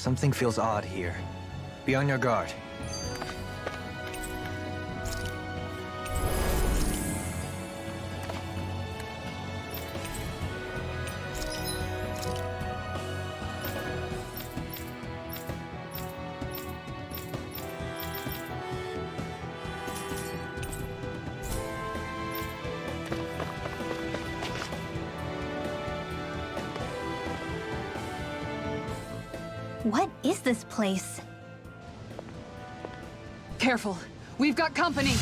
Something feels odd here. Be on your guard. What is this place? Careful. We've got company.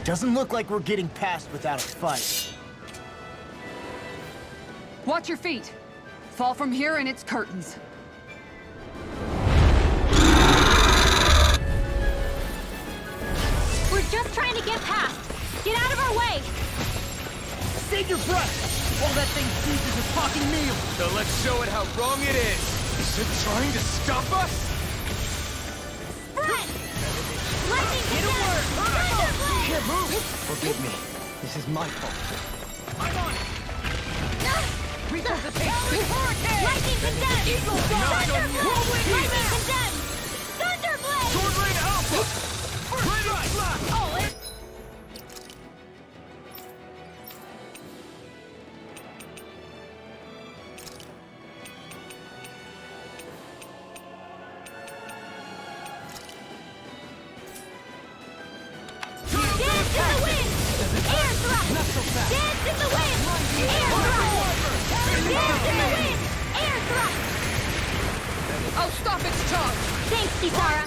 Doesn't look like we're getting past without a fight. Watch your feet. Fall from here and it's curtains. We're just trying to get past. Get out of our way! Save your breath! All that thing sees is a talking meal! So let's show it how wrong it is. Is it trying to stop us? Spread! Lightning to death! Thunderblade! Can't move! Forgive me. This is my fault. I'm on it! Resuscitation! Lightning to death! Thunderblade! Lightning to death! Thunderblade! Sword Rain Alpha! First strike! Oh, it... Dance in the wind! Air thrust! Dance in the wind! Air thrust! Dance in the wind! Air thrust! Oh, stop its charge! Thanks, Kitara!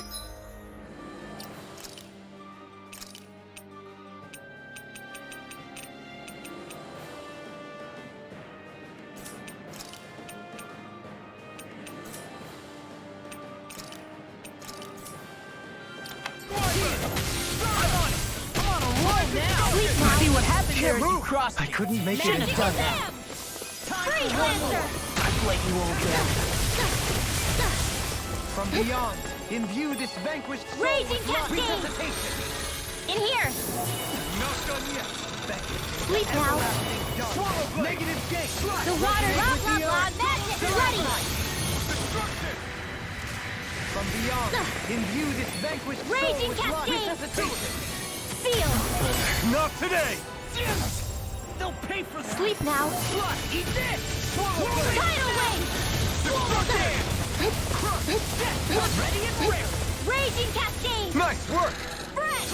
See what happened here. Can't move! Cross I couldn't make it in Shouldn't have done that! Them! Freeze Lancer! I've let you all down. From beyond, imbue this vanquished soul Raging with Cascade! resuscitation. In here! Not done yet. Sleep now! Swallow blade. Negative gate. The water! Blah, blah, blah! Magnet ready! Destruction. From beyond, imbue this vanquished soul Raging with Cascade. resuscitation. Seal! Not today. They'll pay for that! Sleep now! Slut, eat this. Swallow blade. Tidal wave! Destruction. Ready and rare! Raging Cascade! Nice work. Fresh!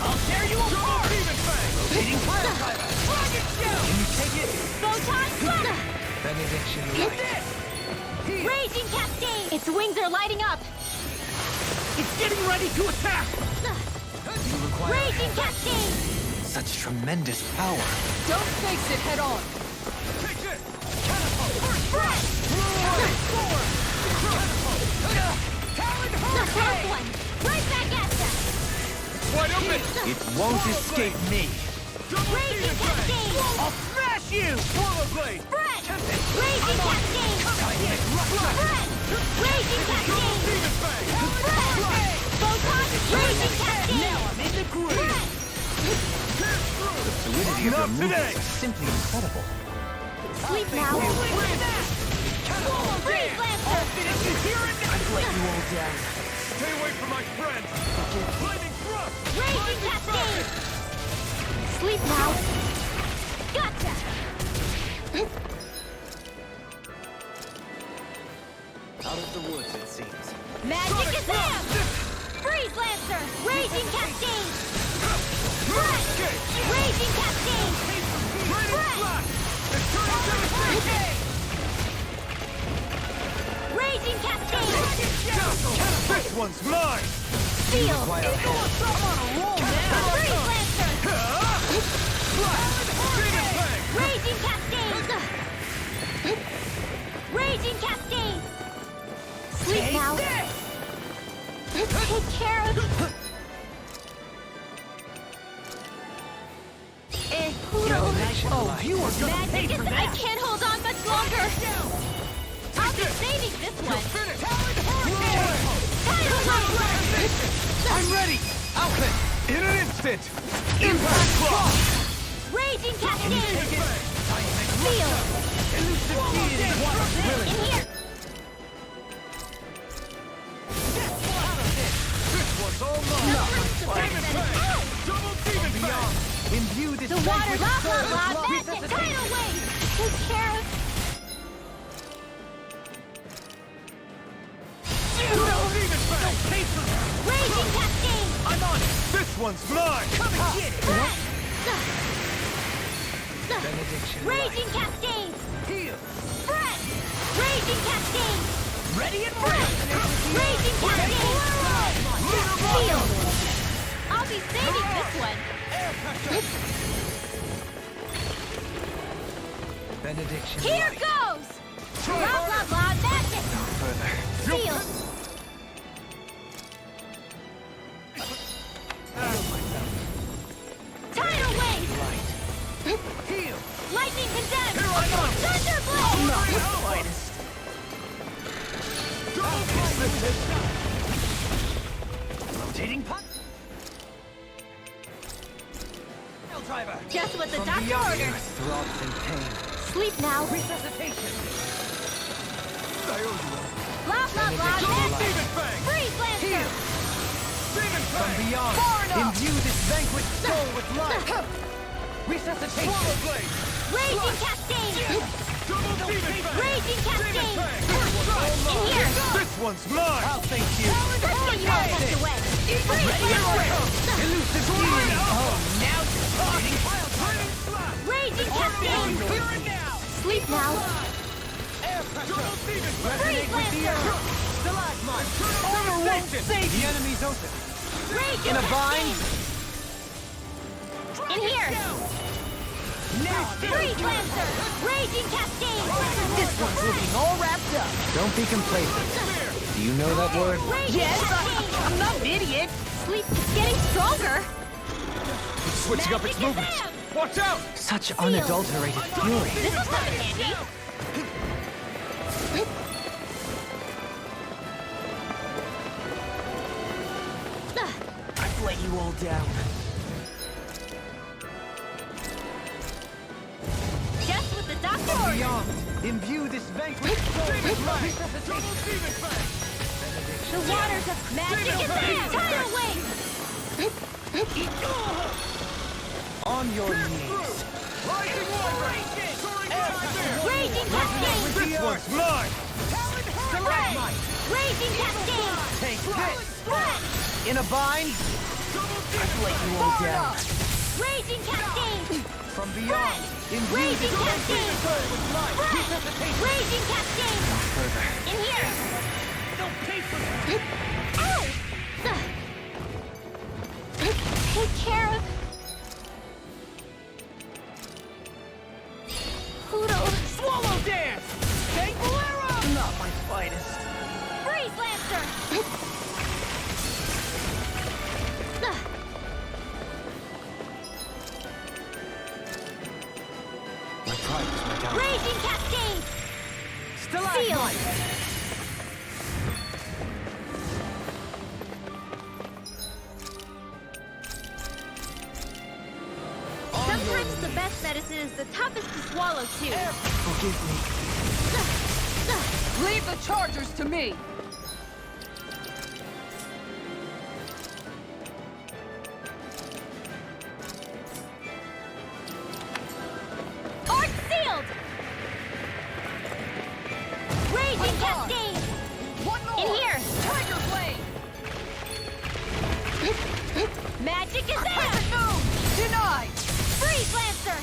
I'll tear you apart! Demon Fang. Hitting projectile! Dragon Shell! Can you take it? Photon Flux! Benediction Eat light. this! Raging Cascade! Its wings are lighting up! It's getting ready to attack! You require Raging Cascade! such tremendous power. Don't face it head on. Take this. Catapult. First Fresh! sword. Talon The first one! Right back at ya! Wide open. It won't escape me. Raging Cascade! I'll smash you! Swallow blade. Fresh! Raging Cascade! Fresh! Raging Cascade! Demon Fang. Fresh! Photon Raging Cascade! Now I'm in the groove! Fresh! The fluidity of your Not movement today. is simply incredible. Sleep now! Freeze Lancer! Finish you here and now! I've let you all down. Stay away from my friend. Lightning thrust. Raging Cascade! Sleep now! Gotcha! Out of the woods, it seems. Magic is them! Freeze Lancer! Raging Cascade! Fresh! Raging Cascade! Fresh! Raging Cascade! This one's mine. Seal! Require help. Freeze Lancer! Demon Fang. Raging Cascade! Raging Cascade! Sleep now! Take care of... Oh, you are gonna pay Magic for is... I that! can't hold on much longer! I'll be saving this one! Finish. Tidal Wave! I'm ready! Outfit! In an instant! Impact block! Raging Cascade! Seal! Elusive key is In here! This was all mine! Ow! Double demon beyond! Imbue this The water, blah, blah, blah, block. that's it! Tidal wave! Take care of... Double demon bang! Raging Cascade! I'm on it! This one's mine! Come and get it! Benediction. Raging Cascade! Heal! Spread! Raging Cascade! Ready and Spread! Raging Cascade! Seal! I'll be saving this one! Benediction. Here goes! Blah, blah, blah, that's it! Further. Seal! Tidal wave! Heal! Lightning condemned! Here I come! Thunderblade! Rotating puck. Driver. Just what the doctor ordered! Throbs in pain. Sleep now! Resuscitation. Blah, blah, blah, that's it! Demon Fang. Freeze Lancer! Demon Fang. From beyond. Imbue this vanquished soul with life. Resuscitation. Swallow blade. Raging Cascade! Double demon fang. Raging Cascade! In In here! This one's mine. I'll thank you. Let's get you all tucked away! Freeze Lancer! Elusive healing. Oh, now you're talking. Raging Cascade! Clear it now. Sleep now! Air pressure. Double demon fang. Freeze Lancer! Stalagmite. Armor won't save. The enemy's open. Raging In a bind. Cascade! In here! Now. Freeze Lancer! Raging Cascade! This one's looking all wrapped up. Don't be complacent. Do you know that word? Raging Cascade! I'm not an idiot. Sleep is getting stronger! It's switching up its Magic movements. Exam! Watch out. Such unadulterated fury. This will come in handy! I've let you all down. Just what the doctor ordered! Beyond. Imbue this vanquished soul with life. Double demon fang. The waters of magic is there! Tidal wave! On your knees. Rising Wyvern. Soaring Nightmare. Raging Cascade! This one's mine. Spread! Raging Cascade! Take this. Spread! In a bind. I've let you all down. Raging Cascade! From beyond. Imbue Raging this Cascade! vanquished soul with life. Spread! Raging Cascade! In here! Don't pay for that. Ow! Take care of... Poodle! Swallow dance. Tank Bolero. Not my finest. Freeze Lancer! My pride is my downfall. Raging Cascade! Stalagmite. Sometimes the best medicine is the toughest to swallow, too. Forgive me. Leave the chargers to me! Arc sealed! Raging Cascade! One more! In here! Tiger Blade! Magic is At there! the moon! Denied! Freeze Lancer!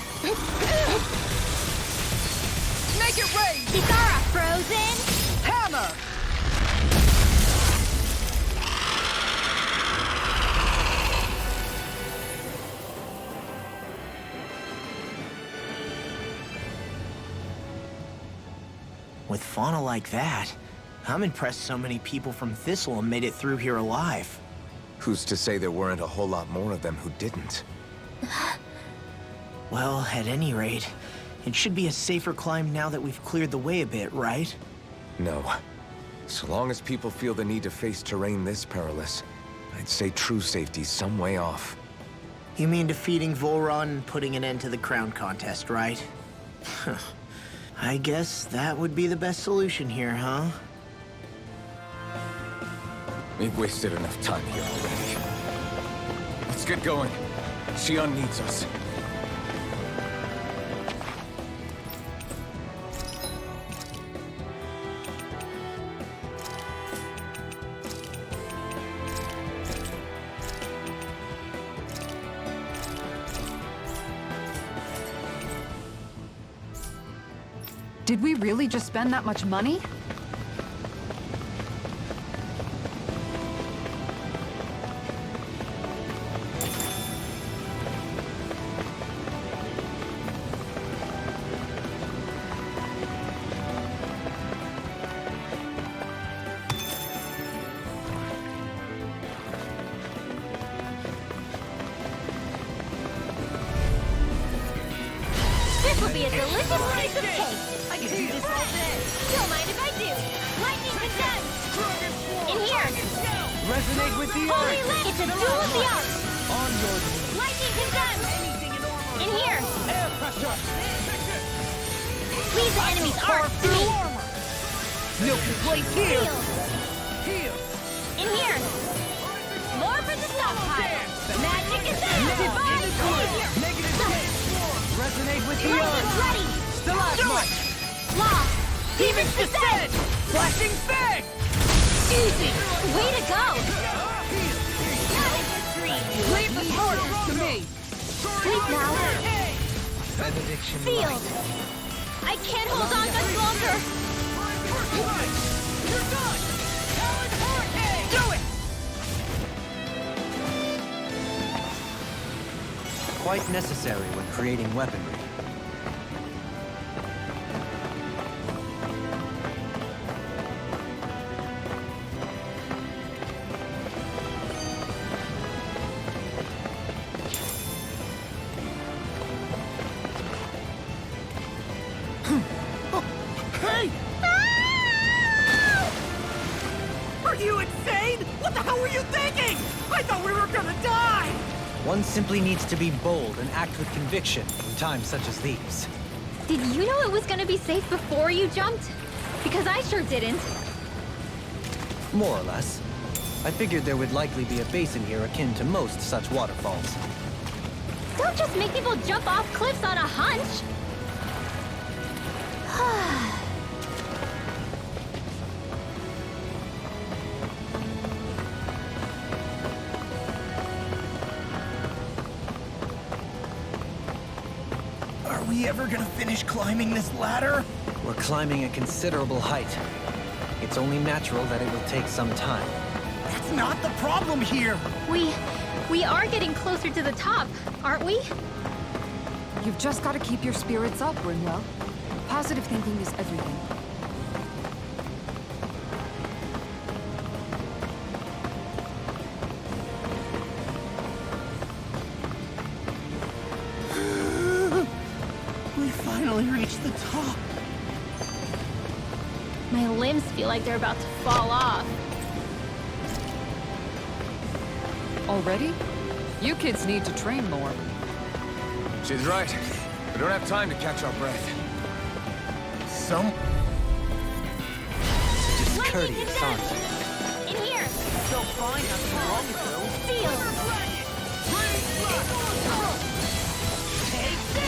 Make it rain! Kisara frozen! Hammer! With fauna like that, I'm impressed so many people from Thistle made it through here alive. Who's to say there weren't a whole lot more of them who didn't? Well, at any rate, it should be a safer climb now that we've cleared the way a bit, right? No. So long as people feel the need to face terrain this perilous, I'd say true safety's some way off. You mean defeating Volron and putting an end to the crown contest, right? I guess that would be the best solution here, huh? We've wasted enough time here already. Let's get going. Xion needs us. Did we really just spend that much money? This will be a delicious piece of cake. I can do this all day. Don't mind if I do. Lightning condemned. In here. Resonate with the Holy earth! Land. It's a duel of the arts. On your knees. Lightning condemned. Anything in armor. In here. Air pressure! Leave the enemy's arts to me. No complaints here. Heal. Heal! In here. More for the stockpile. Magic is there. Divine savior. Negative hit! Resonate with the Lightning earth! ready. Stalagmite! Law. Demons descend. Flashing fang. Easy. Way to go. Leave the torches to me. Sleep now. Benediction Sealed. I can't hold on much longer. You're done. Talon Hurricane. Do it. Quite necessary when creating weaponry. Hey! Are you insane? What the hell were you thinking? I thought we were gonna die! One simply needs to be bold and act with conviction in times such as these. Did you know it was gonna be safe before you jumped? Because I sure didn't. More or less. I figured there would likely be a basin here akin to most such waterfalls. Don't just make people jump off cliffs on a hunch. Are we ever gonna finish climbing this ladder? We're climbing a considerable height. It's only natural that it will take some time. That's not the problem here! We are getting closer to the top, aren't we? You've just got to keep your spirits up, Brimwell. Positive thinking is everything. We finally reached the top. My limbs feel like they're about to fall off. Already? You kids need to train more. She's right. We don't have time to catch our breath. Some... Discourteous, aren't they? In here. So fine, nothing wrong with those. Seal.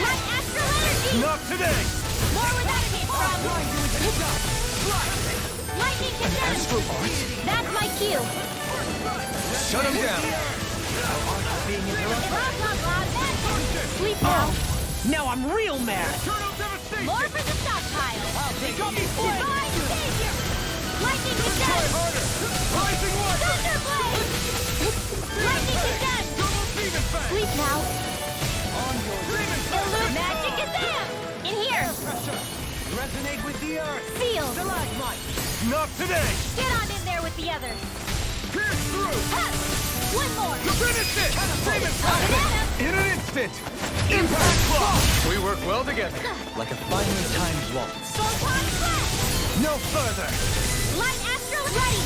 Light astral energy. Not today! More where that came from. Lightning condemned. Astral arts? That's my cue. Shut him down! Blah, blah, blah. Sleep now. Now I'm real mad. More for the stockpile. Divine savior. Lightning condemned. Thunderblade. Lightning condemned. Sleep now. Magic is there. In here. Resonate with the earth! Sealed. Stalagmite! Not today! Get on in there with the others. Pierce through! Hup. One more. Finish it! Banana. In an instant! Impact block! We work well together. Like a finely timed waltz. Photon blast. No further! Light astral ready.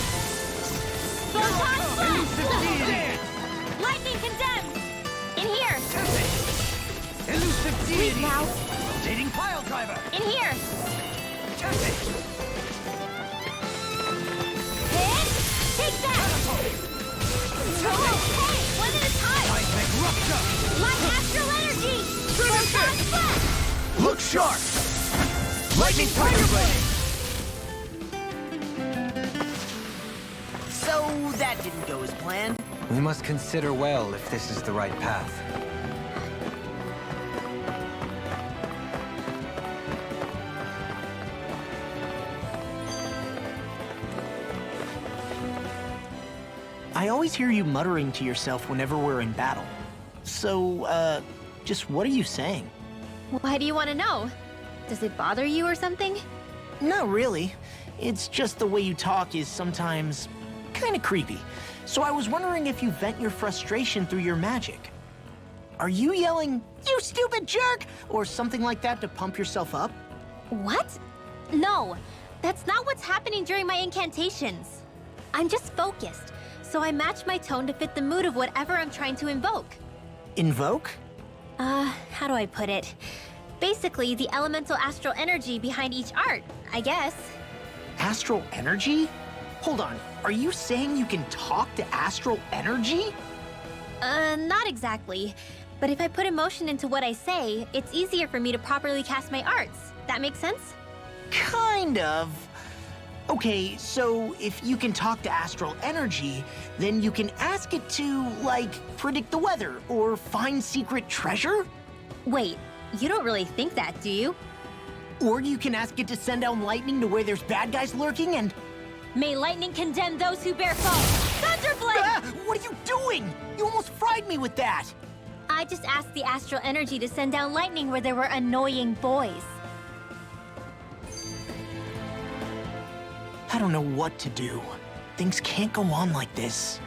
Photon blast! Lightning condemned! In here! Elusive Sleep deity! now! Rotating pile driver! In here! Tempest! Hit! Take that! Oh, hey! One at a time! Seismic rupture! Light astral energy! Photon blast! Look sharp! Lightning tiger blade! So that didn't go as planned. We must consider well if this is the right path. I always hear you muttering to yourself whenever we're in battle. So, just what are you saying? Why do you want to know? Does it bother you or something? Not really. It's just the way you talk is sometimes kind of creepy. So I was wondering if you vent your frustration through your magic. Are you yelling, "You stupid jerk," or something like that to pump yourself up? What? No, that's not what's happening during my incantations. I'm just focused, so I match my tone to fit the mood of whatever I'm trying to invoke. Invoke? How do I put it? Basically, the elemental astral energy behind each art, I guess. Astral energy? Hold on, are you saying you can talk to astral energy? Not exactly. But if I put emotion into what I say, it's easier for me to properly cast my arts. That makes sense? Kind of. Okay, so if you can talk to astral energy, then you can ask it to, like, predict the weather or find secret treasure? Wait, you don't really think that, do you? Or you can ask it to send down lightning to where there's bad guys lurking and... May lightning condemn those who bear foe! Thunderblade! Ah, what are you doing? You almost fried me with that! I just asked the astral energy to send down lightning where there were annoying boys. I don't know what to do. Things can't go on like this.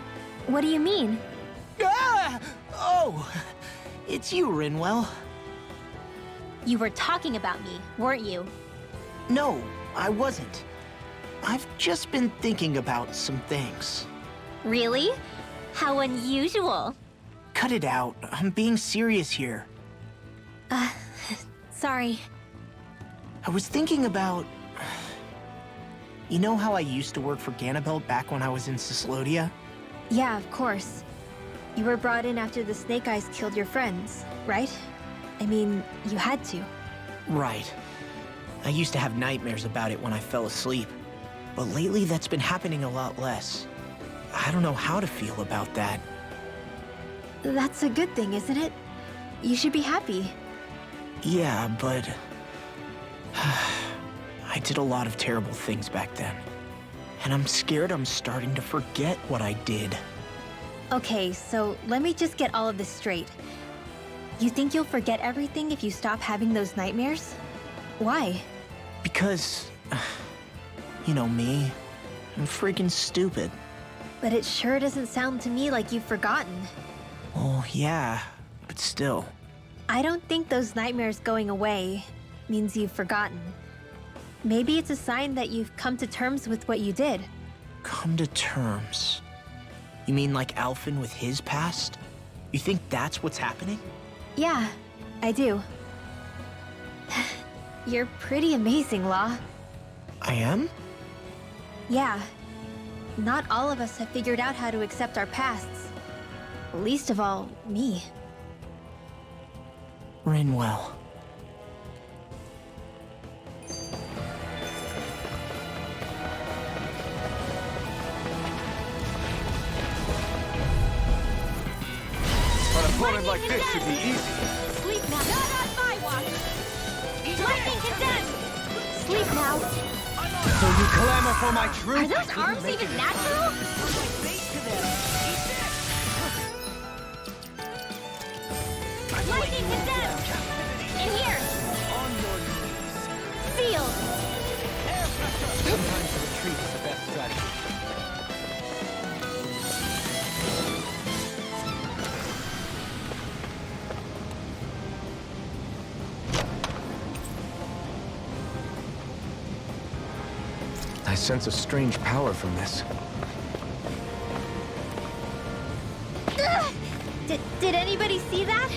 What do you mean? Ah! Oh, it's you, Rinwell. You were talking about me, weren't you? No, I wasn't. I've just been thinking about some things. Really? How unusual. Cut it out. I'm being serious here. Sorry. I was thinking about... You know how I used to work for Ganabelt back when I was in Cyslodia? Yeah, of course. You were brought in after the Snake Eyes killed your friends, right? I mean, you had to. Right. I used to have nightmares about it when I fell asleep. But lately, that's been happening a lot less. I don't know how to feel about that. That's a good thing, isn't it? You should be happy. Yeah, but... I did a lot of terrible things back then. And I'm scared I'm starting to forget what I did. Okay, so let me just get all of this straight. You think you'll forget everything if you stop having those nightmares? Why? Because... You know me. I'm freaking stupid. But it sure doesn't sound to me like you've forgotten. Well, yeah, but still. I don't think those nightmares going away means you've forgotten. Maybe it's a sign that you've come to terms with what you did. Come to terms? You mean like Alphen with his past? You think that's what's happening? Yeah, I do. You're pretty amazing, Law. I am? Yeah. Not all of us have figured out how to accept our pasts. Least of all, me. Rinwell. An opponent like this should be easy. Sleep now. Not on my watch. Lightning condemned. Sleep now. So you clamor for my Are truth? those arms even natural? Lightning condemned. In here. Sealed. Sometimes a retreat is the best strategy. I sense a strange power from this. Did anybody see that?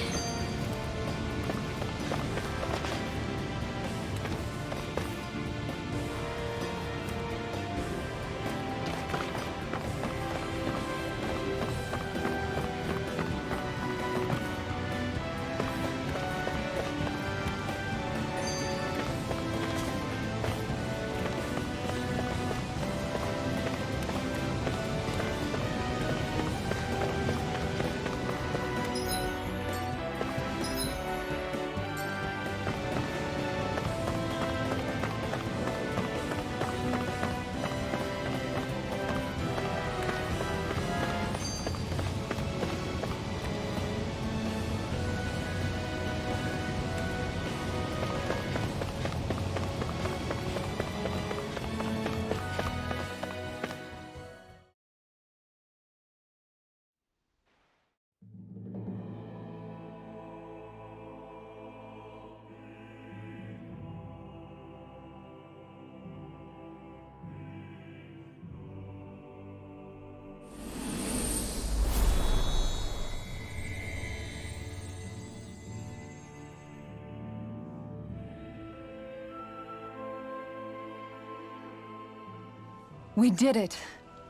We did it.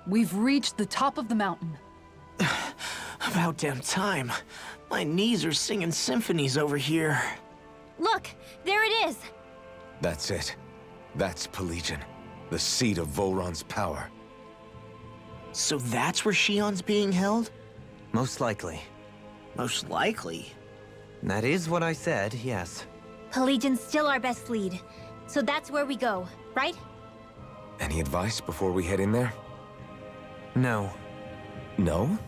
We've reached the top of the mountain. About damn time. My knees are singing symphonies over here. Look, there it is. That's it. That's Pelegion, the seat of Volron's power. So that's where Shion's being held? Most likely. Most likely. That is what I said, yes. Pelegion's still our best lead. So that's where we go, right? Any advice before we head in there? No. No?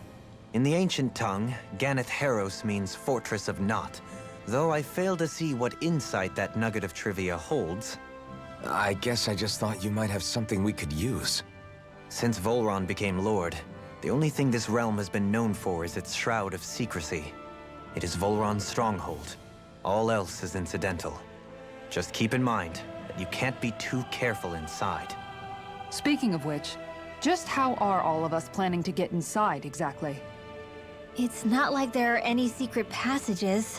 In the ancient tongue, Ganeth Heros means Fortress of Naught, though I fail to see what insight that nugget of trivia holds. I guess I just thought you might have something we could use. Since Volron became Lord, the only thing this realm has been known for is its shroud of secrecy. It is Volron's stronghold. All else is incidental. Just keep in mind that you can't be too careful inside. Speaking of which, just how are all of us planning to get inside exactly? It's not like there are any secret passages.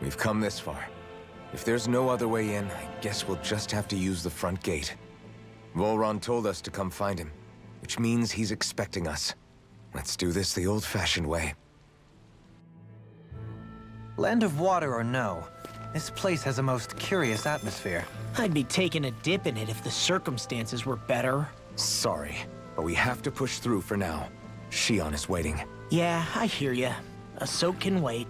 We've come this far. If there's no other way in, I guess we'll just have to use the front gate. Volron told us to come find him, which means he's expecting us. Let's do this the old-fashioned way. Land of water or no, this place has a most curious atmosphere. I'd be taking a dip in it if the circumstances were better. Sorry, but we have to push through for now. Shion is waiting. Yeah, I hear ya. A soak can wait.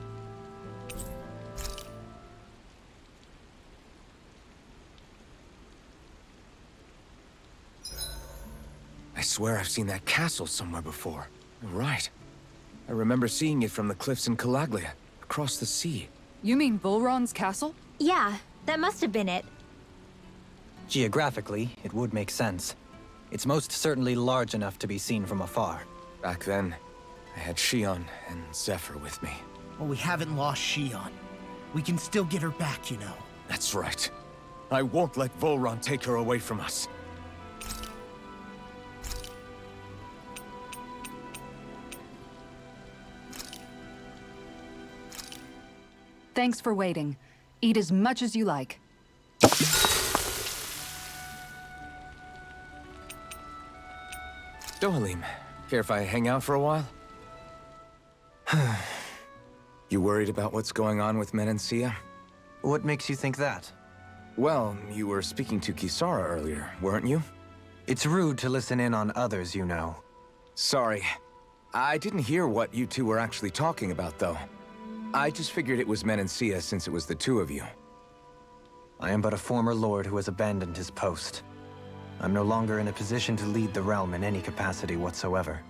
I swear I've seen that castle somewhere before. You're right. I remember seeing it from the cliffs in Calaglia, across the sea. You mean Volron's castle? Yeah, that must have been it. Geographically, it would make sense. It's most certainly large enough to be seen from afar. Back then, I had Shion and Zephyr with me. Well, we haven't lost Shion. We can still get her back, you know. That's right. I won't let Volron take her away from us. Thanks for waiting. Eat as much as you like. Dohalim, care if I hang out for a while? You worried about what's going on with Menancia? What makes you think that? Well, you were speaking to Kisara earlier, weren't you? It's rude to listen in on others, you know. Sorry. I didn't hear what you two were actually talking about, though. I just figured it was Menancia since it was the two of you. I am but a former lord who has abandoned his post. I'm no longer in a position to lead the realm in any capacity whatsoever.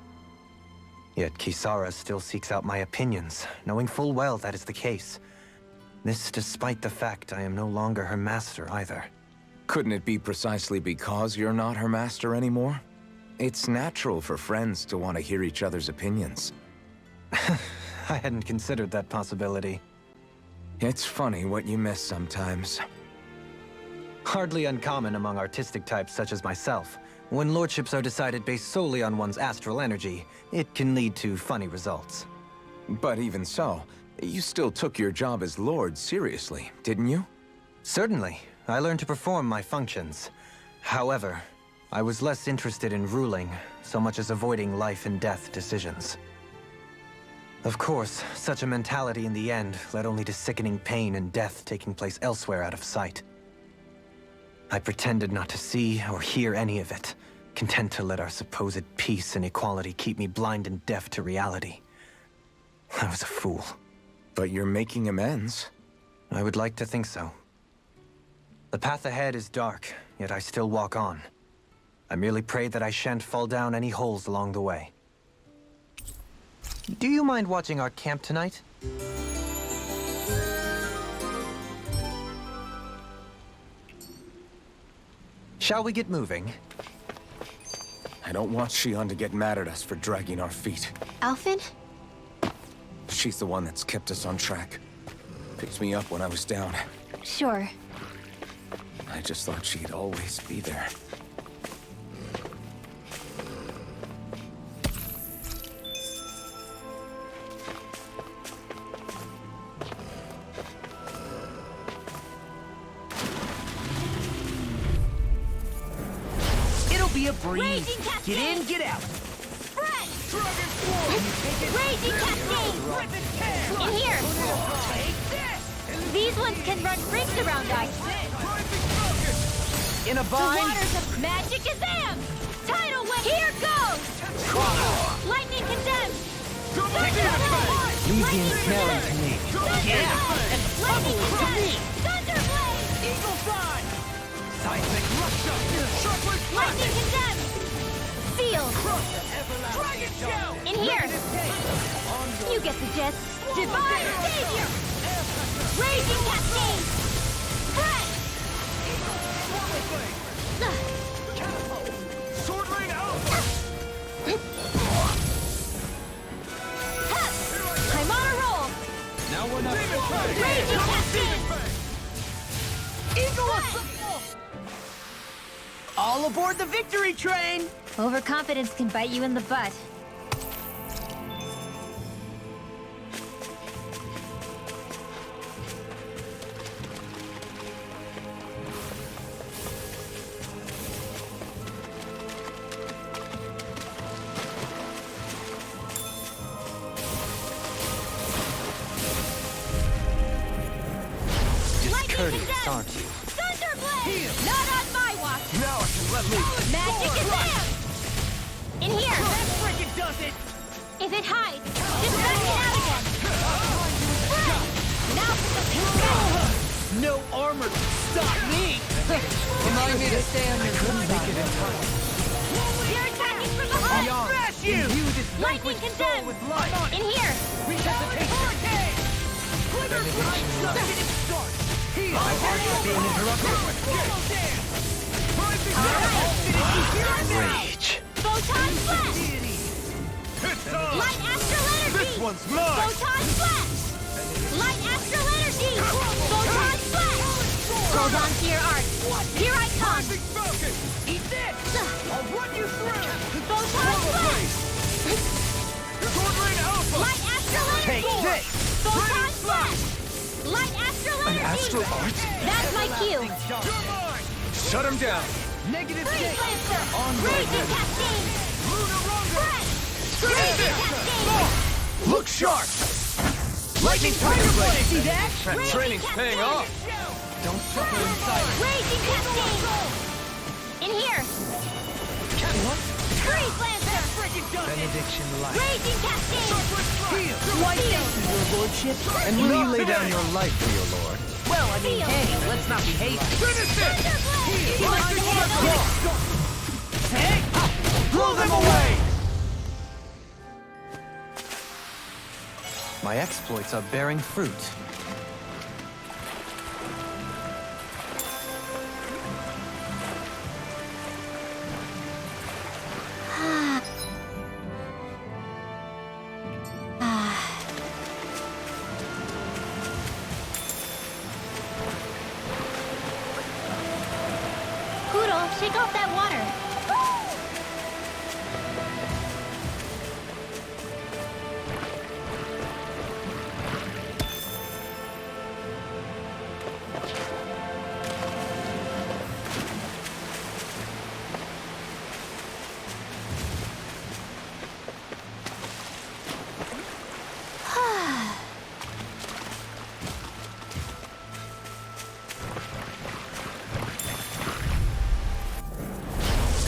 Yet Kisara still seeks out my opinions, knowing full well that is the case. This despite the fact I am no longer her master either. Couldn't it be precisely because you're not her master anymore? It's natural for friends to want to hear each other's opinions. I hadn't considered that possibility. It's funny what you miss sometimes. Hardly uncommon among artistic types such as myself. When lordships are decided based solely on one's astral energy, it can lead to funny results. But even so, you still took your job as Lord seriously, didn't you? Certainly. I learned to perform my functions. However, I was less interested in ruling, so much as avoiding life and death decisions. Of course, such a mentality in the end led only to sickening pain and death taking place elsewhere out of sight. I pretended not to see or hear any of it, content to let our supposed peace and equality keep me blind and deaf to reality. I was a fool. But you're making amends. I would like to think so. The path ahead is dark, yet I still walk on. I merely pray that I shan't fall down any holes along the way. Do you mind watching our camp tonight? Shall we get moving? I don't want Xion to get mad at us for dragging our feet. Alphen? She's the one that's kept us on track. Picked me up when I was down. Sure. I just thought she'd always be there. It'll be a breeze. Raging Cascade! Get in, get out. Spread! Dragon Swarm! Raging Cascade! In here! These ones can run rings around us. In a The bind. waters of magic Azam! Tidal wave! Here goes! Lightning condemned! Leave the ensnaring to me. Yeah! And Lightning bubble to me! condemned! Thunderblade! Eagle Side! Seismic Rupture! Sharply Lightning Flash! condemned! Sealed! Dragon Shell! In here! You get the gist. Divine Savior! Raging Cascade! Spread! Sword Rain Alpha! I'm on a roll! Now we're not... Raging Cascade! Eagle All aboard the victory train! Overconfidence can bite you in the butt. Discourteous, aren't you? Thunderblade! Not on my watch! Now I can let loose! Magic is there! In here! That frickin' does it! If it hides, just back it out again! Now for the pink. No armor can stop me! Remind me to stay on your good side. You're attacking from behind! I'll smash you! Imbue this Lightning vanquished soul condemned! with life! In here! Resuscitation! Glitter Strike! Get it start! My heart is being interrupted! Rage. Photon Flash! Light Astral Energy! This one's mine! Photon Flash! Light Astral Energy! Photon Flash! Hold on to your art! Here I come! Falcon! Eat this! I'll run you through! Photon Flash! Sword Rain Alpha! Light Astral Energy! Take this! Photon Flash! Light Astral Energy! astral art? That's my cue! You're mine! Shut him down! Negative Freeze state! Lancer! On Raging Cascade! Luna Runga! Spread! Raging Cascade! Look sharp! Lightning Tiger Blade! See that? That Raging training's paying Cascade! off! Don't suffer in silence! Raging Cascade! In here! Freeze Lancer! Benediction life! Raging Cascade! Why Sealed! your lordship? And will you lay down your life for your lord? Well, I mean, Sealed. hey, let's not be hasty. Finish it! Thunderblade! You must handle it! Hey! Blow them away! My exploits are bearing fruit. Poodle, shake off that water.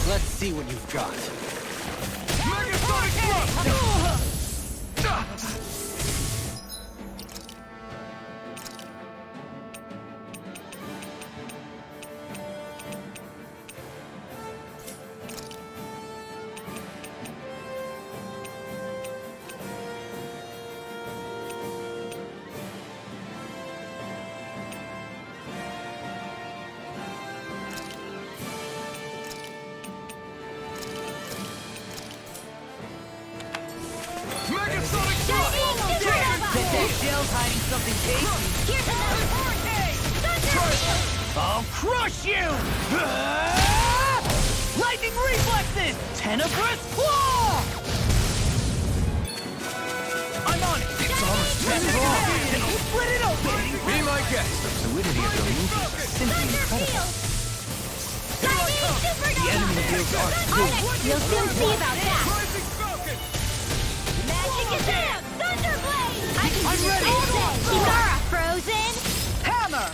Let's see what you've got. Megasonic Shell's hiding something tasty. Here's another vortex! Thunder! I'll crush you! Lightning reflexes! Tenebrous claw! I'm on it! It's almost that wrong. Split it open! Be my guest. The fluidity of your movements is simply incredible. The enemy feels ours. You'll soon see about that. Rising Falcon! Magic is down! Thunderblade! I'm ready! Kisara, frozen! Hammer!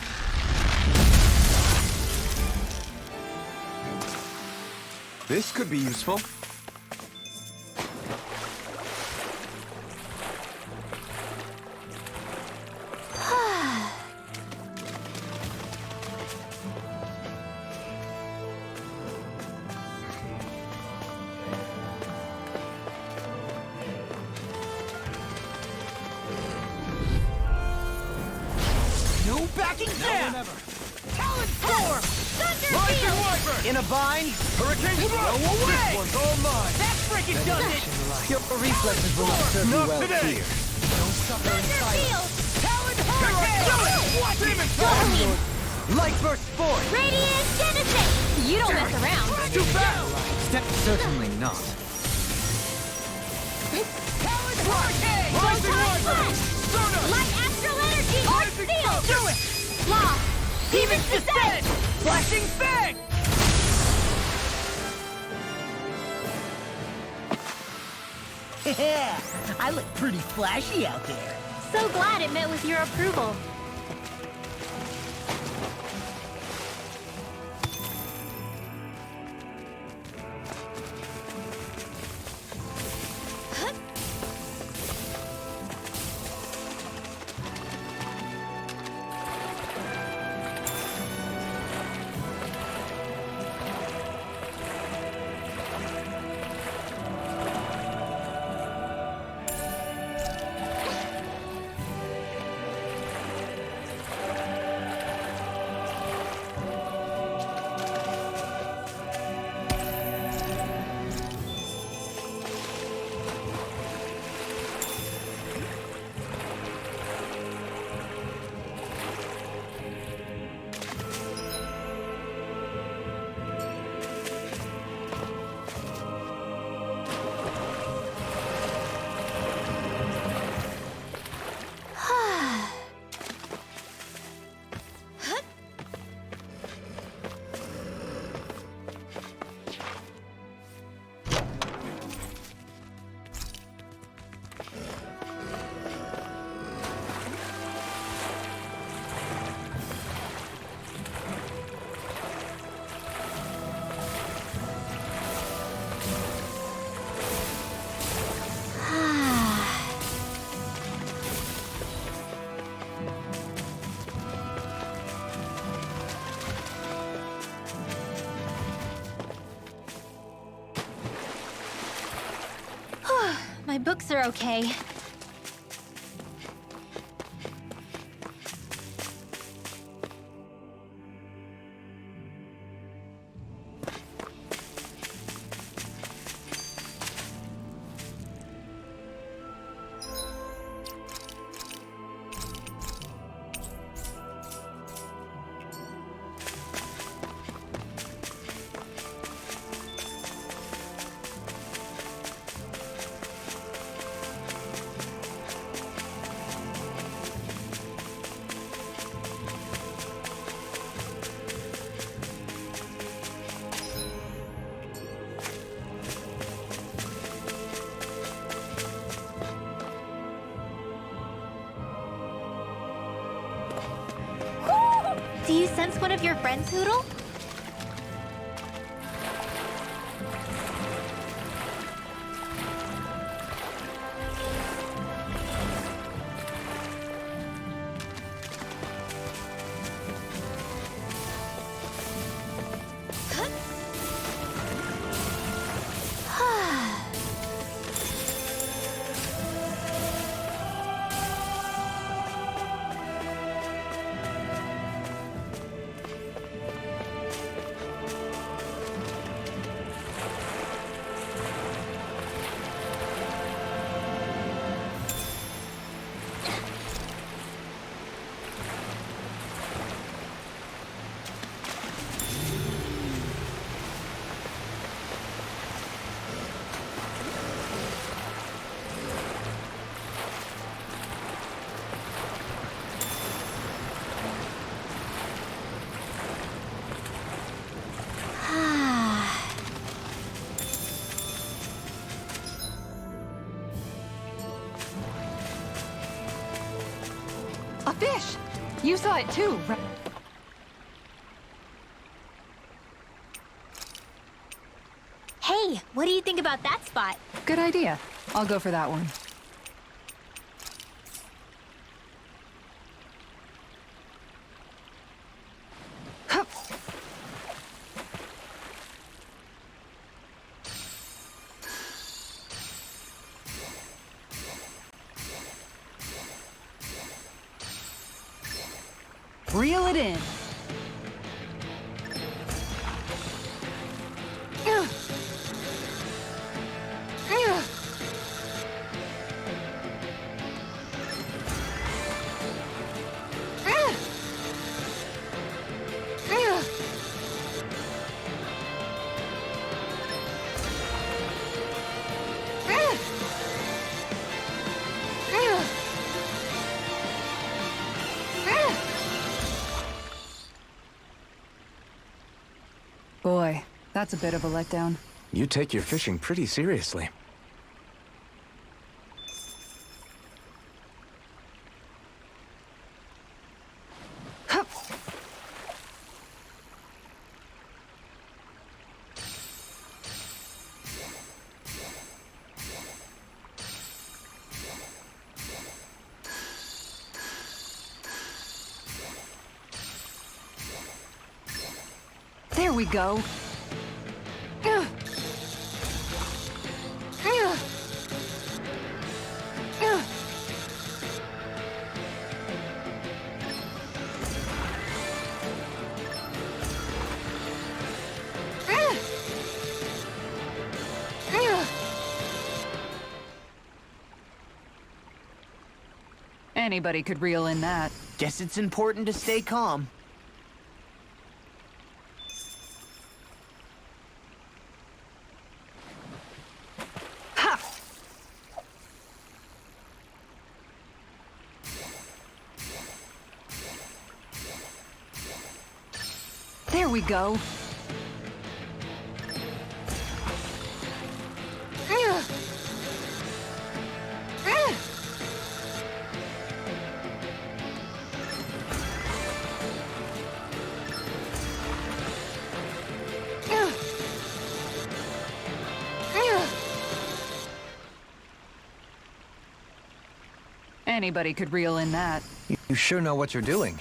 This could be useful. No backing down! Talon Storm! Thunderfield! Wyvern! In a bind! Hurricane Throw away! This one's all mine. That freaking does it! Your reflexes will not serve you Not well today. here. Don't suffer in silence. Thunderfield! Talon Hurricane! Watch Demon Storm! Light burst forth. Radiant Genesis! You don't mess around. Too fast! Certainly not. Talon Hurricane! Rising Wyvern! Soda! Light Astral Energy! Arc Rising Seal! Do it! Law! Demon's Descent! Flashing Fang! Yeah, I look pretty flashy out there. So glad it met with your approval. My books are okay. Do you sense one of your friends, Hootle? You saw it too, right? Hey, what do you think about that spot? Good idea. I'll go for that one. Hup. Reel it in. Boy, that's a bit of a letdown. You take your fishing pretty seriously. Hup. There we go. Anybody could reel in that. Guess it's important to stay calm. Ha! There we go. Anybody could reel in that. You sure know what you're doing.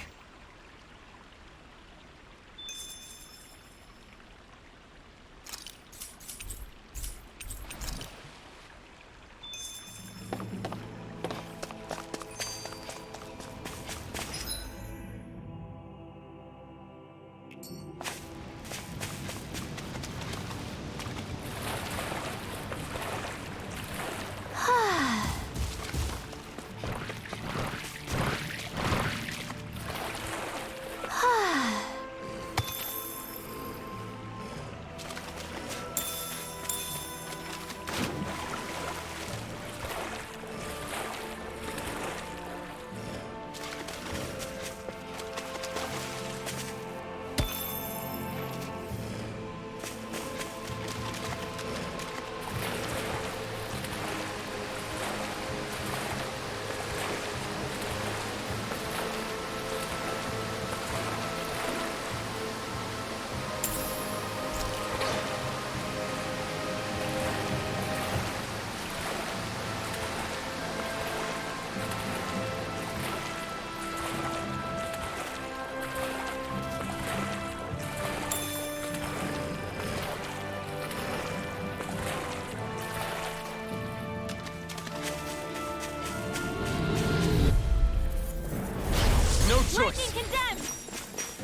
Lightning condemned!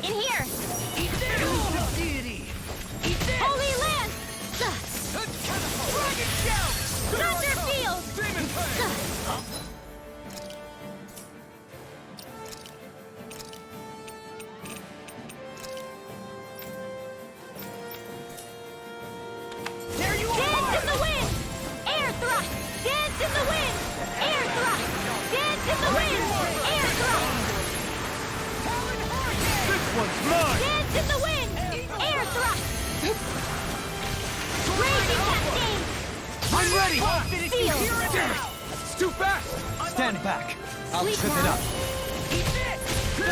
In here! Eat this! Deity! Eat this! Holy Land! Dragon shout! Thunder Field! Demon Fang! There you Dance in are! the wind! Air thrust! Dance in the wind! Air thrust! Dance in the wind! Air thrust! This one's mine! Dance in the wind! Air thrust! Raging cascade! I'm ready! Field! Damn it! It's too fast! Stand back. I'll Sleep trip it now. up. Eat this! We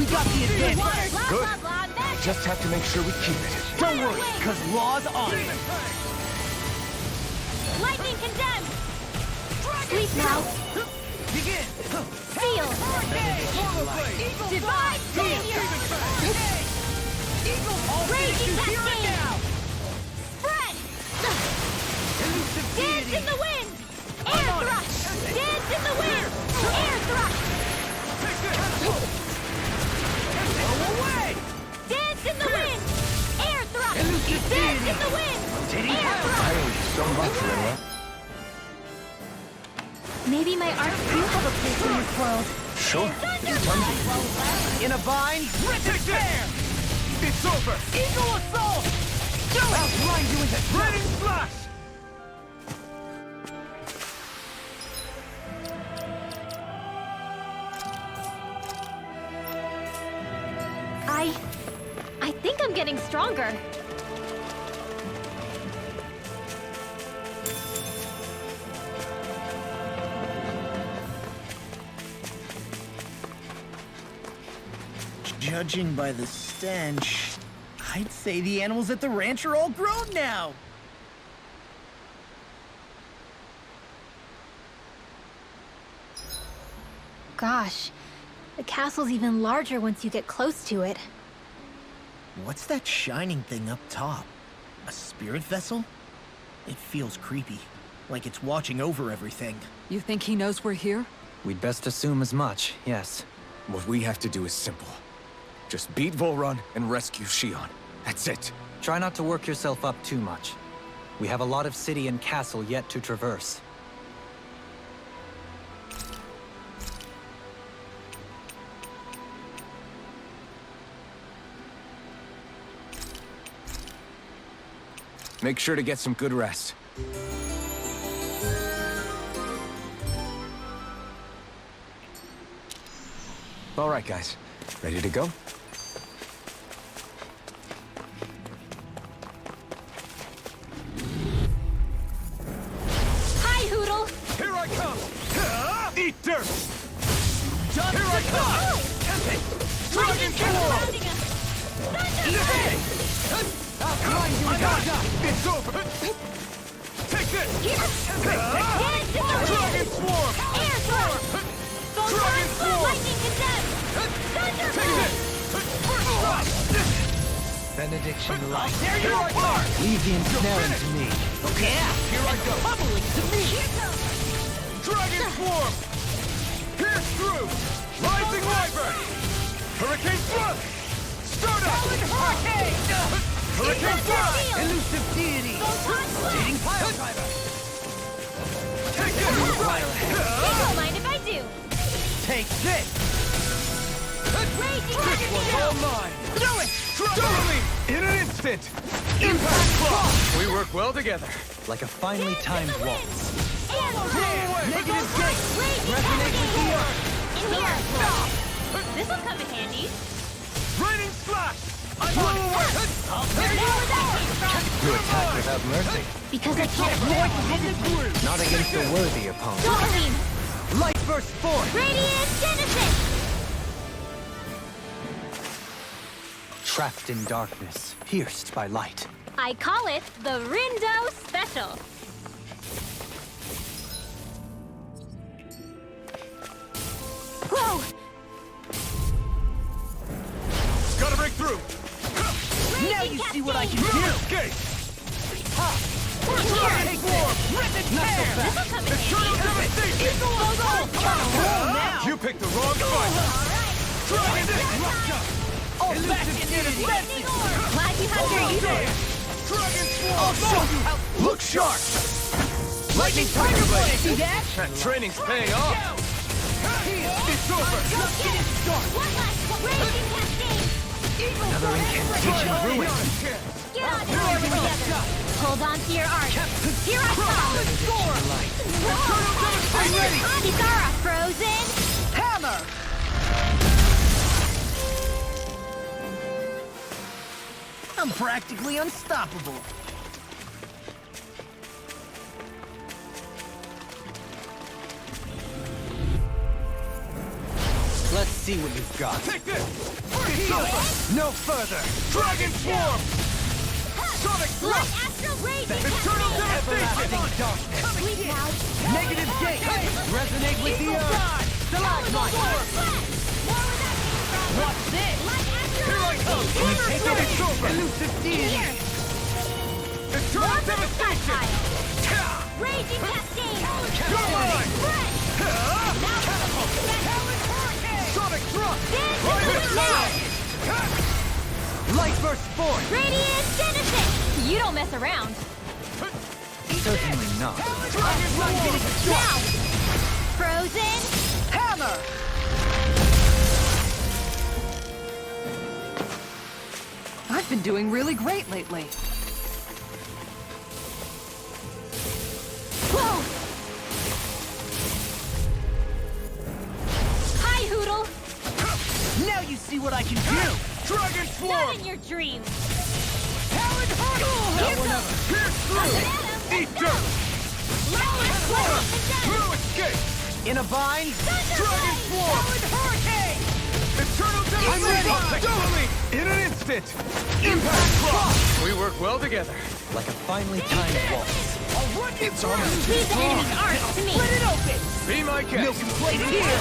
got the advantage. Blah, Good. blah, blah, magic. Just have to make sure we keep it. Don't worry, because Law's on it. Lightning condemned. Sleep now. Begin. Seal. Divine savior. Raging cascade. Spread. Dance in the wind. Air thrust. Dance in the wind. Air thrust. Away. Dance in the wind. Air thrust. Dance in the wind. Air thrust. I owe you so much, Rinla. Maybe my arts do have a place in this world. Sure. In a vine. Rich tear. It's over! Eagle assault. Do it. I'll grind you into Raining flash! I think I'm getting stronger. Judging by the stench, I'd say the animals at the ranch are all grown now. Gosh, the castle's even larger once you get close to it. What's that shining thing up top? A spirit vessel? It feels creepy, like it's watching over everything. You think he knows we're here? We'd best assume as much, yes. What we have to do is simple. Just beat Volron and rescue Shion. That's it. Try not to work yourself up too much. We have a lot of city and castle yet to traverse. Make sure to get some good rest. All right, guys. Ready to go? Hi, Hoodle! Here I come! Eat dirt! Here I come. Dragon surrounding us! I'll grind you into It's over! Take this! Dance in the Dragon wind! swarm! Air thrust! Dragon swarm! Lightning condemned! Take Thunderbolt! this! Benediction I'll light. tear you apart. Leave the ensnaring to me. Yeah. Here I go! Bubbling to me. Dragon swarm! Pierce through! Rising Wyvern! Hurricane thrust! Start up! Hurricane. Hurricane thrust! Elusive deity. Dating pile driver. Take this! You don't mind if I do. Take this. Raging This one's all cascade! mine! Do it. Totally! In an instant! Impact Claw! We work well together. Like a finely timed waltz. Air thrust! Negative gate. Raging Resonate with the cascade! earth. In here! This'll come in handy. Raining slash! I'm on it. I'll tear you apart. You attack without mercy. Because I can't afford to hesitate. Not against a worthy opponent. Darling! Light burst forth. Radiant Genesis! Trapped in darkness, pierced by light. I call it the Rindo Special. Whoa! Gotta break through! Now you see what I can do. Escape! Take warp. Rip and tear. This'll come in Eternal handy. devastation! Now. You picked the wrong fight! Try this! All back in the Lightning Orb! Glad you have your uses. Dragon I'll swarm! show you how. Look sharp! Lightning tiger blade. See that? That training's paying off! It's over! One last Raging Cascade! Another incantation ruined. Get on board together! Hold on to your arc! Here I come! I'm ready. Kisara, frozen! Hammer. I'm practically unstoppable. see what you've got. Take this! No further! Dragon Swarm! Sonic Light Thrust! Astral Rage Eternal Everlasting Devastation! darkness! Sweet now. Negative gate! Resonate with the earth! Stalagmite! What's this? Light Astral Here I come! Take Sonic it! Silver! Elusive deity! Here. Eternal War for the Devastation! Stockpile. Raging Cascade. You're mine! Fresh. Now Sonic Thrust! Dance Right in the here! wind. Light burst forth! Radiant Genesis. You don't mess around. Certainly not. Now. Frozen. Hammer! I've been doing really great lately. Whoa. Hi, Hoodle. Now you see what I can do! Dragon Not Swarm! in your dreams. Talon Hurtle! Here goes. Pierce through! Eat dirt! No escape! In a bind? Dragon Swarm! Hurricane! Eternal I'm ready. Devastation! In an instant! Impact Cross! We work well together. Like a finely timed waltz. I'll run you through! Leave the enemy's arc to me. Split it open! Be my guest! Milk and plate here!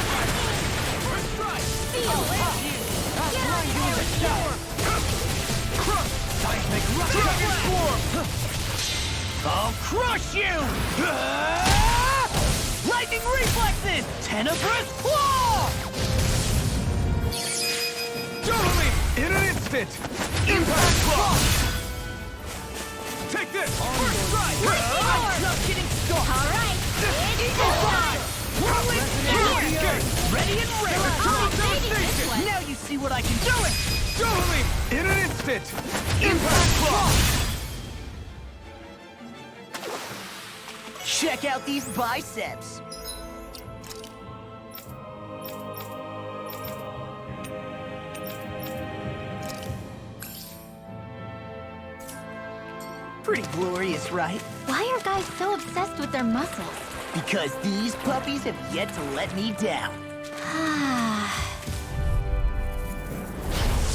Feel. Seismic Rush! Dragon Swarm! I'll crush you! Lightning reflexes! Tenebrous claw! Doubling! In an instant! Impact Cross! Take this! First strike! I'm just getting started! All right. Eagle Fly! Whirling Here! here! Ready and ready! Oh, saving this one. Now you see what I can do! Doubling! In an instant! Impact Cross! Check out these biceps! Pretty glorious, right? Why are guys so obsessed with their muscles? Because these puppies have yet to let me down.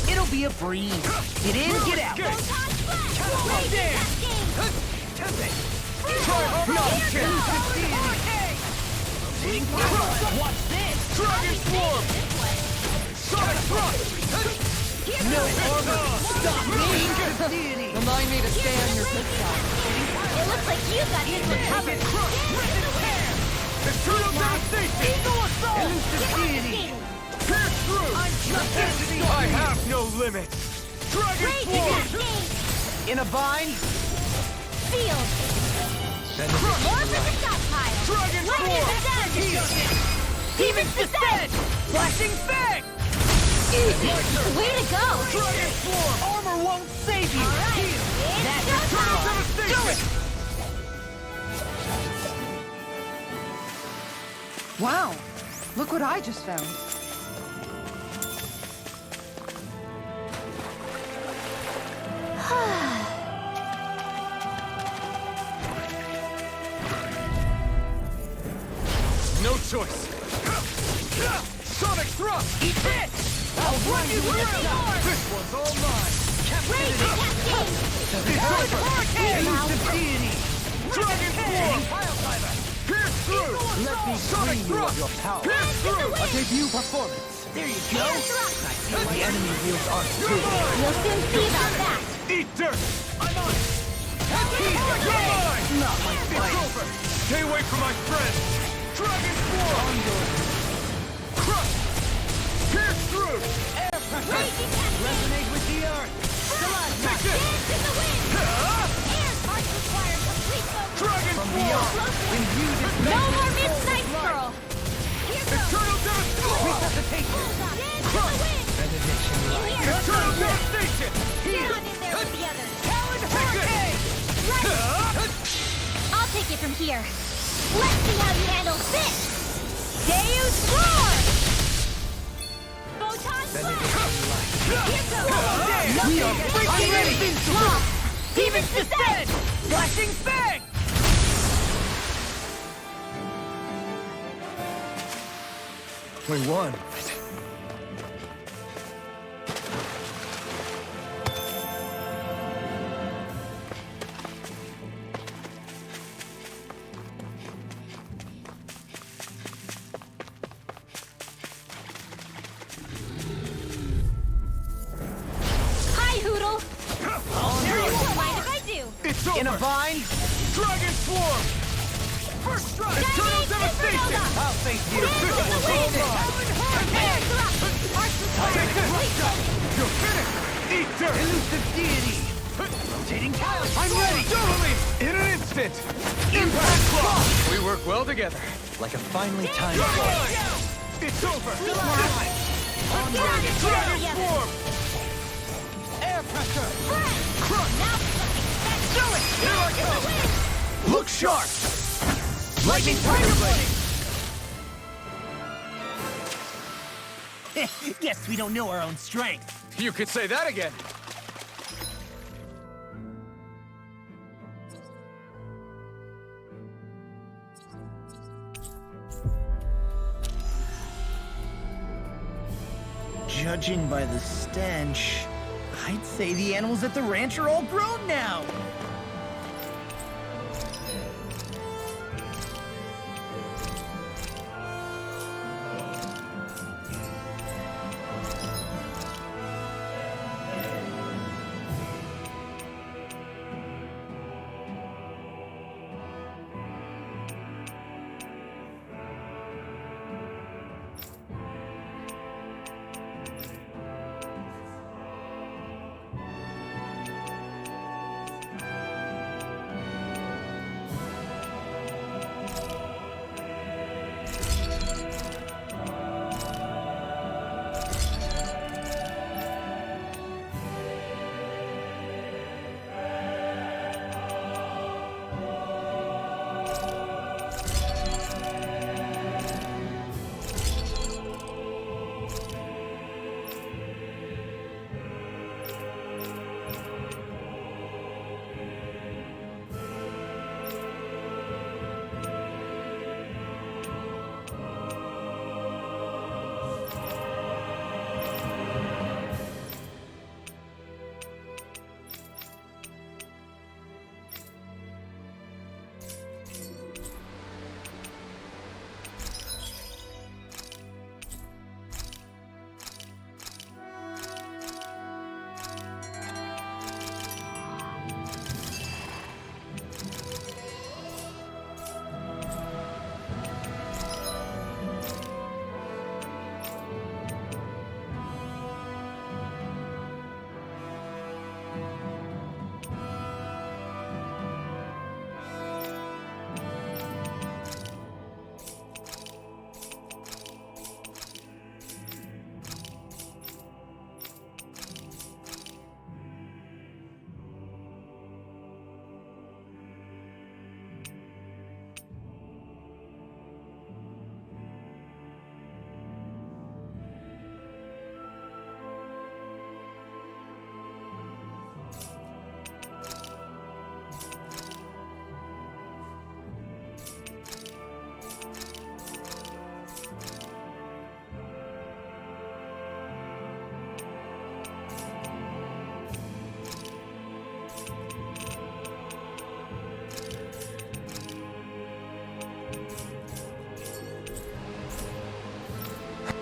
It'll be a breeze. Get in, get out. Watch this! Dragon Swarm! Sonic Thrust! No armor! Stop me! Remind me to stay on your good side. It looks like you got this one covered. Eternal Devastation! Eagle Assault! Elusive deity. Pierce through! I'm just getting I started! have no limits! Dragon Raging Swarm! Cascade. In a bind? Field. More for the stockpile. Dragon Lightning Swarm! Descent. Demon's Descent! Flashing Fang! Way to go. Dragon Swarm! Armor won't save you! All right. That's It's Eternal showtime. Devastation! Do it! Wow, look what I just found. No choice! Sonic Thrust! Eat it! I'll run you through! This one's all mine! Raging Cascade. Hurricane! Elusive deity! Dragon Swarm! Pierce through! Let me Sonic free you of Thrust! your power. Pierce through! A debut performance. There you go! Thrust. The enemy wields arc You're too. mine! You'll soon see about that. Eat dirt! I'm on it! You're mine! Not my It's fight! over! Stay away from my friend! Dragon Swarm! Crush! Pierce through! Raging Cascade. Resonate with the earth. Take this! Dance in the wind. Air parts require complete focus. Dragon Swarm! Imbue this No vanquish more soul midnight with light. girl. Here goes. Eternal Devastation! Resuscitation. Bullseye. Dance in the wind. Benediction light. Here. Eternal Devastation! Get on in there with the others. Talon Hurricane! I'll take it from here. Let's see how you handle this. Deus Roar. Photon Blast. Here goes. We are freaking invincible! Demon's Descent. Flashing Fang! We won. It's over! In a bind? Dragon Swarm! First strike! Eternal Devastation! I'll face you. You're finished! Eat dirt! Elusive deity. Rotating tile. I'm ready! Doubling! In an instant! Impact Claw! We work well together. Like a finely timed It's over! Dragon Swarm! Air pressure. Crush! Do it. Here I come. Look sharp! Lightning Tiger Blade. Guess we don't know our own strength. You could say that again! Judging by the stench, I'd say the animals at the ranch are all grown now.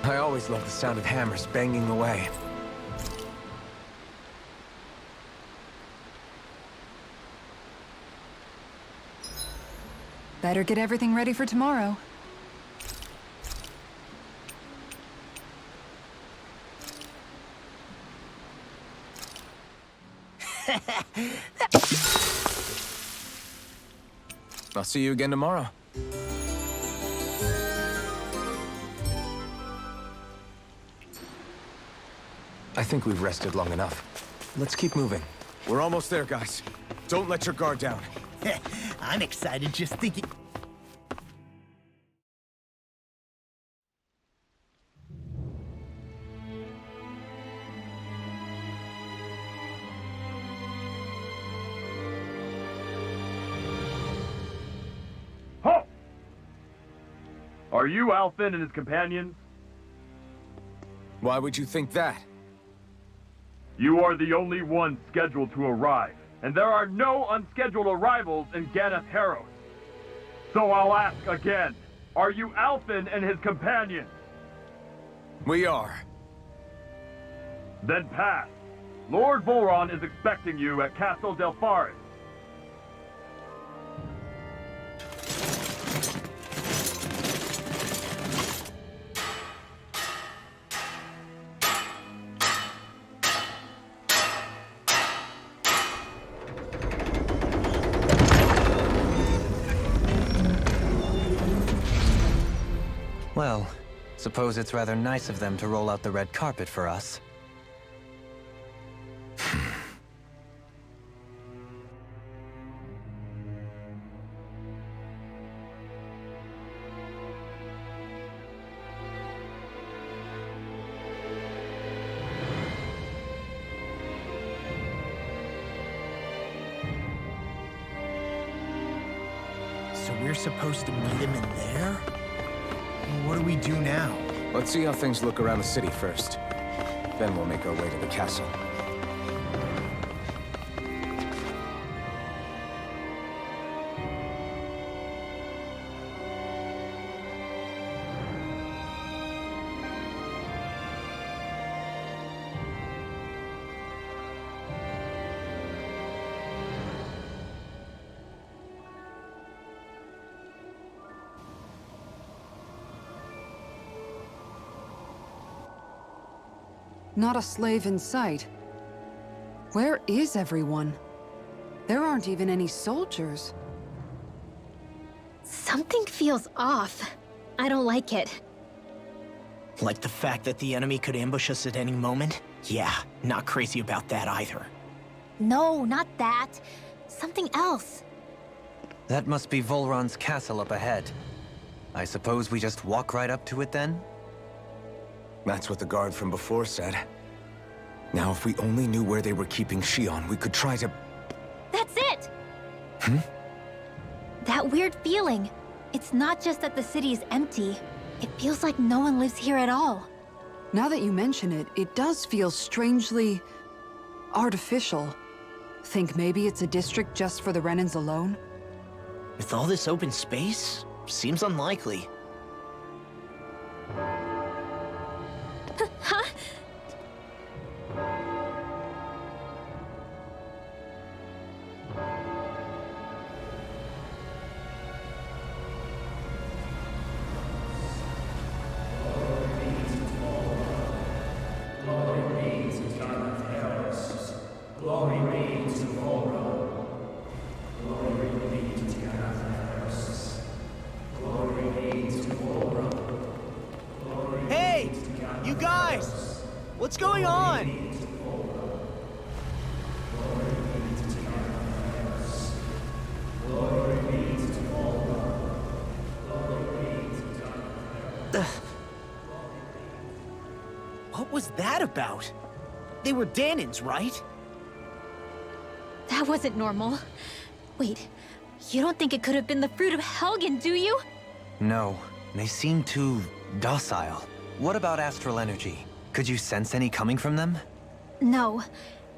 I always loved the sound of hammers banging away. Better get everything ready for tomorrow. I'll see you again tomorrow. I think we've rested long enough. Let's keep moving. We're almost there, guys. Don't let your guard down. I'm excited just thinking. Halt! Are you Alphen and his companions? Why would you think that? You are the only one scheduled to arrive, and there are no unscheduled arrivals in Ganath Haros. So I'll ask again, are you Alphen and his companions? We are. Then pass. Lord Volron is expecting you at Castle Delpharis. Well, suppose it's rather nice of them to roll out the red carpet for us. So we're supposed to meet him in there? What do we do now? Let's see how things look around the city first. Then we'll make our way to the castle. Not a slave in sight. Where is everyone? There aren't even any soldiers. Something feels off. I don't like it. Like the fact that the enemy could ambush us at any moment? Yeah, not crazy about that either. No, not that. Something else. That must be Volron's castle up ahead. I suppose we just walk right up to it then? That's what the guard from before said. Now, if we only knew where they were keeping Shion, we could try to... That's it! Hmm? That weird feeling. It's not just that the city is empty. It feels like no one lives here at all. Now that you mention it, it does feel strangely... artificial. Think maybe it's a district just for the Renans alone? With all this open space? Seems unlikely. Huh? Hey! You guys! What's going on? What was that about? They were Danans, right? That wasn't normal. Wait, you don't think it could have been the fruit of Helgen, do you? No, they seem too docile. What about astral energy? Could you sense any coming from them? No,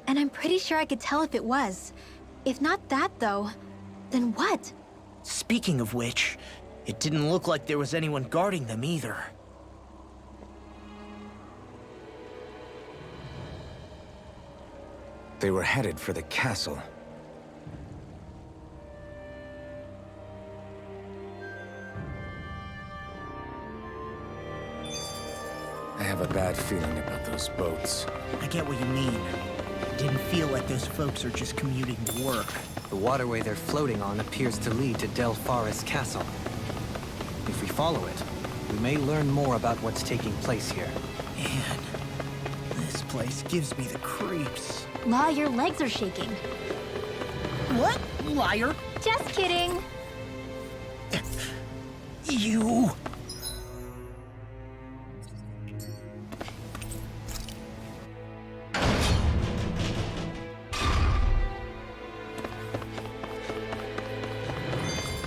and I'm pretty sure I could tell if it was. If not that, though, then what? Speaking of which, it didn't look like there was anyone guarding them either. They were headed for the castle. I have a bad feeling about those boats. I get what you mean. It didn't feel like those folks are just commuting to work. The waterway they're floating on appears to lead to Del Faris Castle. If we follow it, we may learn more about what's taking place here. Man, this place gives me the creeps. Law, your legs are shaking. What? Liar? Just kidding. You...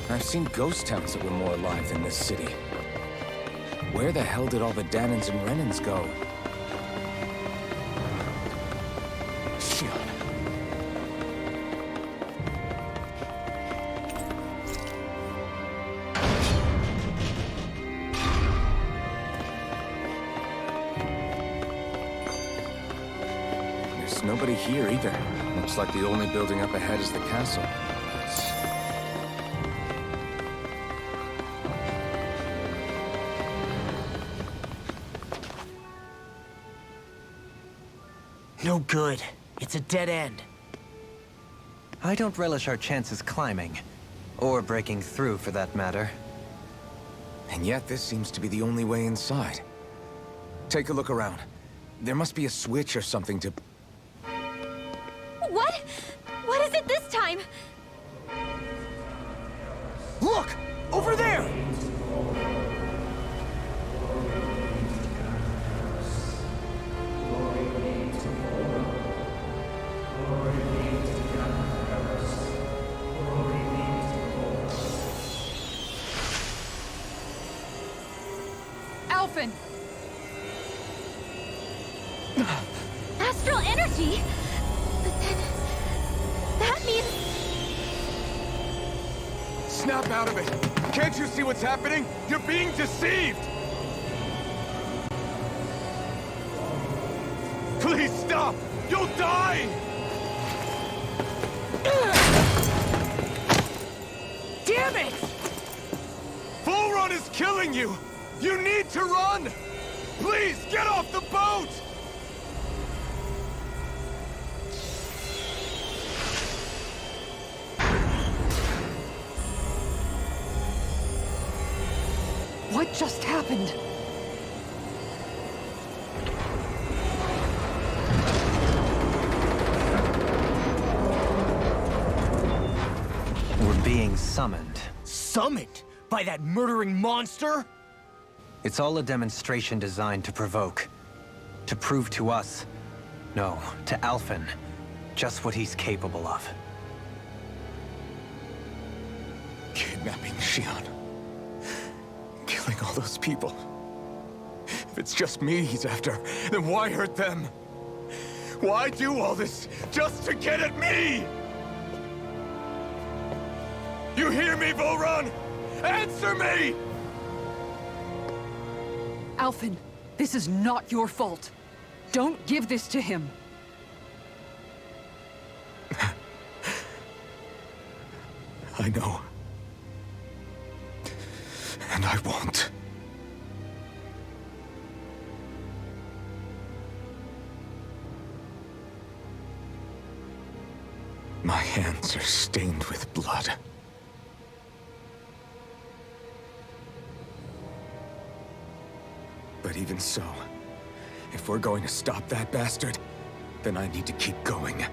I've seen ghost towns that were more alive than this city. Where the hell did all the Danans and Renans go? Shit. There's nobody here either. Looks like the only building up ahead is the castle. No good. It's a dead end. I don't relish our chances climbing. Or breaking through, for that matter. And yet this seems to be the only way inside. Take a look around. There must be a switch or something to... What? What is it this time? Look! Over there! Alphen! Astral energy? But then... that means... Snap out of it! Can't you see what's happening? You're being deceived! Please stop! You'll die! Damn it! Bull Run is killing you! You need to run! Please, get off the boat! What just happened? We're being summoned. Summoned? By that murdering monster? It's all a demonstration designed to provoke. To prove to us, no, to Alphen, just what he's capable of. Kidnapping Xion. Killing all those people. If it's just me he's after, then why hurt them? Why do all this just to get at me? You hear me, Volron? Answer me! Alphen, this is not your fault. Don't give this to him. I know. And I won't. My hands are stained with blood. But even so, if we're going to stop that bastard, then I need to keep going.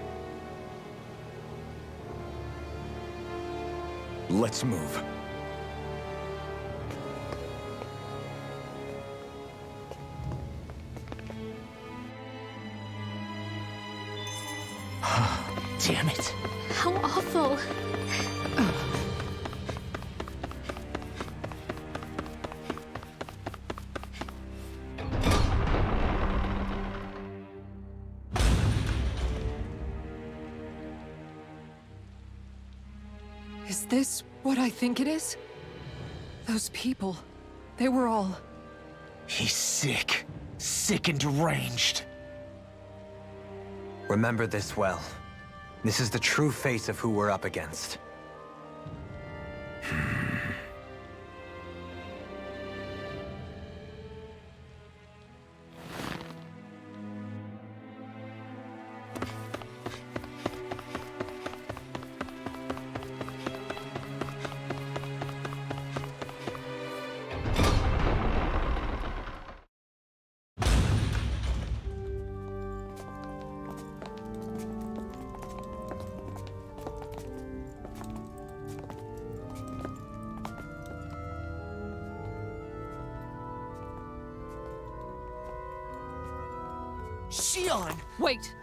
Let's move. Damn it. How awful. Is this what I think it is? Those people, they were all... He's sick. Sick and deranged. Remember this well. This is the true face of who we're up against. Xion! Wait!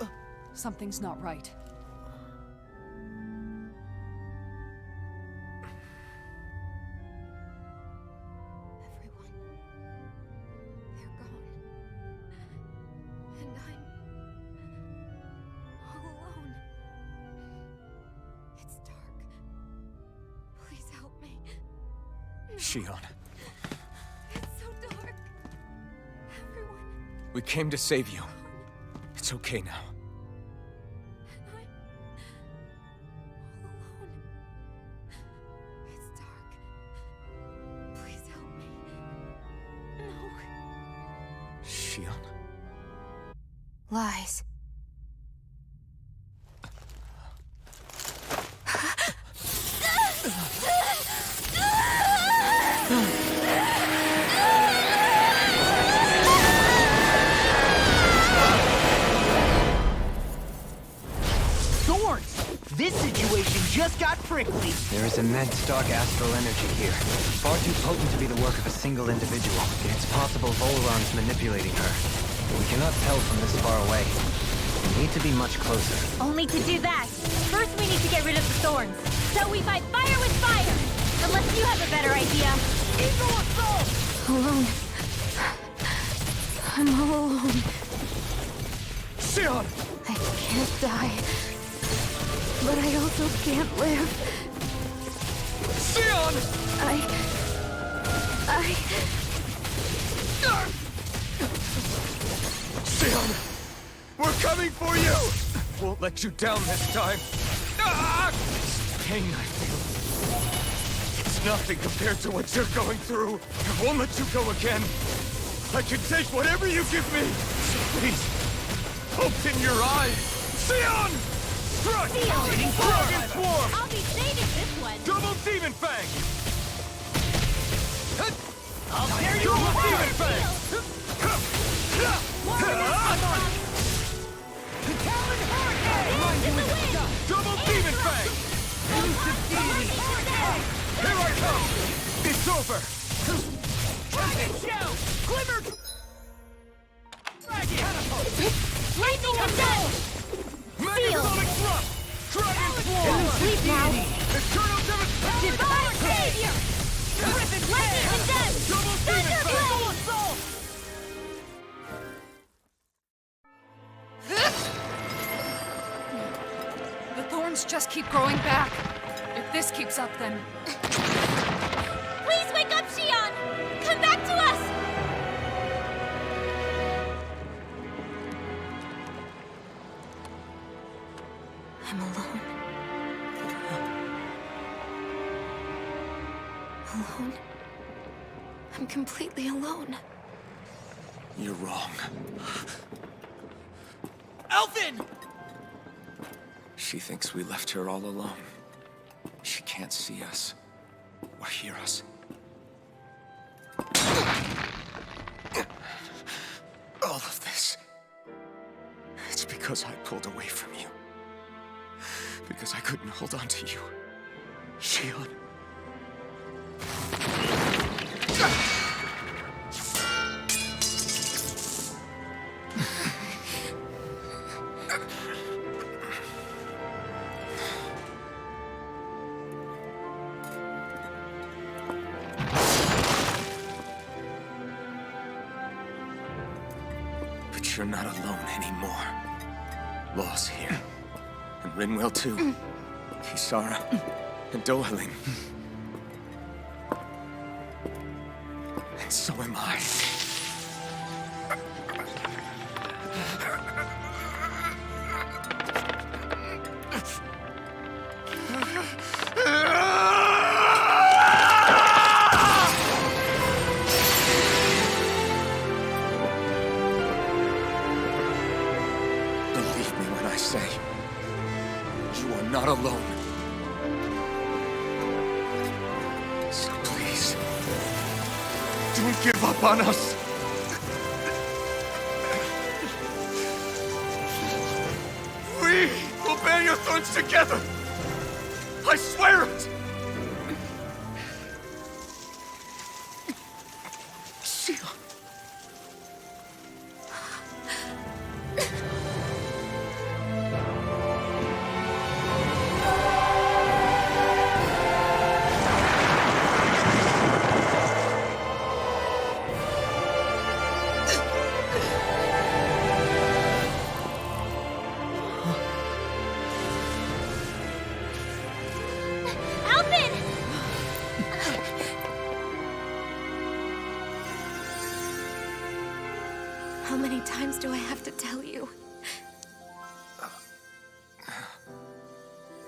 Something's not right. Everyone. They're gone. And I'm... all alone. It's dark. Please help me. Xion, It's so dark. Everyone. we came to save you. It's okay now. And I'm... all alone. It's dark. Please help me. No. Xion. Lies. Thorns! This situation just got prickly. There is immense dark astral energy here. Far too potent to be the work of a single individual. It's possible Volron's manipulating her. We cannot tell from this far away. We need to be much closer. Only to do that, first we need to get rid of the thorns. So we fight fire with fire! Unless you have a better idea. Eagle assault! Alone. I'm all alone. Sion! I can't die. But I also can't live. Sion! Sion! We're coming for you! Won't let you down this time. Ah! This pain I feel. It's nothing compared to what you're going through. I won't let you go again. I can take whatever you give me. So please, hope in your eyes. Sion! Strike! Dragon Swarm! I'll be saving this one. Double Demon Fang! I'll tear you Double apart. Demon Fang! Talon Hurricane! Double Demon Fang! Here I come! It's over! Dragon Show! Glimmer! Dragon Catapult! Lightning Assault! Megasonic Thrust! Dragon Swarm! Sleep now! Eternal Devastation! Divine Savior! Lightning Condemned! Double Demon Fang! Thunderblade! Assault! The thorns just keep growing back. If this keeps up, then... Please wake up, Xion! Come back to us! I'm alone. Alone? I'm completely alone. You're wrong. Elfin! She thinks we left her all alone. She can't see us or hear us. All of this, it's because I pulled away from you. Because I couldn't hold on to you. Xion. But you're not alone anymore. Law's here. And Rinwell too. Kisara. And Dohaling. And so am I. Believe me when I say, you are not alone. So please, don't give up on us. We will bear your thorns together. I swear it. Xion. Alvin! How many times do I have to tell you?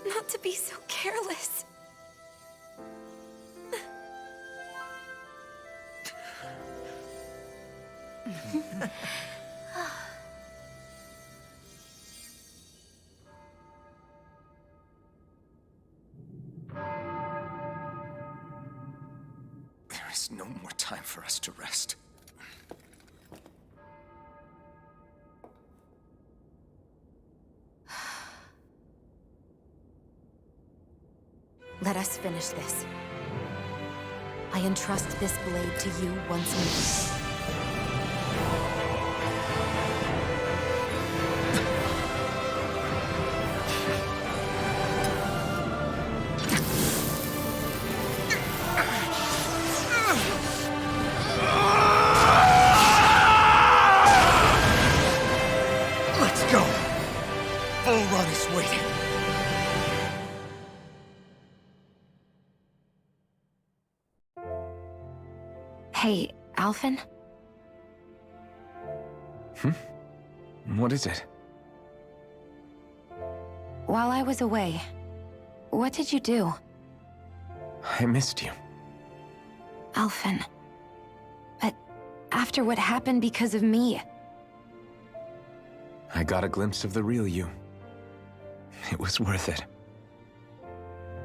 Not to be so careless. There is no more time for us to rest. Let us finish this. I entrust this blade to you once more. Let's go! Volron is waiting. Hey, Alphen? What is it? While I was away, what did you do? I missed you. Alphen. But after what happened because of me, I got a glimpse of the real you. It was worth it.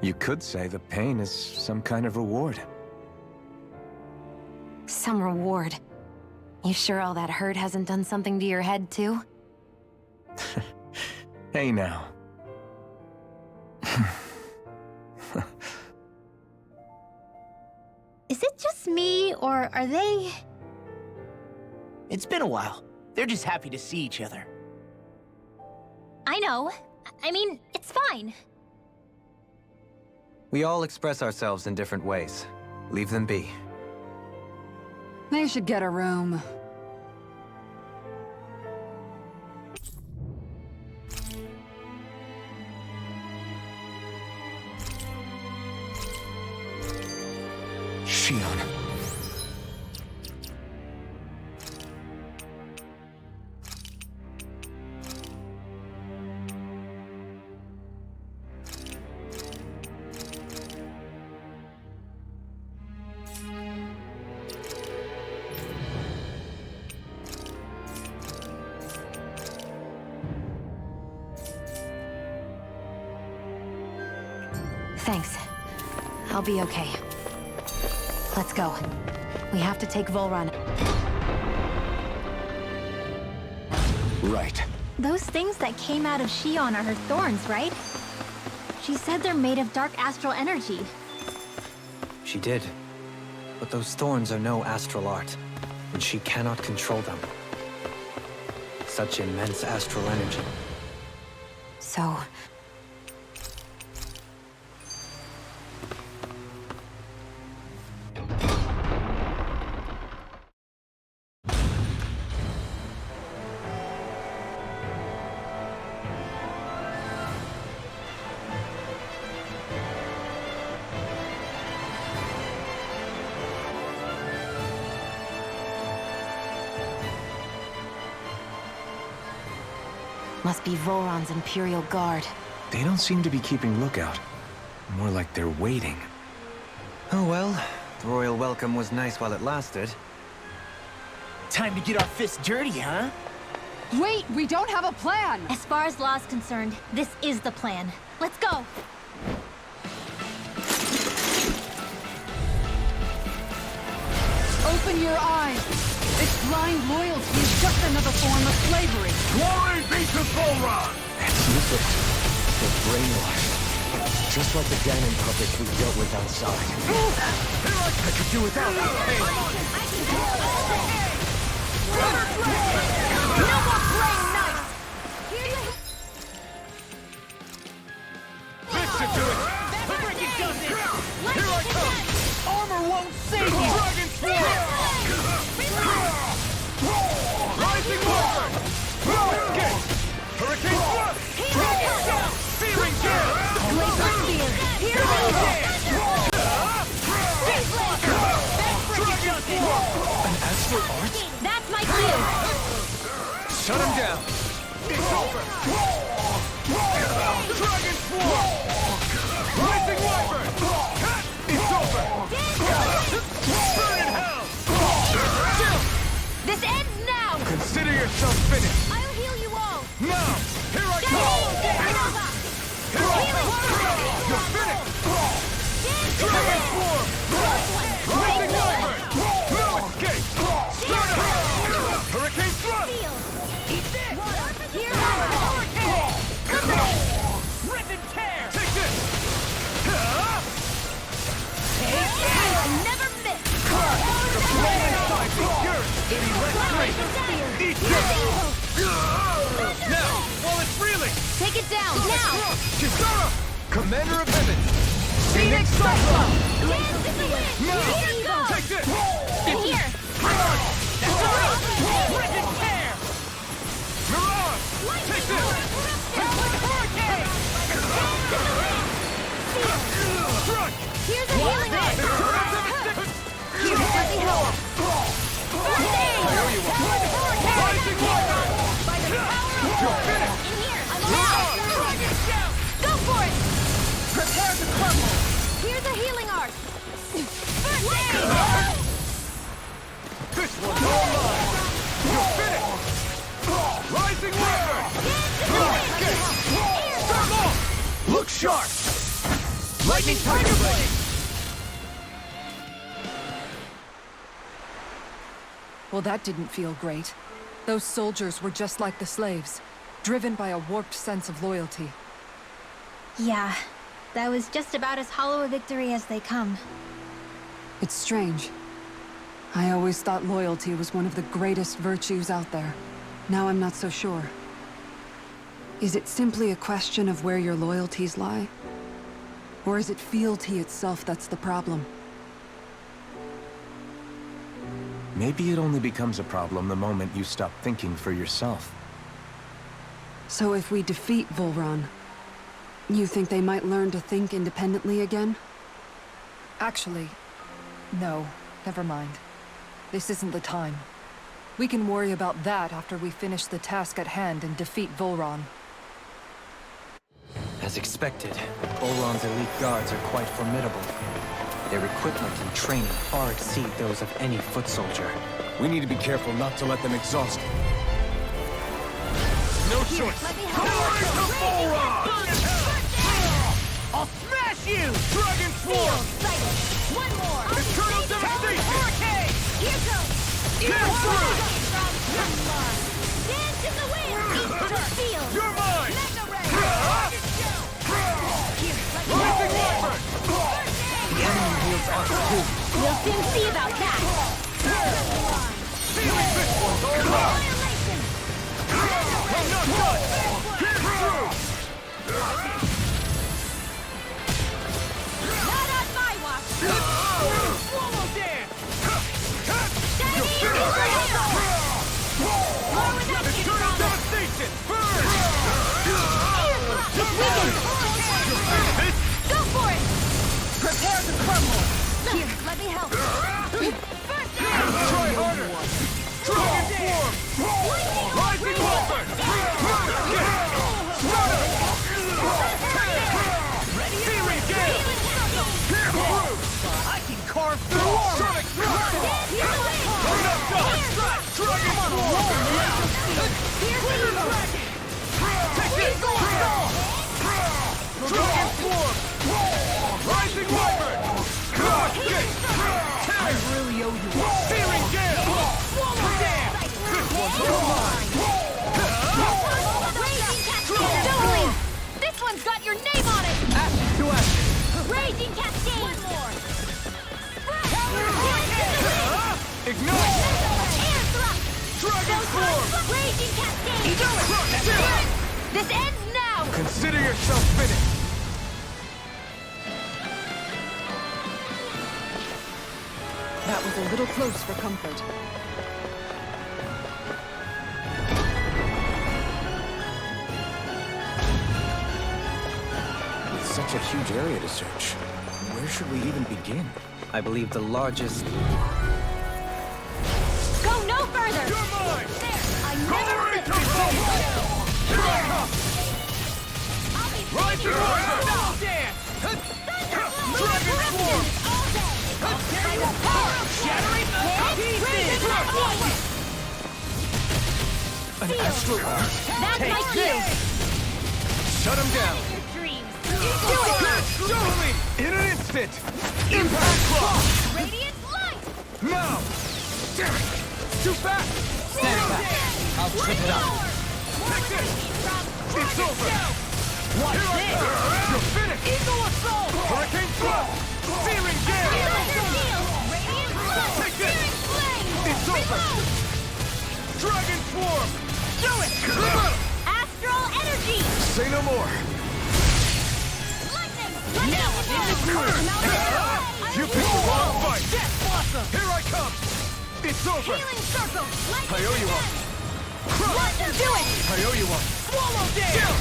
You could say the pain is some kind of reward. some reward. You sure all that hurt hasn't done something to your head, too? Hey now. Is it just me, or are they... It's been a while. They're just happy to see each other. I know. I mean, it's fine. We all express ourselves in different ways. Leave them be. They should get a room. Shion. Thanks. I'll be okay. Let's go. We have to take Volron. Right. Those things that came out of Shion are her thorns, right? She said they're made of dark astral energy. She did. But those thorns are no astral art, and she cannot control them. Such immense astral energy. So... must be Volron's Imperial Guard. They don't seem to be keeping lookout. More like they're waiting. Oh well, the royal welcome was nice while it lasted. Time to get our fists dirty, huh? Wait, we don't have a plan! As far as Law's concerned, this is the plan. Let's go! Open your eyes! This blind loyalty is just another form of slavery. Glory be to Volron! That's Lucas. They're brainwashed. Just like the Ganon puppets we dealt with outside. I could do without that pain. No more playing nice! This should do it! The freaking does it! Here I come! Armor won't save you! Dragon Sword! Rising Warfare! Escape! Hurricane Thrust! Searing Gale! Laser Spear! Here we go! Dragon Sword! An astral art? That's my cue! Shut him down! It's over! Dragon Sword! Rising Wyvern! It's over! Burn in hell! This ends now! Consider yourself finished! I'll heal you all! Now! Here I come! You're finished! Dragon Swarm! Rising Wyvern! No escape! Start ahead! Hurricane Thrust! Eat this! Here we go! Rip and tear! Take this! down, now! Kisara! Commander of Heaven! Phoenix Cyclone! Dance in the wind! Here it goes! Take this! In here! Rigid tear! Mirage! Take this! Hurricane! Struck! Here's a healing art! Here's heavy help! First aid! Rising water! By the power of You're finished! in here! Now! Dragon Shout! Go for it! Prepare to crumble! Here's a healing art! First aid! This one's all mine! You're finished! Rising water! Start off! Look sharp! Lightning Tiger Blade! Well, that didn't feel great. Those soldiers were just like the slaves, driven by a warped sense of loyalty. Yeah, that was just about as hollow a victory as they come. It's strange. I always thought loyalty was one of the greatest virtues out there. Now I'm not so sure. Is it simply a question of where your loyalties lie? Or is it fealty itself that's the problem? Maybe it only becomes a problem the moment you stop thinking for yourself. So if we defeat Volron, you think they might learn to think independently again? Actually, no. Never mind. This isn't the time. We can worry about that after we finish the task at hand and defeat Volron. As expected, Volron's elite guards are quite formidable. Their equipment and training far exceed those of any foot soldier. We need to be careful not to let them exhaust him. No choice! Glory to Volron! I'll smash you! Dragon Swarm! One more! Eternal Devastation! Hurricane! Here goes! Get through! Dance in the wind! Eastern field! You're mine! Mega ray! Rising Wyvern! The enemy wields arts too. We'll soon see about that! Feeling this one's all mine! Annihilation! I'm not done! Get through! Not on my watch! Swallow dance! You're Eternal Devastation! Burn! Go for it! Prepare to crumble! Here, let me help. First aid! Try harder! Dragon Swarm! Rising Wyvern! Searing Gale! Pierce through! I can carve through! Sonic Strike! I'm not done! Dragon Swarm! Wither Dragon! Take this! Dragon Swarm! Rising Wyvern! I really owe you one. Searing Gale! Swallow Dance! This one's all mine! Raging Cascade! Don't leave! This one's got your name on it! Action to action! Raging Cascade! One more! Ignite! Air thrust! Dragon Swarm! Raging Cascade! Do it! That's it! This ends now! Consider yourself finished! That was a little close for comfort. With such a huge area to search, where should we even begin? I believe the largest... Go no further! You're mine! I never Glory miss! to Volron! Here I come! Rising Water! Dance! Dragon Swarm! Shattering pieces! An astral art? That's my cue! Shut him down! Dreams! Totally! In an instant! Impact Claw! Radiant light! Now! Damn it! Too fast! Stand back. I'll trip it up. Take this! It's over! Watch this! You're finished! Eagle Assault! Hurricane Thrust! Searing Gale! Radiant light! Take this! Flame! It's over! Dragon Swarm! Do it! Astral energy! Say no more! You picked the wrong fight! Here I come! It's over! I owe you one! Do it! I owe you one! Swallow them!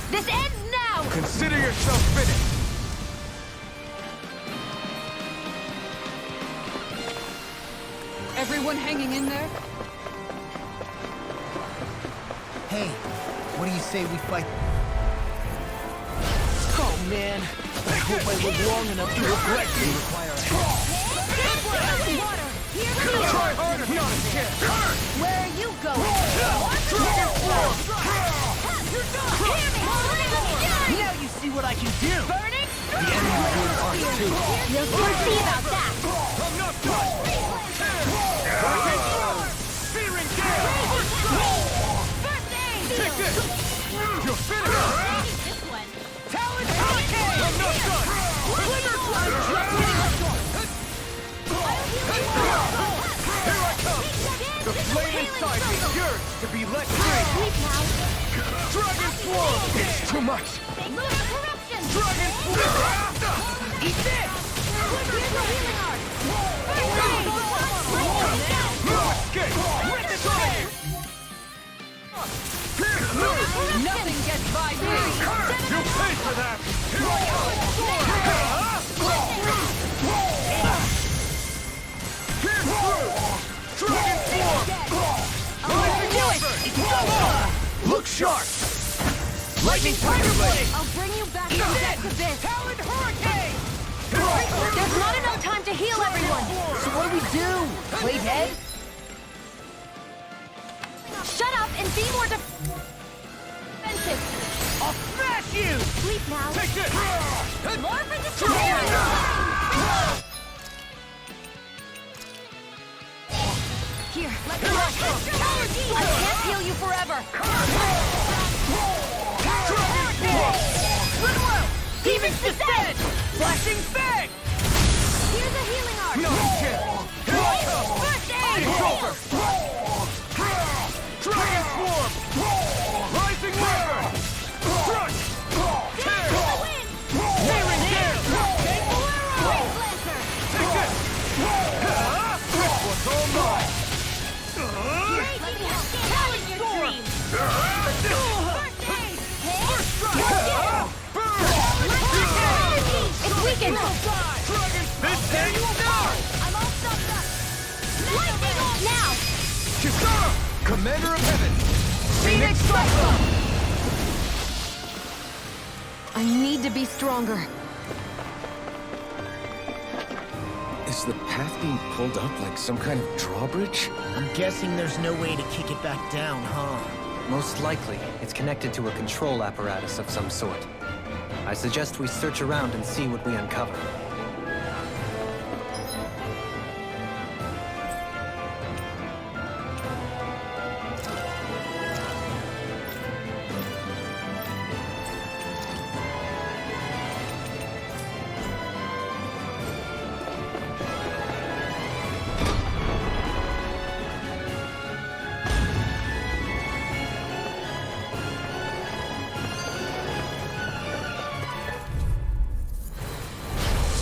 This ends now! Consider yourself finished! Everyone hanging in there? Hey, what do you say we fight? Oh man, I hope I live long enough to regret you. Try harder! Not a chance! Where are you going? Now you see what I can do! Burning? The enemy's doing ours too. You'll soon see about that! I'm not done! Searing gale! Take this! You're finished! This one. Talon Hurricane! I'm not done! Here I come! The flame inside me yearns to be let free! Sleep now. Dragon Swarm! It's too much! Lunar corruption! Dragon Swarm! Eat this! Here's the healing art! No escape! Nothing gets by me! You pay for that! Here I come! Pierce through! Dragon Swarm! Lightning Wyvern! Look sharp! Lightning Tiger Blade! I'll bring you back from death to this! Talon Hurricane! There's not enough time to heal everyone! So what do we do? Play dead? Shut up and be more defensive! I'll smash you! Sleep now! Take this! More for destruction! Here, let me I can't heal you forever! Demon's Descent! Flashing Fang! Here's a healing art! No chance! Here I come! First aid! It's over! Dragon Swarm! Rising Wyvern! Crush! Tear! Searing Gale! Take this! This one's all mine! Let me help challenge your dreams! First aid! First strike! It's weakened! Dragon! This thing! I'm all stuffed up! Lightning on now! Kisara! Commander of Heaven! Phoenix Cyclone! I need to be stronger. Is the path being pulled up like some kind of drawbridge? I'm guessing there's no way to kick it back down, huh? Most likely, it's connected to a control apparatus of some sort. I suggest we search around and see what we uncover.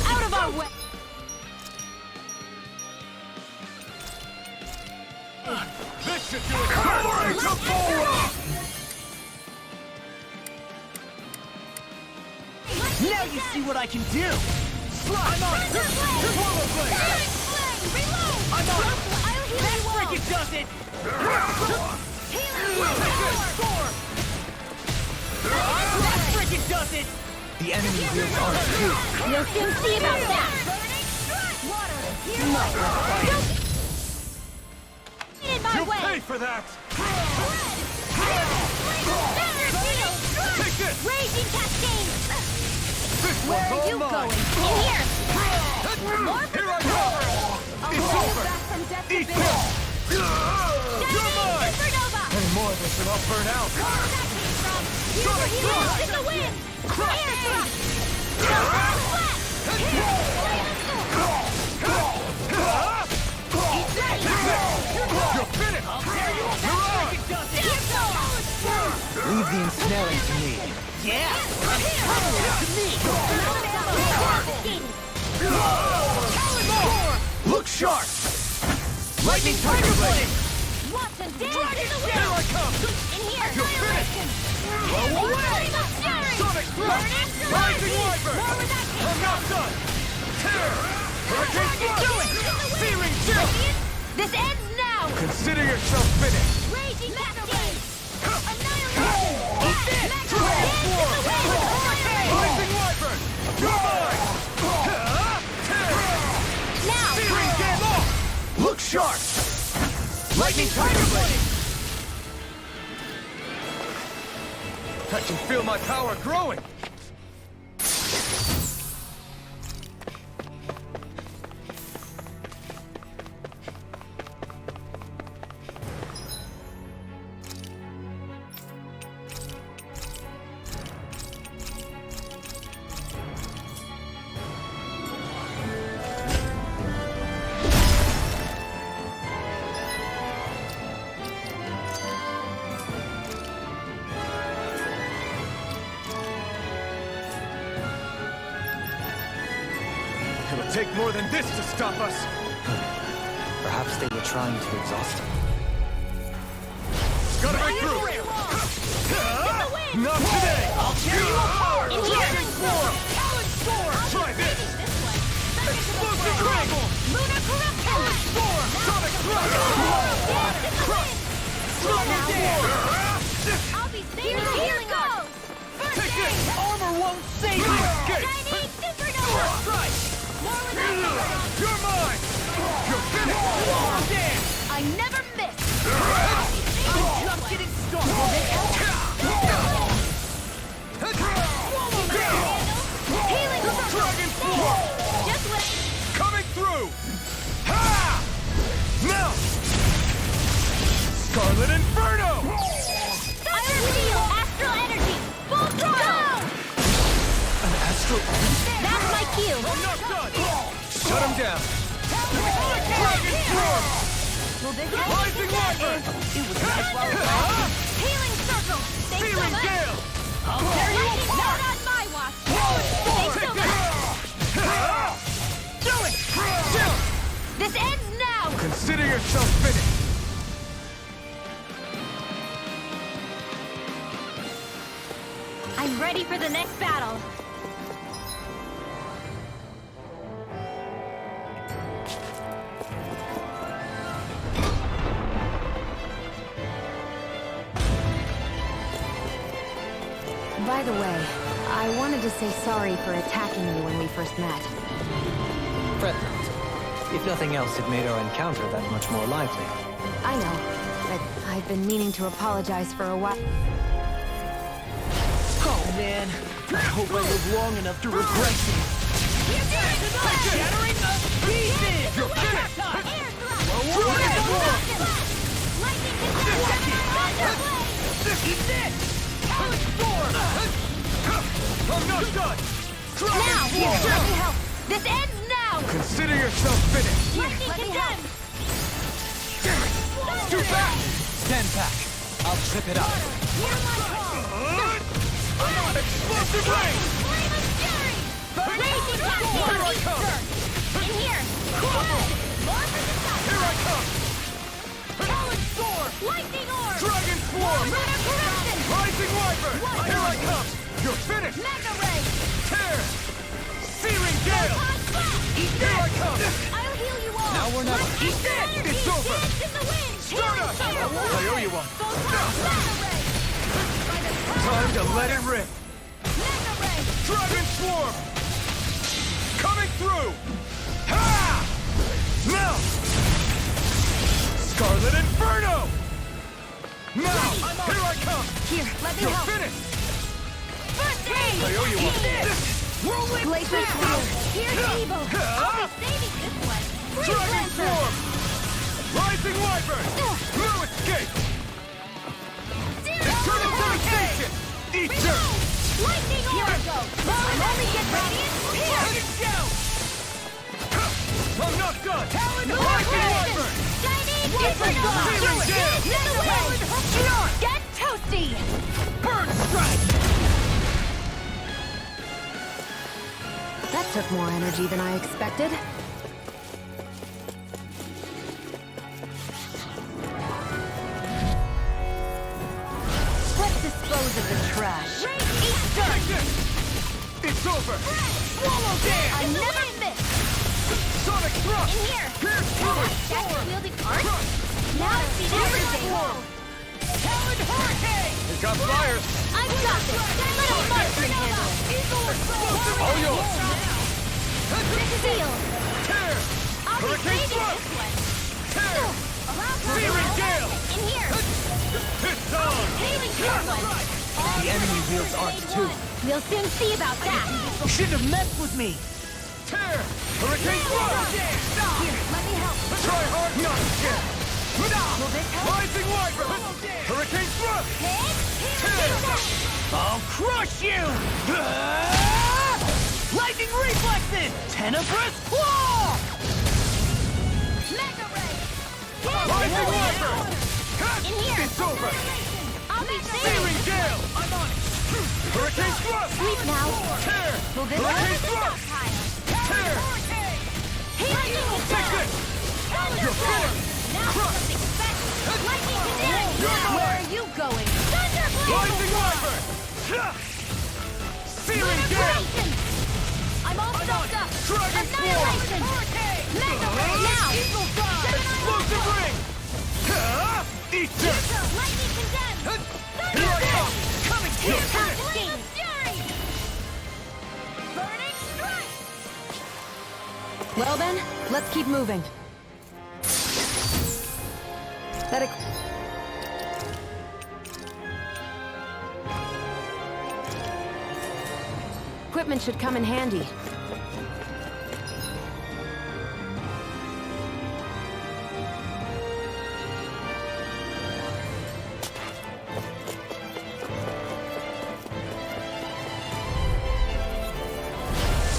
Out of our way! This should do it! Covering to Volra! Now you see what I can do! I'm on! Swallow Blade! I'm on! That frickin' does it! That frickin' does it! The enemy wields ours too. You'll soon see about that! In my You way! pay for that! Take this! Raging Cascade! This Where one's are all you mine! going? In here! Here I go! I'll It's roll you over! back from death to Eat this! this! You're mine! Supernova! Any more of this and I'll burn out! Here's the healing! In the wind! Air thrust! You're finished! You're out! Flat! Leave the ensnaring to me. Yeah! Look sharp! Lightning Tiger Blade! Watch and dance Dragon in the Shell! wind! Here I come! In here! You're finished! Blow away! Sonic Thrust! Rising Wyvern! I'm not done! Tear! Hurricane Thrust! Searing Chill! This ends now! Consider yourself finished! Raging Cascade! Annihilation! Dragon Swarm! Rising Wyvern! You're mine! Tear! Now! Searing Gale! Look sharp! Lightning Tiger Blade! I can feel my power growing! It'll take more than this to stop us! Perhaps they were trying to exhaust him. Gotta break through! Not today! I'll tear you apart! In here! Dragon Swarm! Talon Sword! Try this! Explosive Grapple! Lunar Corruption! Sonic Thrust! Crush! Dragon War! I'll be saving the healing goes! Take this! Armor won't save you! Escape! Chinese Supernova! Strike! More without You're mine! You're finished! Damn! I never miss! I'm just getting started! Healing Dragon Swarm! Just what Coming through! Ha! Now! Scarlet Inferno! Iron Steel! Astral Energy! Full throttle! An astral... That's my cue! I'm not done! Shut him down! Dragon Swarm! Rising Wyvern! Healing Circle! Thanks so Searing much! Gale! I'll tear you Lightning apart! not on my watch! Thanks so Take much! this! Do it! Chill! This ends now! Consider yourself finished! I'm ready for the next battle! By the way, I wanted to say sorry for attacking you when we first met. Fret not. If nothing else, it made our encounter that much more lively. I know, but I've been meaning to apologize for a while. Oh man, I hope I live long enough to regret it. Shattering the pieces! You're finished! Lightning Eat this! Talon Sword! I'm not done! Now! Here, let me help! This ends now! Consider yourself finished! Lightning condemned! Too fast! Stand back. I'll trip it up. Hear my call! Explosive rain! Flame of Fury! Raging Cascade! Here I come! In here! Good! More for the top! Here I come! Talon Sword! Lightning Orb! Dragon Swarm! Lunar Corruption! Rising Wyvern! Here I come! You're finished! Mega Ray! Tear! Searing Gale! Here I come! I'll heal you all! Now we're not- Lightning Eat this! Energy! It's over! Dance in the wind! Stardust! Healing Circle! I owe you one. Mega Ray! By the power Time to of let it rip! Mega Ray! Dragon Swarm! Coming through! Ha! Now! Scarlet Inferno! Now! Here I come! Here, let me You're help! finished! First aid! I owe you one! Rolling Glacier Shadow! Steel. Here's evil! I'll be saving this one! Freeze Dragon Lancer! Swarm! Rising Wyvern! No escape! Eternal Devastation! Eat dirt! Lightning Orb! Here I go! I'm only get radiant! Here! Let it down! I'm not done! Lunar Rising Corruption! Wyvern! Chinese Searing Supernova! Gale! Get the wind! Get toasty! Burn Strike! That took more energy than I expected. Let's dispose of the trash. It's over! Swallow dance! I never miss! Sonic thrust! In here! Pierce That's wielding art? Now it's the everything! Talon Hurricane! He's got flyers! I've got this! Little Mark can handle it! Eagle Assault! All yours! Seal! Tear! I'll be Hurricane saving thrust! this one! Tear! Allow Searing gale! In here! It's on! Saving this one! The enemy wields art too. We'll soon see about that! You shouldn't have messed with me. Tear! Hurricane thrust! Here, let me help! Try hard not again! Will this help? Rising Wyvern! Hurricane thrust! Tear! I'll crush you! Lightning reflexes! Tenebrous claw! Mega Ray! Rising Wyvern! In here! It's over! I'll be Searing gale! I'm on it! Hurricane thrust! Sleep now! Tear! Will this Hurricane help? thrust! Tear! Lightning Take this! You're finished! Now something special! Lightning Canary! Where are you going? Thunderblade! Rising Wyvern! Searing gale! Annihilation! I'm all soaked up! Dragon Annihilation! Mega Ray now! Explosive ring! Eat this! Lightning condemned! Here I come! Coming You're here! finished! Flame of Fury! Burning Strike! Well then, let's keep moving. Equipment should come in handy.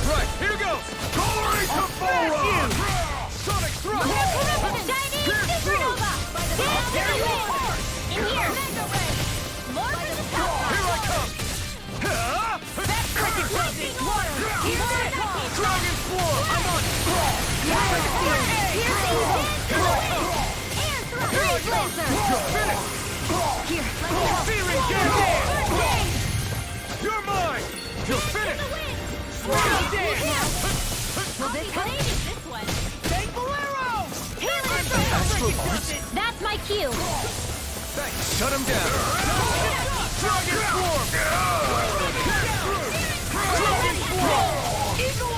Right, here goes! Glory to Volron! Sonic thrust! Chinese Supernova! There you are! In here! Mega Ray! More for the top! Here I come! That's freaking lightning water! Dragon Swarm! I'm on it! You're finished! Searing gale! You're mine! You're finished! Will this help? This one! Bang Bolero! That's my cue! Shut him down! Dragon Swarm!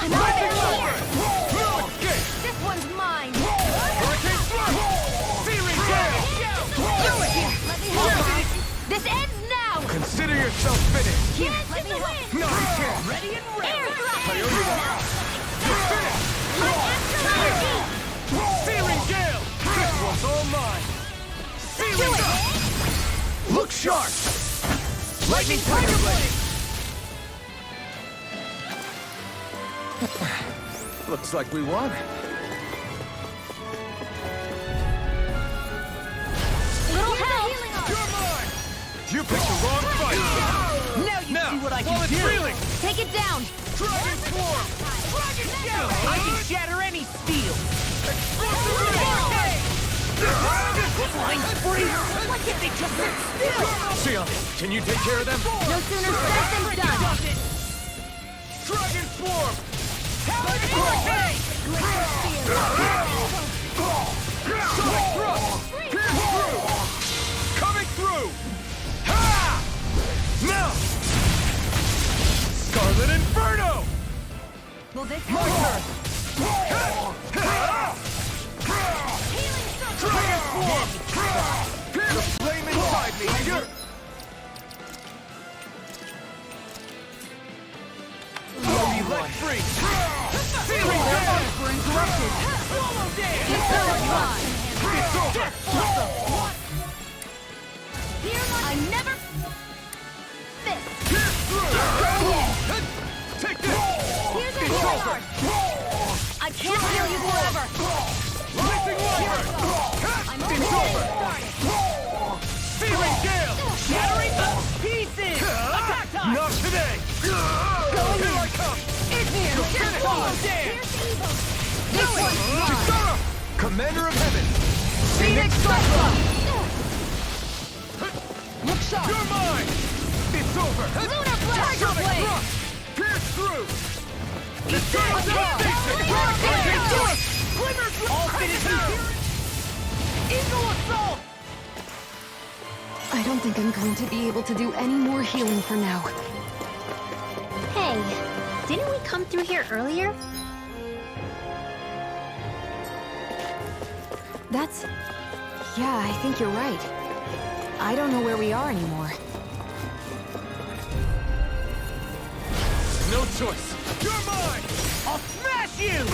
I'm already here! Okay! This one's mine! Hurricane thrust! Searing gale! Let me help! This ends now! Consider yourself finished! Here, let me help! No, you can't! Ready and ready! Air thrust! You're finished! My astrology! Searing gale! This one's all mine! Searing dust! Look sharp! Lightning Tiger Blade! Looks like we won. Little help! You're mine! You picked the wrong fight! Now you see what I while can it's do! reeling! Take it down! Dragon Swarm! I can shatter any steel! Flying spree! Why can't they just sit still? Sion, can you take care of them? No sooner said than done! Dragon Swarm! Talon Hurricane! Sonic Thrust! Pierce through! Coming through! Ha! Now! Scarlet Inferno! Will this My turn! Dragon Swarm! The flame inside me! You're... You'll be let free! Searing gale! We're interrupted! Swallow dance! It's over! I never miss! Pierce through! Take this! Here's a It's healing over! art! I can't heal you forever! Rising Wyvern! I'm It's only over! getting started! Searing gale! Shattering the pieces! Attack time! Not today! Here I come! It's here! You're finished! dare! This one! Kisara! Commander of Heaven! Phoenix Cyclone! Look sharp! You're mine! It's over! Lunar Blast! Tiger Sonic Blade! Thrust! Pierce through! All finish here! Eagle Assault! I don't think I'm going to be able to do any more healing for now. Hey, didn't we come through here earlier? That's... Yeah, I think you're right. I don't know where we are anymore. No choice! You're mine! I'll smash you!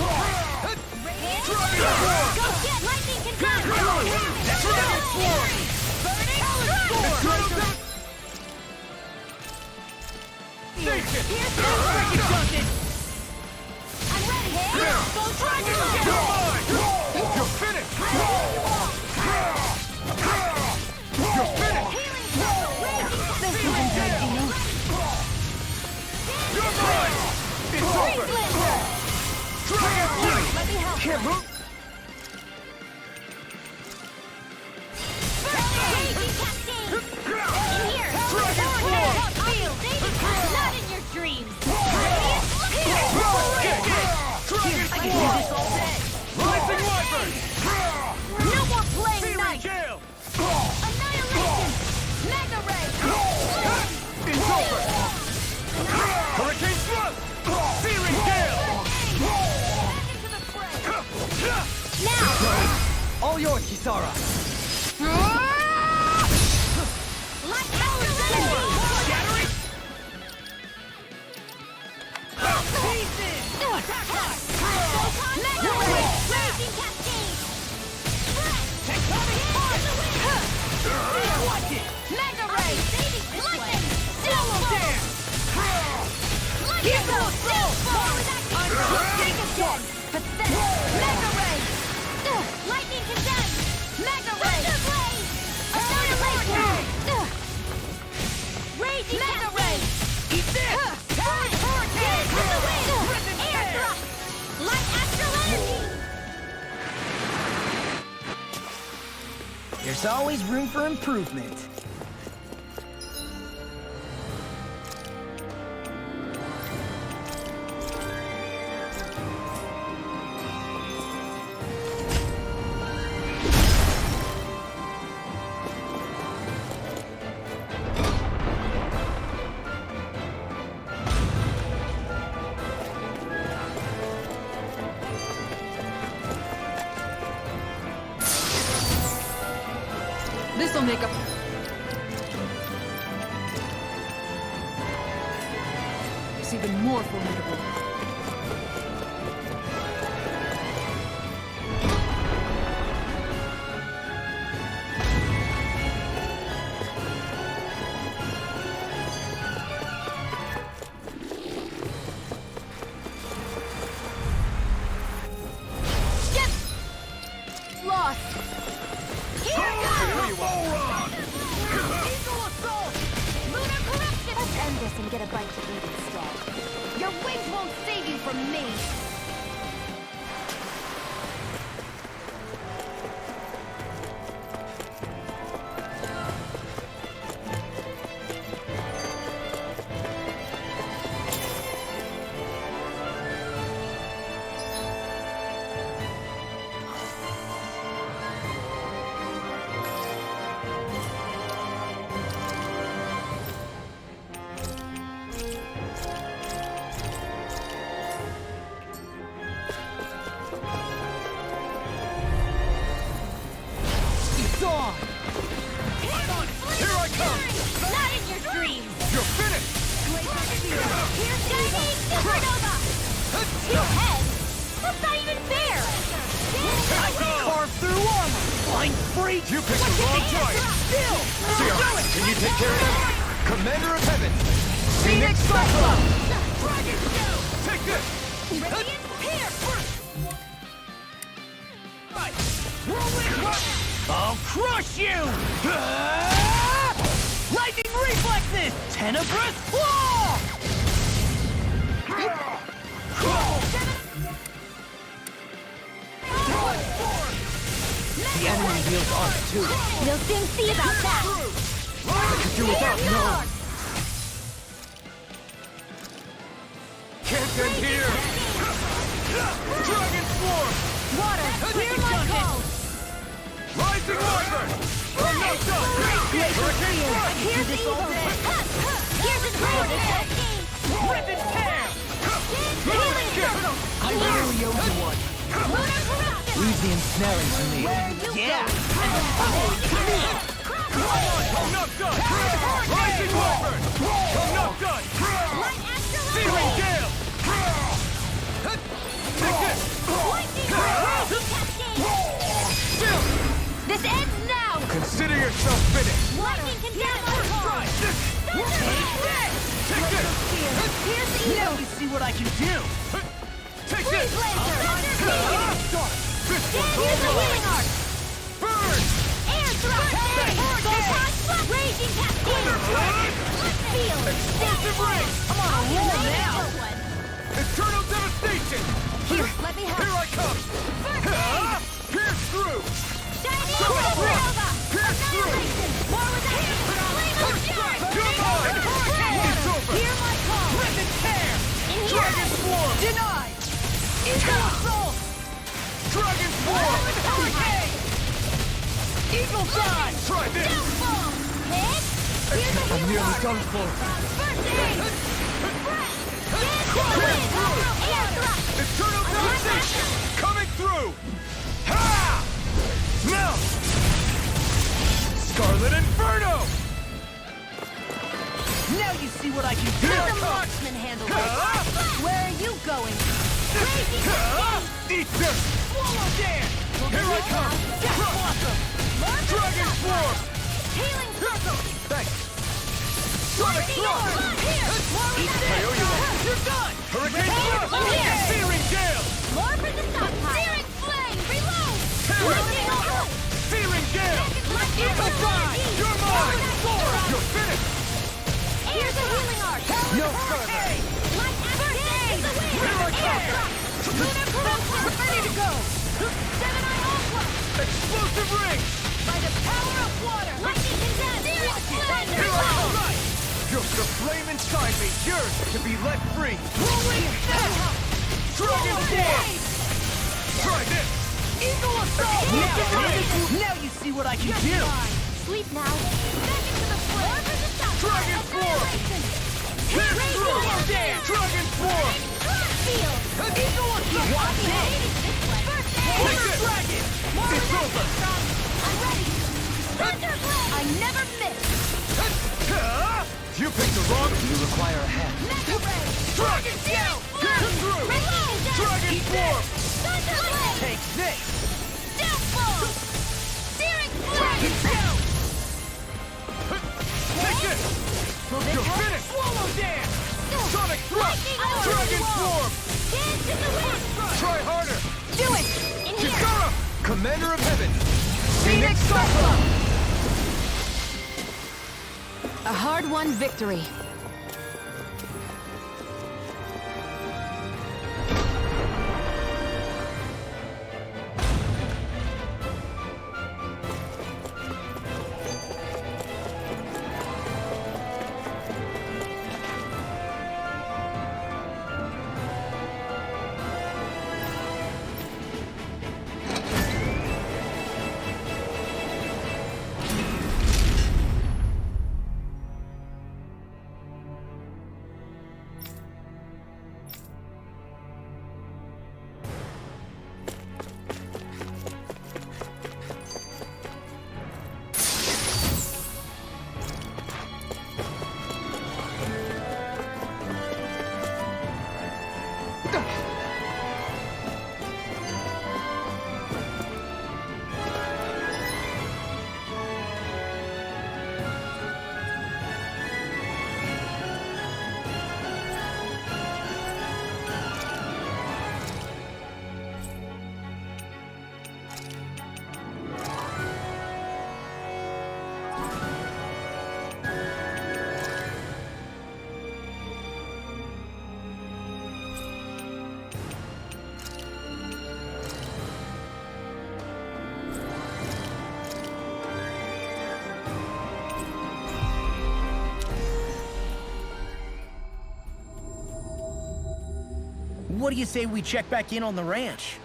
Go get lightning control! Dragon Swarm! Burning Swarm! Station! Freaking Dungeon! I'm ready! Go Dragon You're Blade! mine! You're finished! You're finished! This isn't ideal. You're mine! It's over! Dragon Blade! Let me help. Can't move! Raging Cascade! In here! Dragon Swarm! Not in your dreams! Dragon I can do this all day! Blazing Wyvern! No more playing Searing nice! Gale! Annihilation! Mega Ray! It's over! Hurricane Thrust! Searing Gale! Now! All yours, Kisara! Light power energy! Shattering! Pieces! Mega Ray! Raging Cascade! Tectonic Punch! Watch it! Mega Ray! Lightning! Solo Dare! Lightning! I'm just again! Pathetic! Mega Ray! Lightning condemned! Mega Ray! Annihilation! Raging Mega Ray! Eat this! Hurricane! Air thrust! Light astral energy! There's always room for improvement. This'll make a... It's even more formidable. Skip! Lost! Here goes! Eagle Assault! Lunar corruption! Let's end this and get a bite to eat instead. Your wings won't save you from me! It's on! Here I come! Not in your dreams! You're finished! Here's Shining Supernova! Your head? That's not even fair! Carve through armor! Blind freak! You picked the wrong choice! Still! Sierra, can you take care of them? Commander of Heaven! Phoenix Cyclone! Dragon Show! Take this! Radiant Spear! I'll crush you! Lightning reflexes! Tenebrous claw! Ours too. You'll soon see about that! I could do without no. Can't end here! Dragon Swarm! Water, clear my call! Rising Wyvern! I'm not done! Hurricane Thrust! Here's the evil! Here's the greatest! Rip and tear! Healing circle! I really owe you one. Lunar corruption! Leave the ensnaring to me. Yeah! I'm not done! Rising Wyvern! I'm not done! Light Searing Astrolabe! Gale! Take this! Lightning Raging Cascade! Still! This ends now! Consider yourself finished! Lightning can down my call! Take this! Here's the Now evil! you see what I can do. Take Freeze this! laser! Thunder This Here's one's the over! healing arc! Burn! Air thrust! Photon Raging Cascade! Field! Explosive ring! I'm on a roll now! Eternal devastation! Here, let me help! Here I come! Pierce through! Shining Supernova! Pierce through! Annihilation! More with the hand! Flame of Charge! You're mine! It's over! Hear my call! Rip and tear! In here! Dragon Swarm! Denied! Eagle assault! Dragon Swarm! Hurricane! Eagle dive! Try this! Downfall! Hit! Here's the I'm healing nearly arc! done for. First aid! Dance to the wind! Air thrust! Eternal devastation! Coming through! Ha! Now! Scarlet Inferno! Now you see what I can do. Let the marksman handle it! Where are you going? Crazy Cascade! Eat this! Swallow dance! Here I come! Death blossom! Dragon Swarm! Healing circle! Thanks! Sonic Thrust! I owe you one! You're done! Hurricane Here! Thrust! Searing Gale! More for the stockpile! Searing flame! Reload! Terror! Lightning arc! Searing Gale! Eagle Fly! You're mine! You're finished! Here's the healing arc! No further! Light First aid! Here I come! Lunar corruption! Ready to go! Seven-Eye Ultra! Explosive ring! By the power of water! Lightning condensed! Searing flame! Here I come! Just the flame inside me, yours to be let free! Rolling step! Dragon Swarm! Try this! Eagle assault! Now you see what I can do! Sleep now. Back into the flame. More for the stockpile! Dragon Swarm! Annihilation! Pierce Raging through! Cascade! Dragon Swarm! Field! Eagle assault! Watch it! First aid! Take this! Dragon! More It's over! I'm ready! Thunderblade! I never miss! You picked the wrong... Do you require a hand? Mega Ray! Dragon Gale! Pierce through! Reload! Dragon Swarm! Thunderblade! Take this! Deathfall! Searing flame! Take this! You're finished! Swallow dance! Sonic Thrust! Lightning Dragon arc! Swarm! Dance in the wind! Try harder! Do it! In here! Kisara! Commander of Heaven! Phoenix Cyclone! A hard-won victory. What do you say we check back in on the ranch?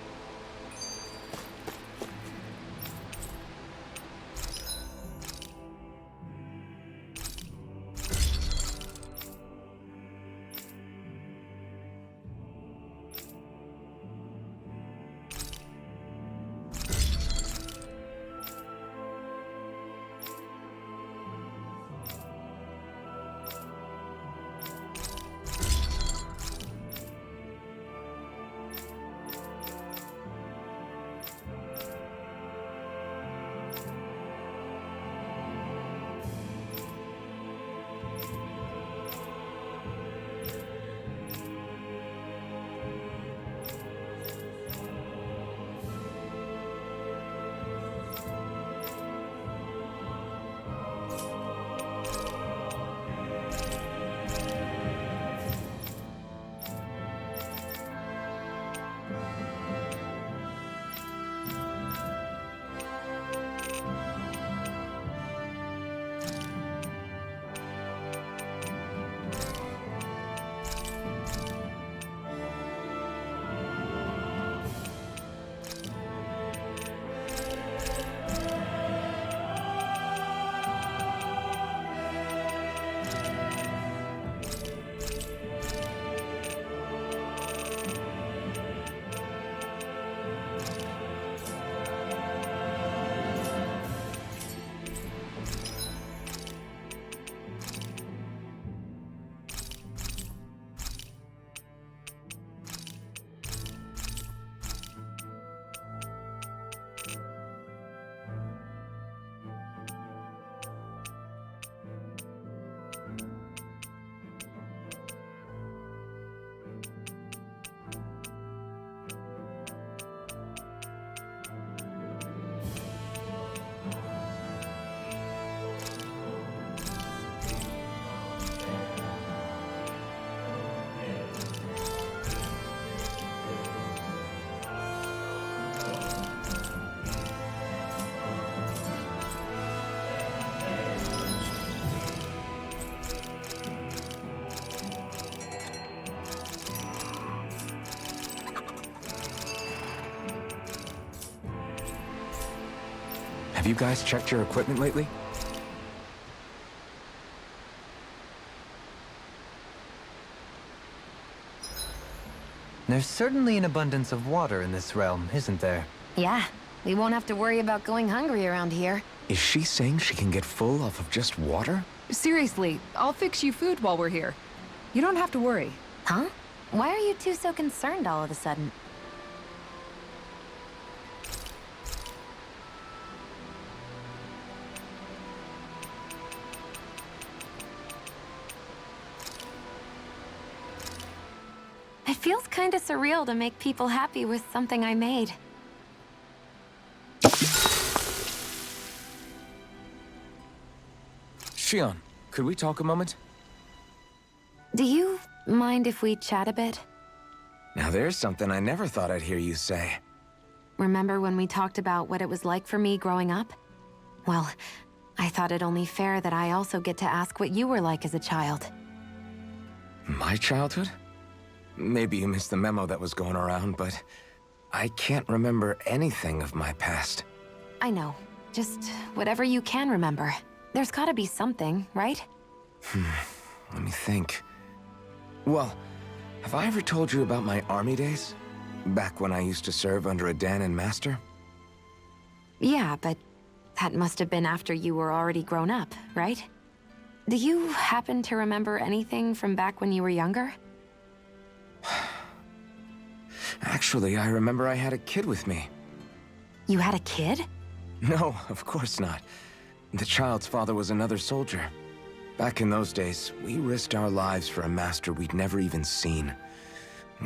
Have you guys checked your equipment lately? There's certainly an abundance of water in this realm, isn't there? Yeah, we won't have to worry about going hungry around here. Is she saying she can get full off of just water? Seriously, I'll fix you food while we're here. You don't have to worry. Huh? Why are you two so concerned all of a sudden? It feels kinda surreal to make people happy with something I made. Shion, could we talk a moment? Do you mind if we chat a bit? Now there's something I never thought I'd hear you say. Remember when we talked about what it was like for me growing up? Well, I thought it only fair that I also get to ask what you were like as a child. My childhood? Maybe you missed the memo that was going around, but I can't remember anything of my past. I know. Just whatever you can remember. There's gotta be something, right? Let me think. Well, have I ever told you about my army days? Back when I used to serve under a Dahnan master? Yeah, but that must have been after you were already grown up, right? Do you happen to remember anything from back when you were younger? Actually, I remember I had a kid with me. You had a kid? No, of course not. The child's father was another soldier. Back in those days, we risked our lives for a master we'd never even seen.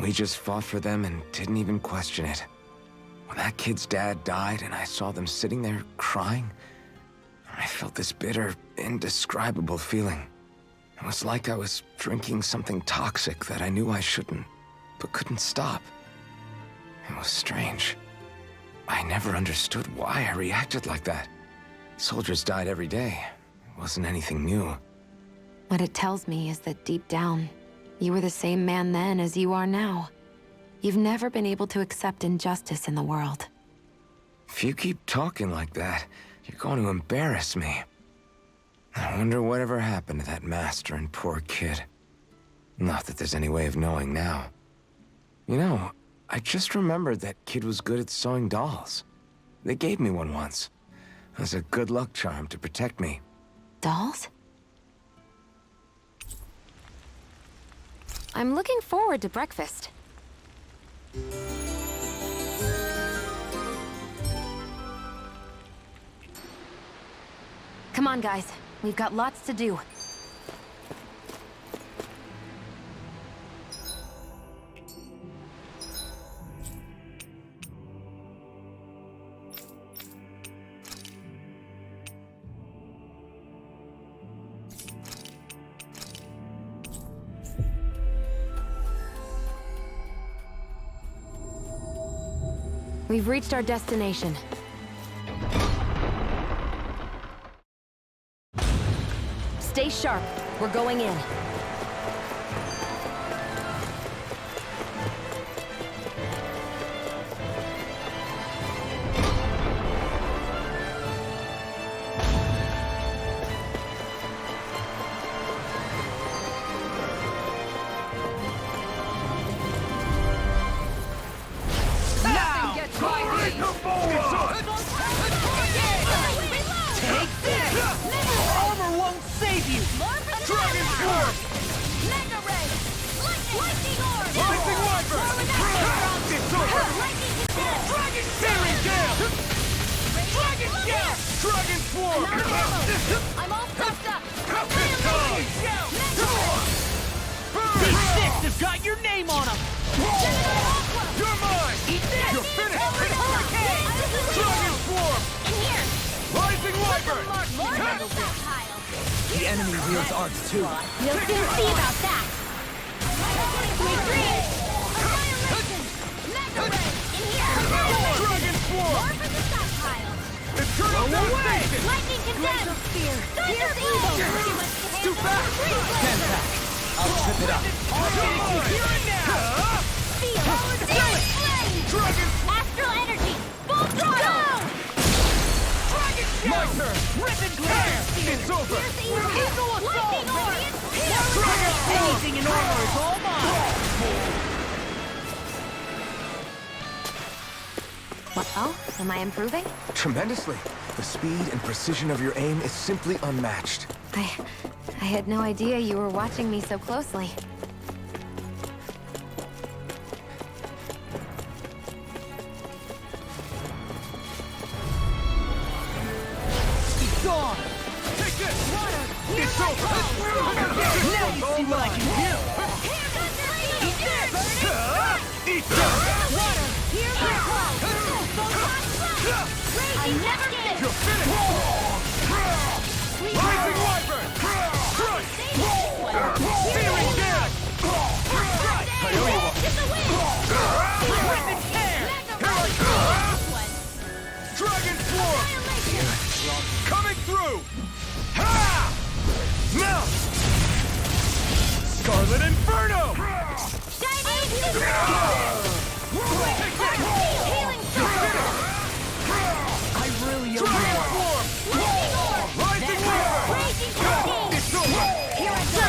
We just fought for them and didn't even question it. When that kid's dad died and I saw them sitting there crying, I felt this bitter, indescribable feeling. It was like I was drinking something toxic that I knew I shouldn't, but couldn't stop. It was strange. I never understood why I reacted like that. Soldiers died every day. It wasn't anything new. What it tells me is that deep down, you were the same man then as you are now. You've never been able to accept injustice in the world. If you keep talking like that, you're going to embarrass me. I wonder whatever happened to that master and poor kid. Not that there's any way of knowing now. You know, I just remembered that kid was good at sewing dolls. They gave me one once. As a good luck charm to protect me. Dolls? I'm looking forward to breakfast. Come on, guys. We've got lots to do. We've reached our destination. Stay sharp. We're going in. I'm all stuffed up! These six have got your name on them! You're mine! Eat this! You're finished! Hurricane! Dragon Swarm! In here! Rising Wyvern! More for the stockpile! The enemy wields arts too. You'll soon see about that! Sweet dreams! Annihilation! Mega Ray! In here! Annihilation! Dragon Swarm! More for the stockpile! Eternal Devastation! Lightning Condemned! Thunder Blow! Too fast! Stand back. I'll trip it up. Here and now! Steel! Searing Flame! Dragon Astral Energy! Full throttle! Dragon My Shell! turn! Rip and tear! It's over! Eagle Assault! Lightning Orb! Anything in armor is all mine! Well, am I improving? Tremendously. The speed and precision of your aim is simply unmatched. I had no idea you were watching me so closely. Gone! Take this! It's over! Now you see what I can do! Eat this! Eat that! Water! Hear my call! I never miss! You're finished! Rising Wyvern! Strike! Searing Gas! I owe you one! Rip and tear! Dragon Swarm! Coming through! Ha! Now! Scarlet Inferno! Healing Strike! I really owe Dragon you one! Swarm! Rising Wyvern! Raging Hurricane! It's over! Here I go!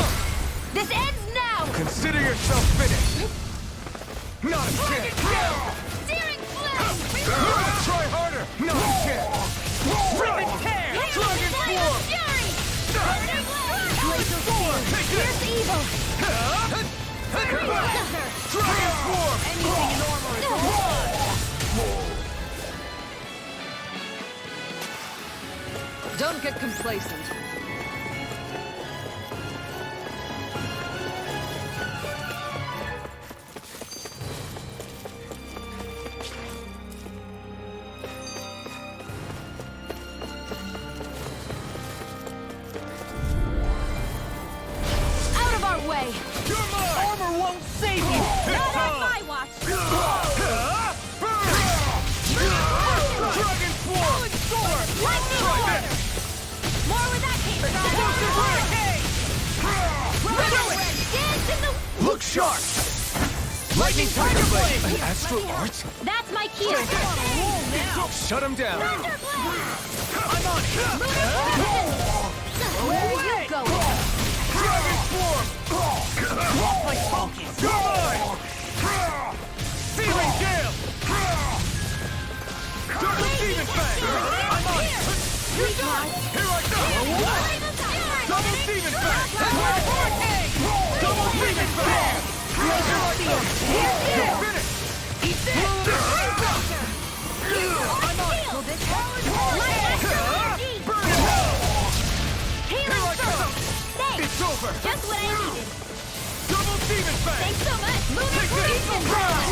This ends now! Consider yourself finished! Not a chance! Searing Flame! You're gonna try harder! Not a chance! Rip and tear! Dragon Swarm! Fury! Laser Swarm! Take this! Here's evil! Dragon Swarm! Anything in armor is all mine! Don't get complacent. Out of our way! You're mine! Armor won't save you! Not on my watch! Dragon Swarm! Lightning Orb! More with that Lightning Tiger Blade! An astral art? That's my cue. Shut him down! I'm on it! Where are you going? Dragon Swarm! Lost my focus! You're mine! Searing Gale! Turtle Demon Fang! I'm on it! You're done. Here I go! Double Demon Fang! Double Demon Fang! You're finished! Eat this! I'm on it! Burn it! Here I come! Thanks. It's over! Just what I needed. Double Demon Fang! Thanks so much. Lunar Take Blade. this!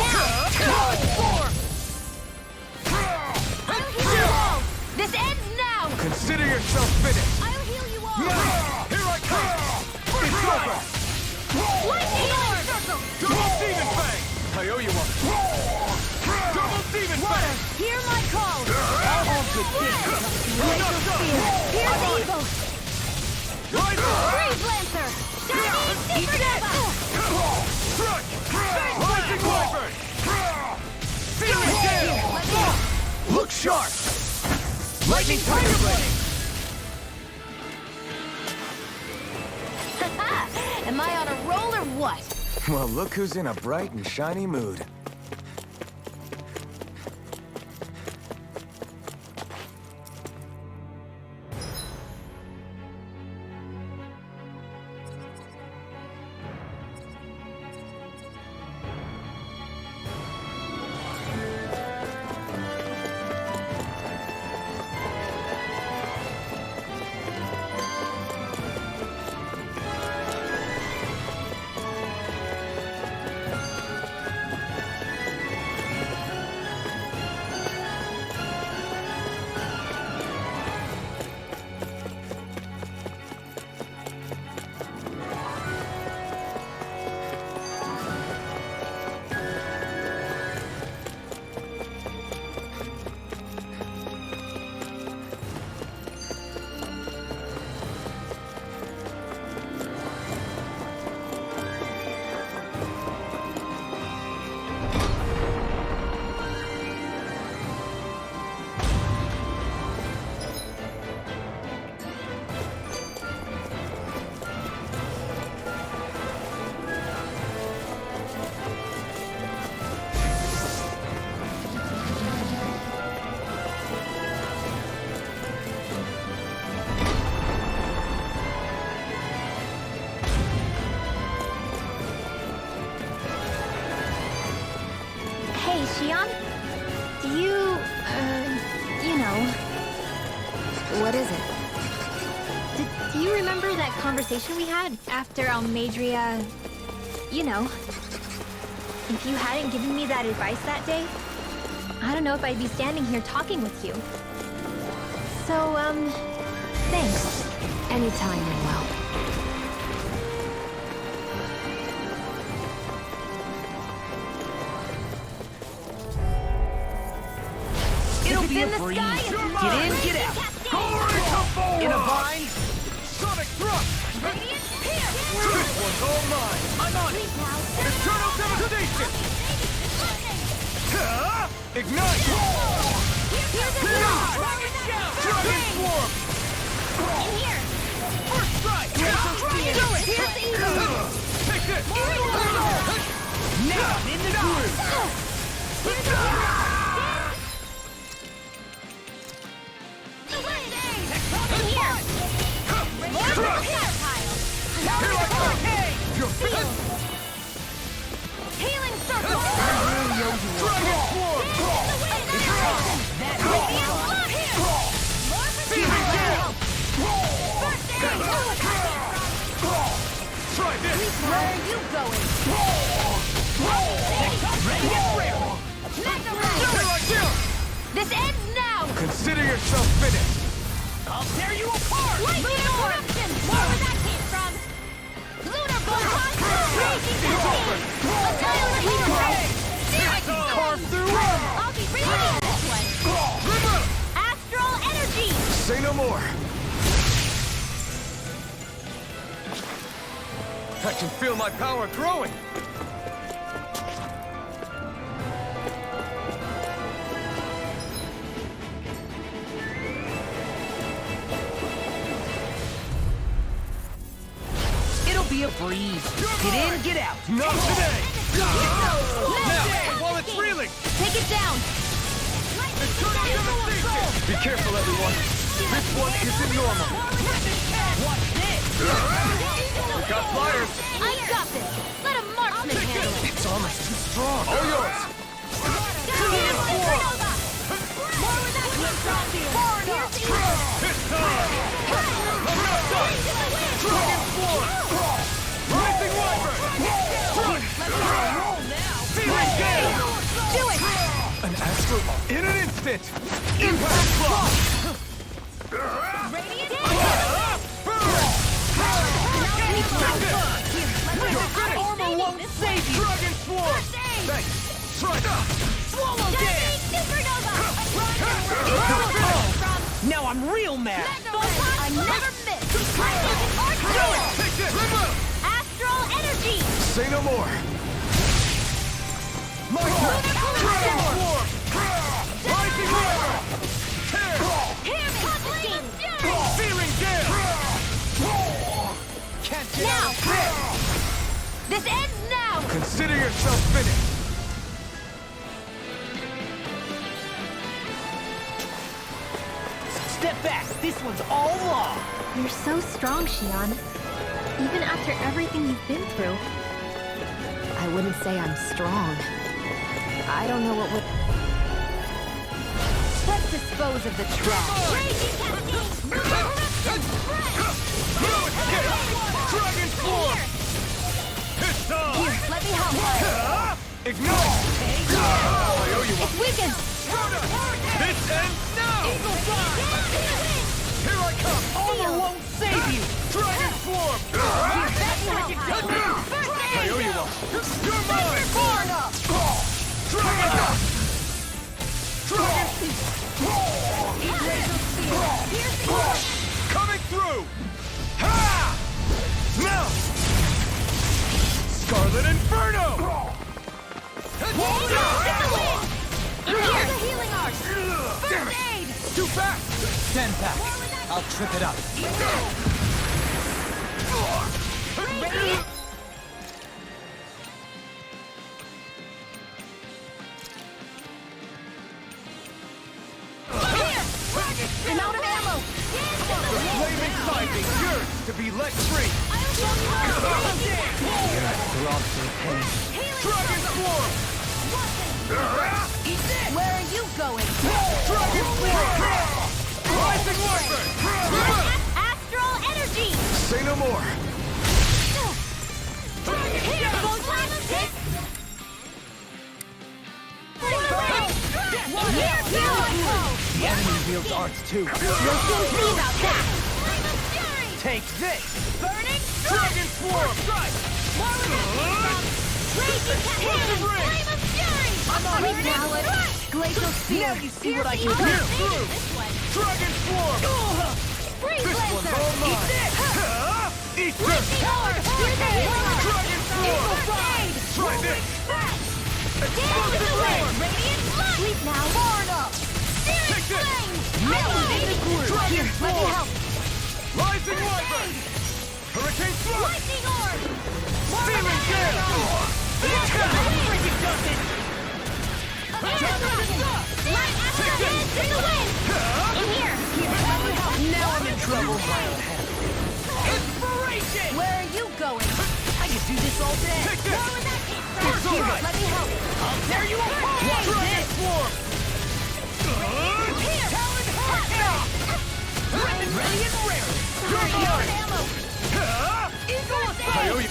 Now. God Form! I'll heal you all. This ends now. Consider yourself finished! I'll heal you all. Now! Here I come! It's over! Lightning Orb. Double Demon Fang! I owe you one. Double Demon Fang! Hear my call. Here's evil. Right on! Freeze Lancer. Shining Supernova. Strike! Lightning Wyvern! Searing Gale! Look sharp! Lightning Tiger Blade! Am I on a roll or what? Well, look who's in a bright and shiny mood. Hey, Xion? Do you, you know... What is it? Do you remember that conversation we had after Almadria... You know. If you hadn't given me that advice that day, I don't know if I'd be standing here talking with you. So, thanks. Anytime, Manuel. It'll be in the sky. Get in, get out! In a vine! Sonic Thrust! This one's all mine! I'm on it! Eternal Devastation! Ignite! Dragon Swarm! In here. First strike! Here's evil. Take this! Now I'm in the groove! Healing circle! Dragon Swarm! Try this! Where are you going? This ends now! Consider yourself finished! I'll tear you apart! Lightning eruption! More where that came from! Lunar blast! Raging Cascade! Annihilate! Carve through! I'll be reading this one! Astral energy! Say no more! I can feel my power growing! a breeze. Get in, get out. Not today! Now, While it's reeling! Take it down! Be careful, everyone. This one isn't normal. watch this. We got flyers. I got this! Let a marksman handle it! Its armor's too strong. All yours. It's time! Dragon Swarm! Rising Wyvern! Feeling gale! Do it! An astral in an instant! Impact block! Armor won't save you. Dragon Swarm! Thanks! Try Swallow dance. Now I'm real mad. I never miss! Take this! Astral energy! Say no more! My turn! Dragon Swarm! Rising Wyvern! Tear! Feeling gale! Can't get Now! out of this. This ends now! Consider yourself finished! Step back. This one's all law. You're so strong, Xion. Even after everything you've been through. I wouldn't say I'm strong. I don't know what would... Let's dispose of the trash. Dragon Swarm! It's time! Here, let me help. Ignite! I owe you one! It's weakened! This ends now! Here I come! Armor won't save you. Dragon Swarm! I owe you one! You're mine! Dragon! Dragon! Coming through! Ha! Now! Scarlet Inferno! Here's a healing art! Damn it! Aid! Too fast! Stand back. I'll trip it up. I'm out of ammo! Flaming Sizing, yours to be let free! Dragon Swarm! Where are you going? Dragon Swarm! Rising Wyvern! Astral energy! Say no more! The enemy wields arts too. You'll soon see about that! Take this. Burning Dragon Swarm! Flame of fury! Glacial spear! Now you see what I can do. Dragon Swarm! Freeze This one's Lancer! all mine! Eat this! Dragon Swarm! Try this! Explosive rain! Radiant blood! Sleep now! Far enough! Take this! Here, let me help! Rising Wyvern! Hurricane Thrust! Lightning orb! Feeling gale! Light astral hands in the wind! In here! Now I'm in trouble. Inspiration! Where are you going? I could do this all day. Take this! It's Here, alright! let me help! I'll tear you apart. Dragon Swarm! Here! Talon Hurricane! Ready and rare. Hurry, you're an ammo! Eagle I owe you!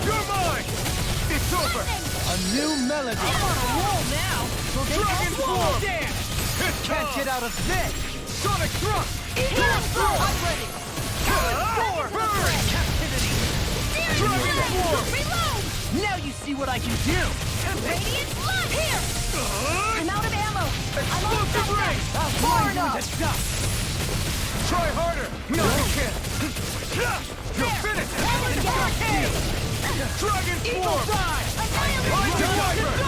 You're mine! It's over! A new melody. I'm on a roll now. So Dragon Swarm! Dance. It's Can't get out of this. Sonic Thrust! Eagle Swarm. I'm ready. Burn! Captivity. Dragon Swarm! Reload! Now you see what I can do. Radiant blood! Here! I'm out of ammo! Explosive ring! I'll burn you to dust. Try harder! No, you can't! You're finished! Dragon Eagle Swarm! Dive. Rising Wyvern!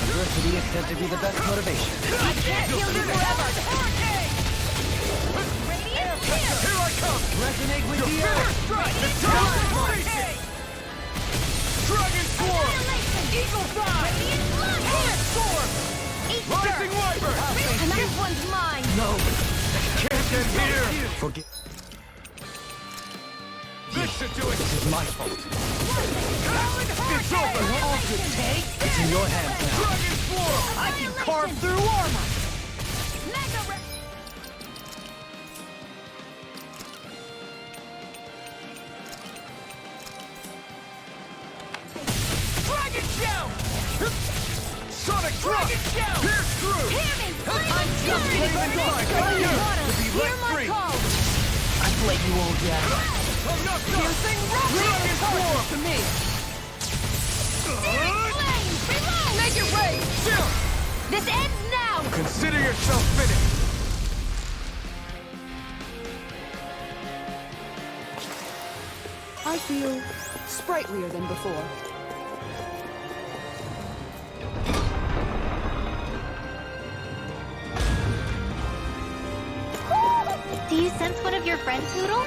Adversity is tend to be the best motivation. I can't kill you forever! Here I come! Resonate with the First strike! The hurricane! Dragon Swarm! Eagle Fly! Hurricane Storm! Rising Wyvern! And that one's mine! No! Can't get here! Forget. This should do it! This is my fault. It's over! All you take? It's in your hands now. Dragon Swarm! I can carve through armor! Dragon Shout! Sonic Drop! Pierce through! I'm just waiting inside for you to be let free! I've let you all down. I'm not done! Dragon Swarm! To me! Make it rain! This ends now! Consider yourself finished! I feel sprightlier than before. Do you sense one of your friends, Poodle?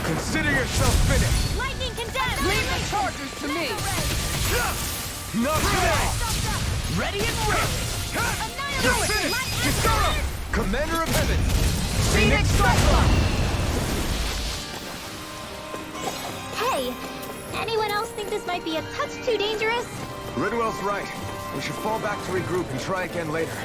Consider yourself finished! Lightning condemned! Leave the chargers to me! Not today! Ready and ready! You're finished! Kisara! Commander of Heaven! Phoenix Cyclone! Hey! Anyone else think this might be a touch too dangerous? Ridwell's right. We should fall back to regroup and try again later.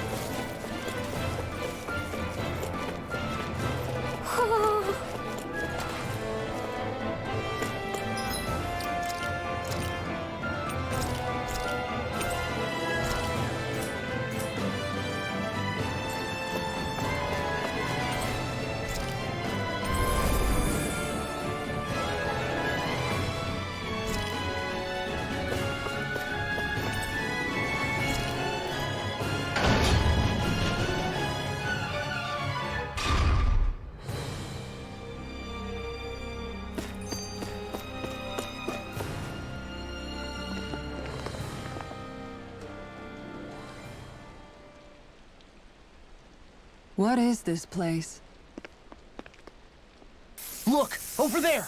What is this place? Look! Over there!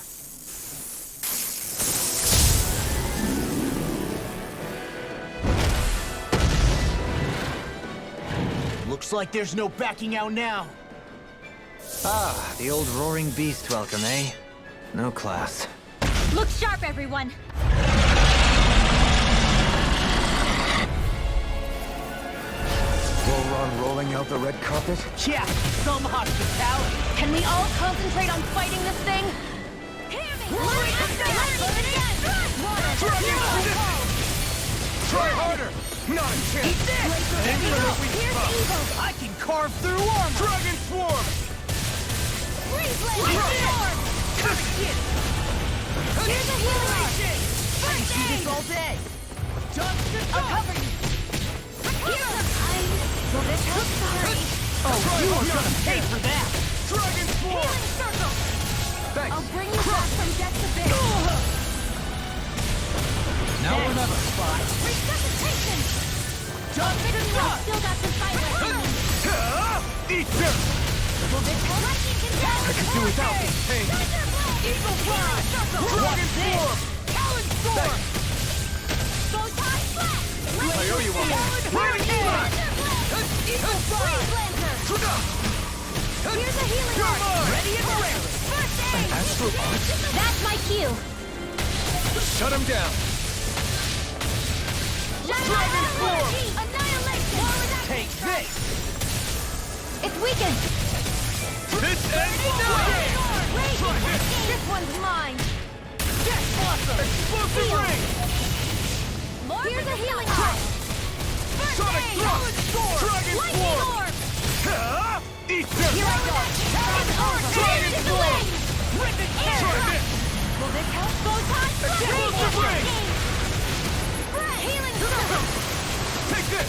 Looks like there's no backing out now. Ah, the old roaring beast welcome, eh? No class. Look sharp, everyone! Volron rolling out the red carpet? Yeah, some hospitality. Can we all concentrate on fighting this thing? Hear me! Try harder! Not a chance! Eat this! Aim for the weak Here's spot. evil. I can carve through armor! Dragon Swarm! Freeze lightning orb. Here's a healing orb. I can do this all day! I'll cover you! Here's a kind. Will this help? Sorry. Oh, you are gonna pay for that! Dragon Swarm! Healing circle. Thanks! I'll bring you back from death's abyss. Now another spot! Resuscitation. Victory Rock still got some fight left in him. Eat dirt! Will this help? Lightning control. I could do without this pain! Eagle Prime! Dragon Swarm! Talon Storm! Photon flash. I owe you one! Here it is! Eagle Prime! Here's a healing orb. Ready and ready! First aid. Astral Arch? That's my cue. Shut him down! Dragon Swarm. Annihilation. Take this! It's weakened. This ends This one's mine. Death Blossom! Explosive ring! Here's a healing orb. Sonic Thrust! Dragon Lightning Swarm! orb. Eat dirt! Here I go. Dragon Into the Swarm! wind. Air Try thrust. this! Will this help? Photon Explosive ring! Healing circle. Take this!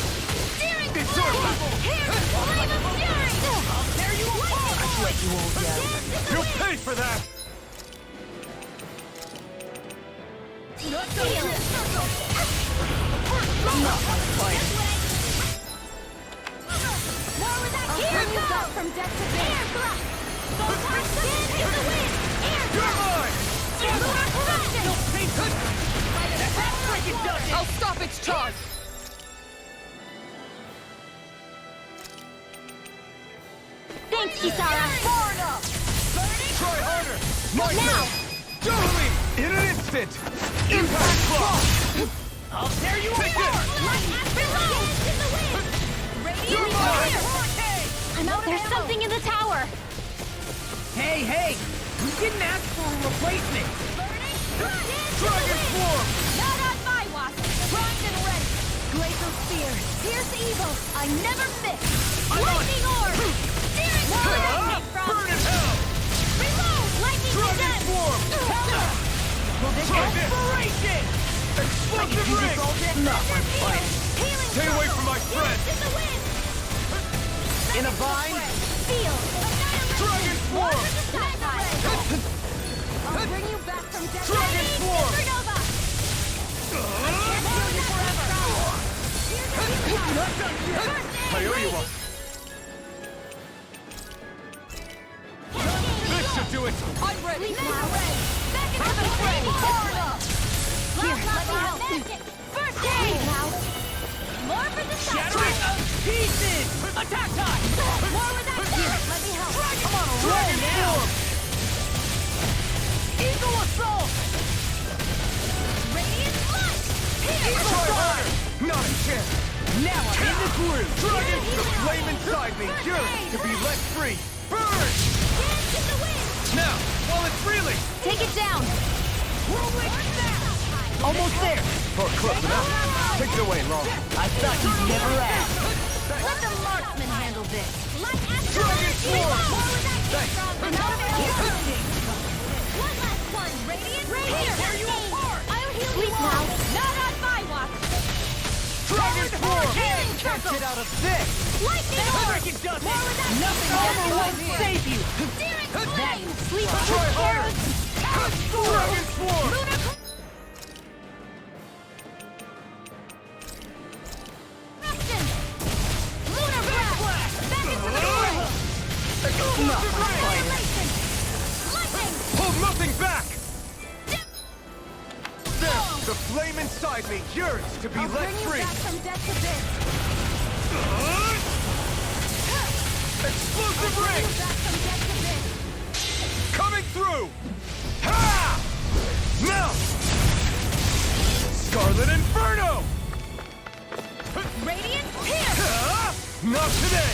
Steering It's flame. over. Here's a flame of fury. I'll tear you apart. Lightning Let you all down. Dance in the You'll wind. pay for that! Healing circle. Not my fight! More with that Here goes. From death to air thrust. Photon dance in the wind. Air You're thrust. mine! Lunar corruption. That's freaking done it! I'll stop its charge! Thanks, Kisara. Far enough! Try harder! Mine Now. Totally! In an instant! Impact Claw! I'll tear you Take apart! Light after light. In the wind. You're Radiant mine! fire. I'm out. There's something in the tower. Hey, hey! You didn't ask for a replacement! Dragon Swarm! Not on my watch. Primed and ready. Glacial spear. Pierce evil. I never miss. Lightning orb. Steering wheel. Burn in hell! Reload. Lightning Dragon condemned. Swarm! Will this Try this. Inspiration! Explosive ring! Not my fight! Healing Stay away circle. from my friend. Dance in the wind. In a bind? Feel. Dragon Swarm! I'll bring you back from death. Dragon Swarm! Supernova. I owe you one. This should do it! I'm ready. Back into the fray. Far enough. Here, let me help. First aid. Now. More for the Shattering of pieces! Attack time! More with that spirit. Let me help. Come on, roll now! Eagle Assault! Radiant light. Here. Eagle Fire! Not a chance! Now I'm in the groove! Dragon, the flame inside me yearns to be let free! Burn! Dance in the wind. Now, while it's reeling! Take it down. Almost there! Or close enough. Take it away, Law. I thought you'd never ask! Let the marksman handle this. Light after Dragon Swarm. More with that Thanks. I'm out of ammo. One last one. Radiant. Here. tear you apart. I'll heal you now. Not on my watch. Dragon Swarm! Can't get out of this! Lightning orb. Freaking does More with that Nothing ever will save you! Steering flame. Sleep Try harder! Dragon Swarm! Lunar corruption. Lunar blast. Back into the fray. Explosive ring! Annihilation. Lightning. Hold nothing back! There, the flame inside me yearns to be I'll let bring you free! back from death to this. Explosive Bring ring! you back from death to this. Coming through! Ha! Now! Scarlet Inferno! Radiant pierce. Ha! Not today!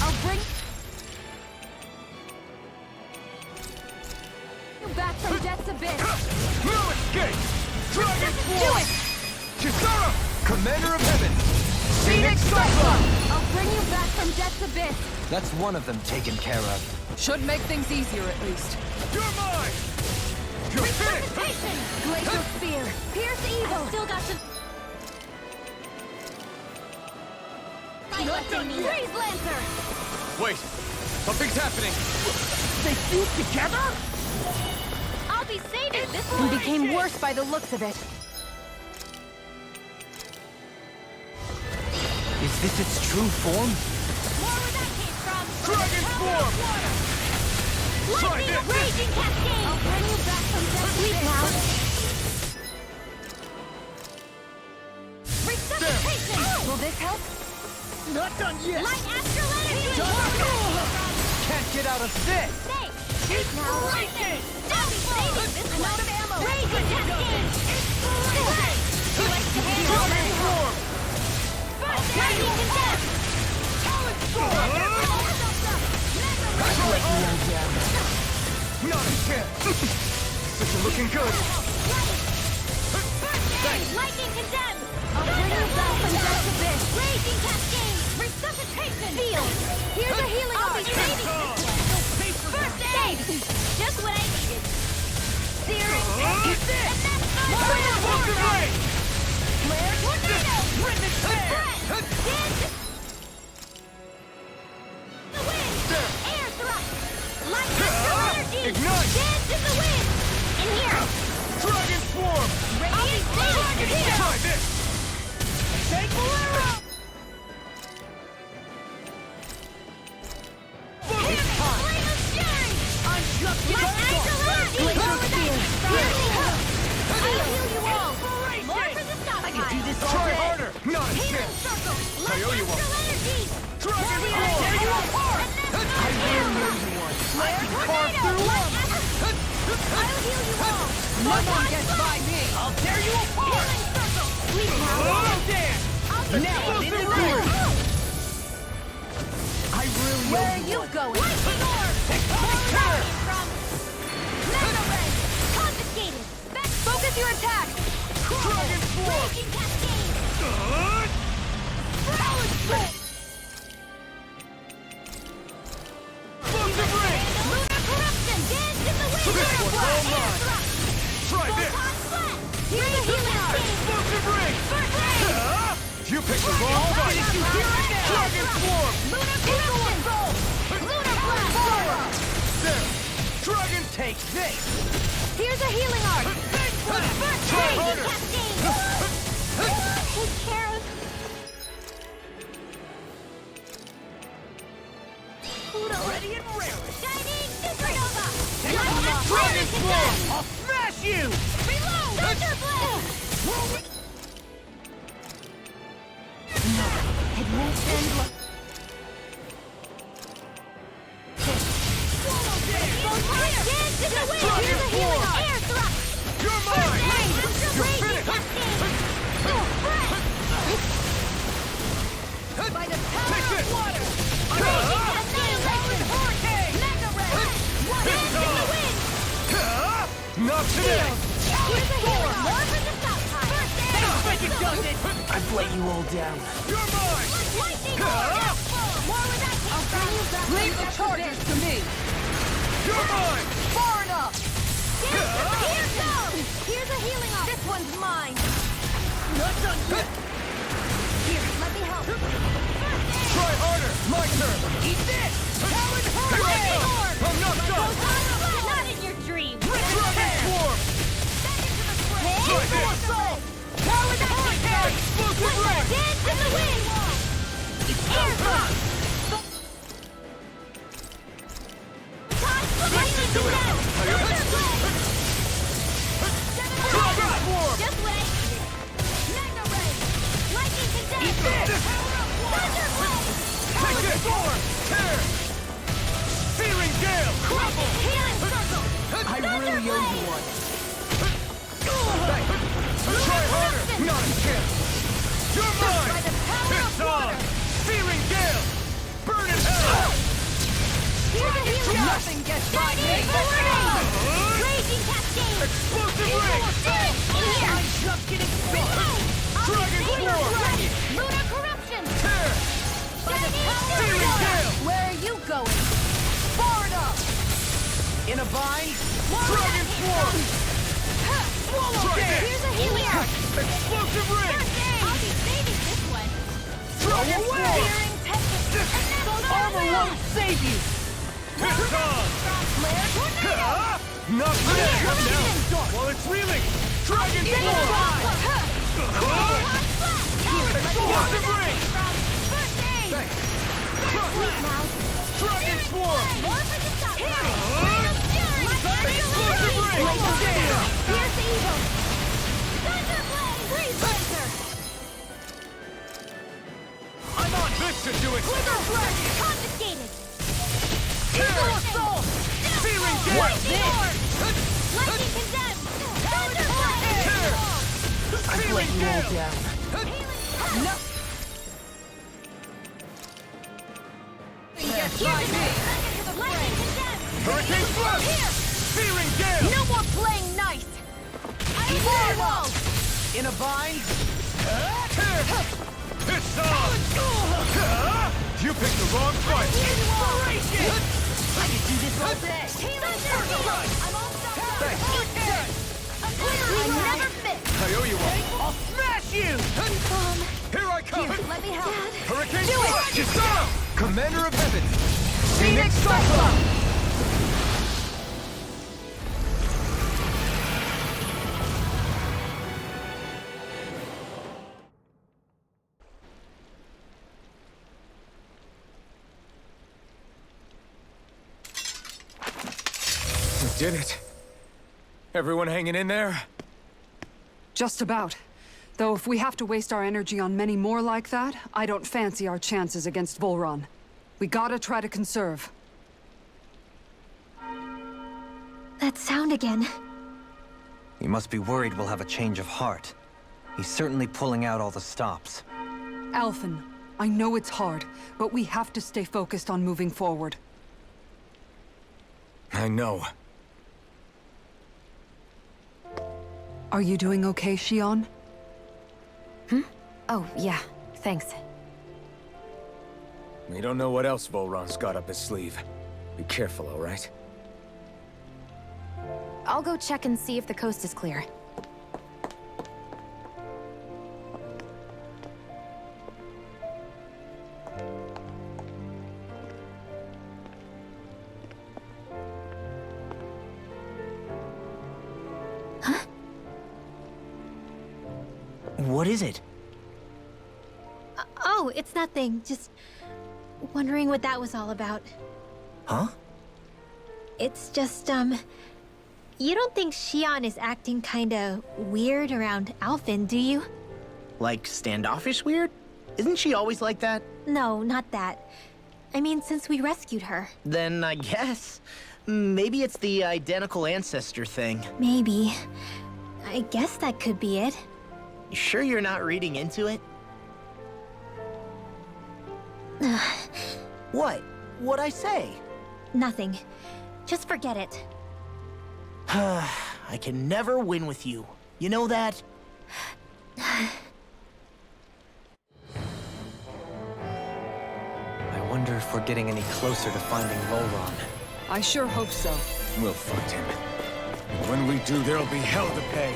I'll bring you back from death's abyss. No escape! Dragon Do Swarm! it. Kisara! Commander of Heaven! Phoenix Cyclone! I'll bring you back from Death's Abyss. That's one of them taken care of. Should make things easier at least. You're mine! You're finished! Resuscitation! Glacial Spear! Pierce evil! Still got some. Freeze Lancer! Wait! Something's happening! They fused together? I'll be saving this And one. became worse by the looks of it. Is this its true form? More where that came from. Dragon Form! Lightning Raging Cascade. I'll bring you back from Death's Sleep Abyss. now. Resuscitation. Will this help? Not done yet! Light Astral Energy. Can't get out of this! Snake. Sleep now. Lightning! I'll be saving this I'm one. out of ammo. Raging Cascade. She likes to handle Dragon it. Form! Raging Condemn. Talon Storm! Not a chance! This isn't looking good! Lightning Condemn. I'll bring you back from Death's Abyss. Raging Cascade. Resuscitation. Field. Here's a healing I'll be art. saving this one. First aid. Just what I needed. Searing. Eat this! More Explosive Ray! Flare tornado. Witness tear! Did. The wind. Air thrust. Light astral energy. Ignite. Dance in the wind. In here. Dragon Swarm! Radiant Dragon here. Try this! Take Bolero. It's time! Flame of Fury. Unjust Light astral energy. Glacial Spear. I'll heal you all. More for the stockpile. I can do this all Try day! harder! Not a Healing chance! circle. Light I owe you one. astral energy. Dragon More Swarm! tear you apart. I will know you one! I can carve through them! I'll heal you all. No one gets by me. I'll tear you apart! Healing circle. Sleep Oh, now. damn! I'll be Now I'm in the saving ring. this one. I really Where owe are you one! going? Lightning orb. More Tear. lightning from Mega Ray. Confiscated. Back. Focus your attack. Dragon Swarm! Raging Cascade. Talon Storm! Explosive Ray! Lunar corruption. Dance in the wind. This Lunar one's blast. all Air mine. thrust. Try this! Photon splat. Here's a healing cascade. Explosive Ray! First aid. You picked the wrong fight! Did you hear it now? Dragon Swarm! Lunar corruption. Lunar blast. There! Dragon Take this! Here's a healing art. First Try aid. harder. Cascade. Take care of Pluto. Ready and raring! Shining supernova. Dragon Swarm! I'll smash you! Reload. Thunder blade. It won't end like... Dance in the wind. Dragon Here's a healing Swarm. art. Air thrust. You're First mine! aid. You're Raging finished! cascade. By the power Take this! of water! Raging cascade. Hurricane. Mega ray. Dance in the wind. Not today! Here's a healing art. More for the stockpile. First aid. Like it does it! I've let you all down. You're mine! Lightning orb. More where that came from. Leave the charges to me! You're mine! Far enough! Here goes. Here's a healing art. This one's mine! Not done yet! Here, let me help. Try harder! My turn! Eat this! Talon Lightning orb. I'm not done! Not in your dream. Dragon Swarm! Try this! Talon hurricane. Explosive Ray! Dance in the wind. Air thrust. Lightning condemn. Thunder blade. Dragon Swarm! Just what I needed. Mega ray. Lightning condemn. Thunder blade. Take this! Tear! Searing Gale! Crumble! Healing circle. I really owe you one! Try harder! Not a chance! You're mine! By the power It's of on! water! Searing Gale! Burn in hell! Here's a healing art. Nothing gets by me! Raging cascade. Explosive Ray! In here. I'm just getting started! Reload. Dragon Swarm! Lunar corruption. Searing Gale! Where are you going? Forward up! In a bind! Dragon Swarm! Swallow Gale! Here's a healer! Explosive Ring! I'll be saving this one. Dragon Swarm! Searing Tempest! Armor won't save you! It's on! Flare tornado! Not yet! Now! While it's reeling! Dragon Swarm! Explosive Ring! Thanks! Dragon Swarm! Explosive Ring! Here's evil! Thunderblade! Freeze Blazer! I'm on this to do it! Confiscated! Tear! Assault! Searing Gale! Lightning condemned! Thunderblade! Tear! Searing Gale! Lightning condemned! Hurricane Thrust! Searing Gale! No more playing nice! Firewall! In a bind? Tear! It's on! You picked the wrong fight! Inspiration! I could do this all day! I'm all stopped up! I never fit! I owe you one! I'll smash you! Here I come! Let me help. Hurricane Thrust! Kisara! Commander of Heaven! Phoenix Cyclone! We did it. Everyone hanging in there? Just about. Though if we have to waste our energy on many more like that, I don't fancy our chances against Volron. We gotta try to conserve. That sound again. You must be worried we'll have a change of heart. He's certainly pulling out all the stops. Alphen, I know it's hard, but we have to stay focused on moving forward. I know. Are you doing okay, Shion? Oh, yeah. Thanks. We don't know what else Volron's got up his sleeve. Be careful, all right? I'll go check and see if the coast is clear. What is it? Oh, it's nothing. Just wondering what that was all about. Huh? It's just, you don't think Shion is acting kinda weird around Alphen, do you? Like standoffish weird? Isn't she always like that? No, not that. I mean, since we rescued her. Then I guess. Maybe it's the identical ancestor thing. Maybe. I guess that could be it. You sure you're not reading into it? What? What'd I say? Nothing. Just forget it. I can never win with you. You know that? I wonder if we're getting any closer to finding Volron. I sure hope so. We'll find him. And when we do, there'll be hell to pay.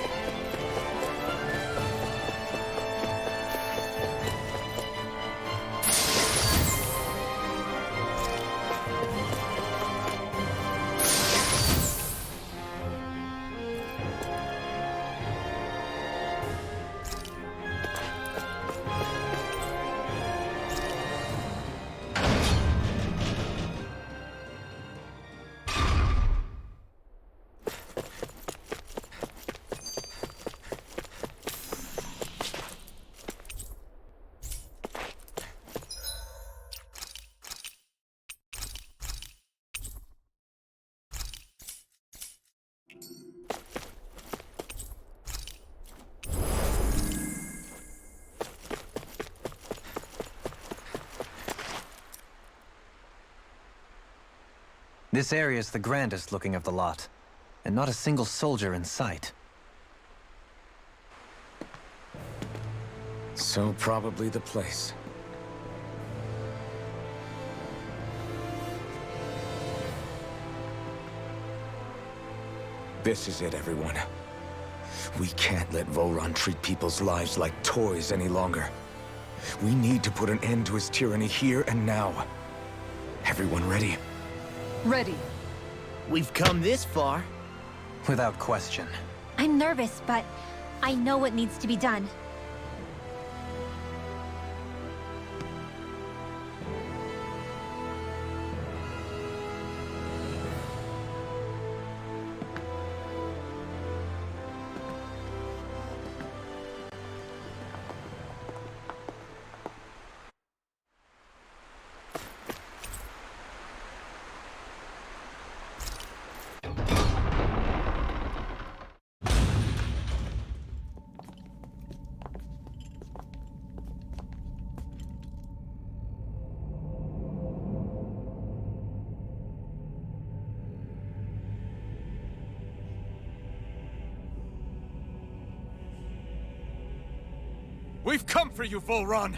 This area's the grandest looking of the lot, and not a single soldier in sight. So probably the place. This is it, everyone. We can't let Volron treat people's lives like toys any longer. We need to put an end to his tyranny here and now. Everyone ready? Ready. We've come this far. Without question. I'm nervous, but I know what needs to be done. We've come for you, Volron!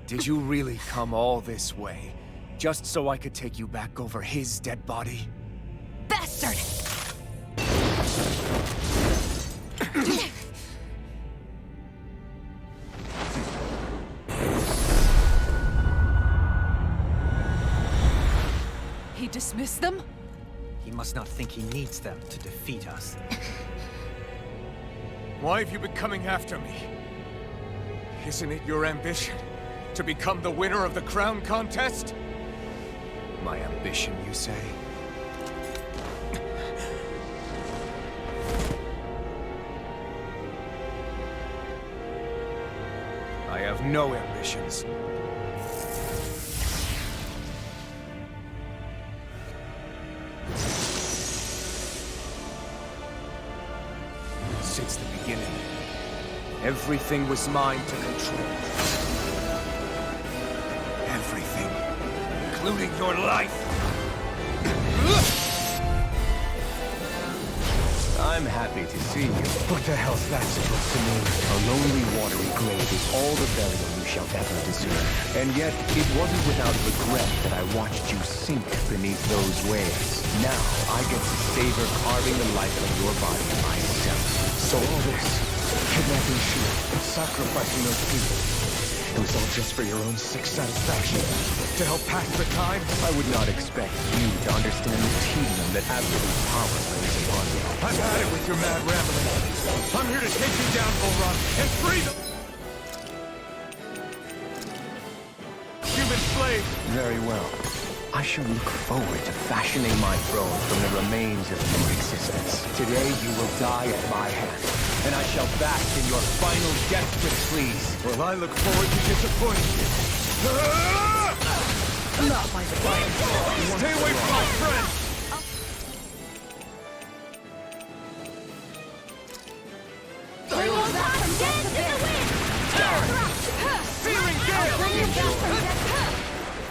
Did you really come all this way, just so I could take you back over his dead body? Bastard! He dismissed them? He must not think he needs them to defeat us. Why have you been coming after me? Isn't it your ambition to become the winner of the crown contest? My ambition, you say? I have no ambitions. Since the beginning, everything was mine to control. Everything, including your life. I'm happy to see you. What the hell's that supposed to mean? A lonely, watery grave is all the burial you shall ever deserve. And yet, it wasn't without regret that I watched you sink beneath those waves. Now, I get to savor carving the life of your body myself. So all this, kidnapping Shield, sacrificing those people, it was all just for your own sick satisfaction. To help pass the time? I would not expect you to understand the tedium that absolute power brings upon you. I've had it with your mad rambling. I'm here to take you down, Volron, and free the human slave. Very well. I shall look forward to fashioning my throne from the remains of your existence. Today you will die at my hand, and I shall bask in your final desperate pleas. Well, I look forward to disappointing you. Not my friend. Stay away from my friend! Bring you back from death in the wind! Searing gale!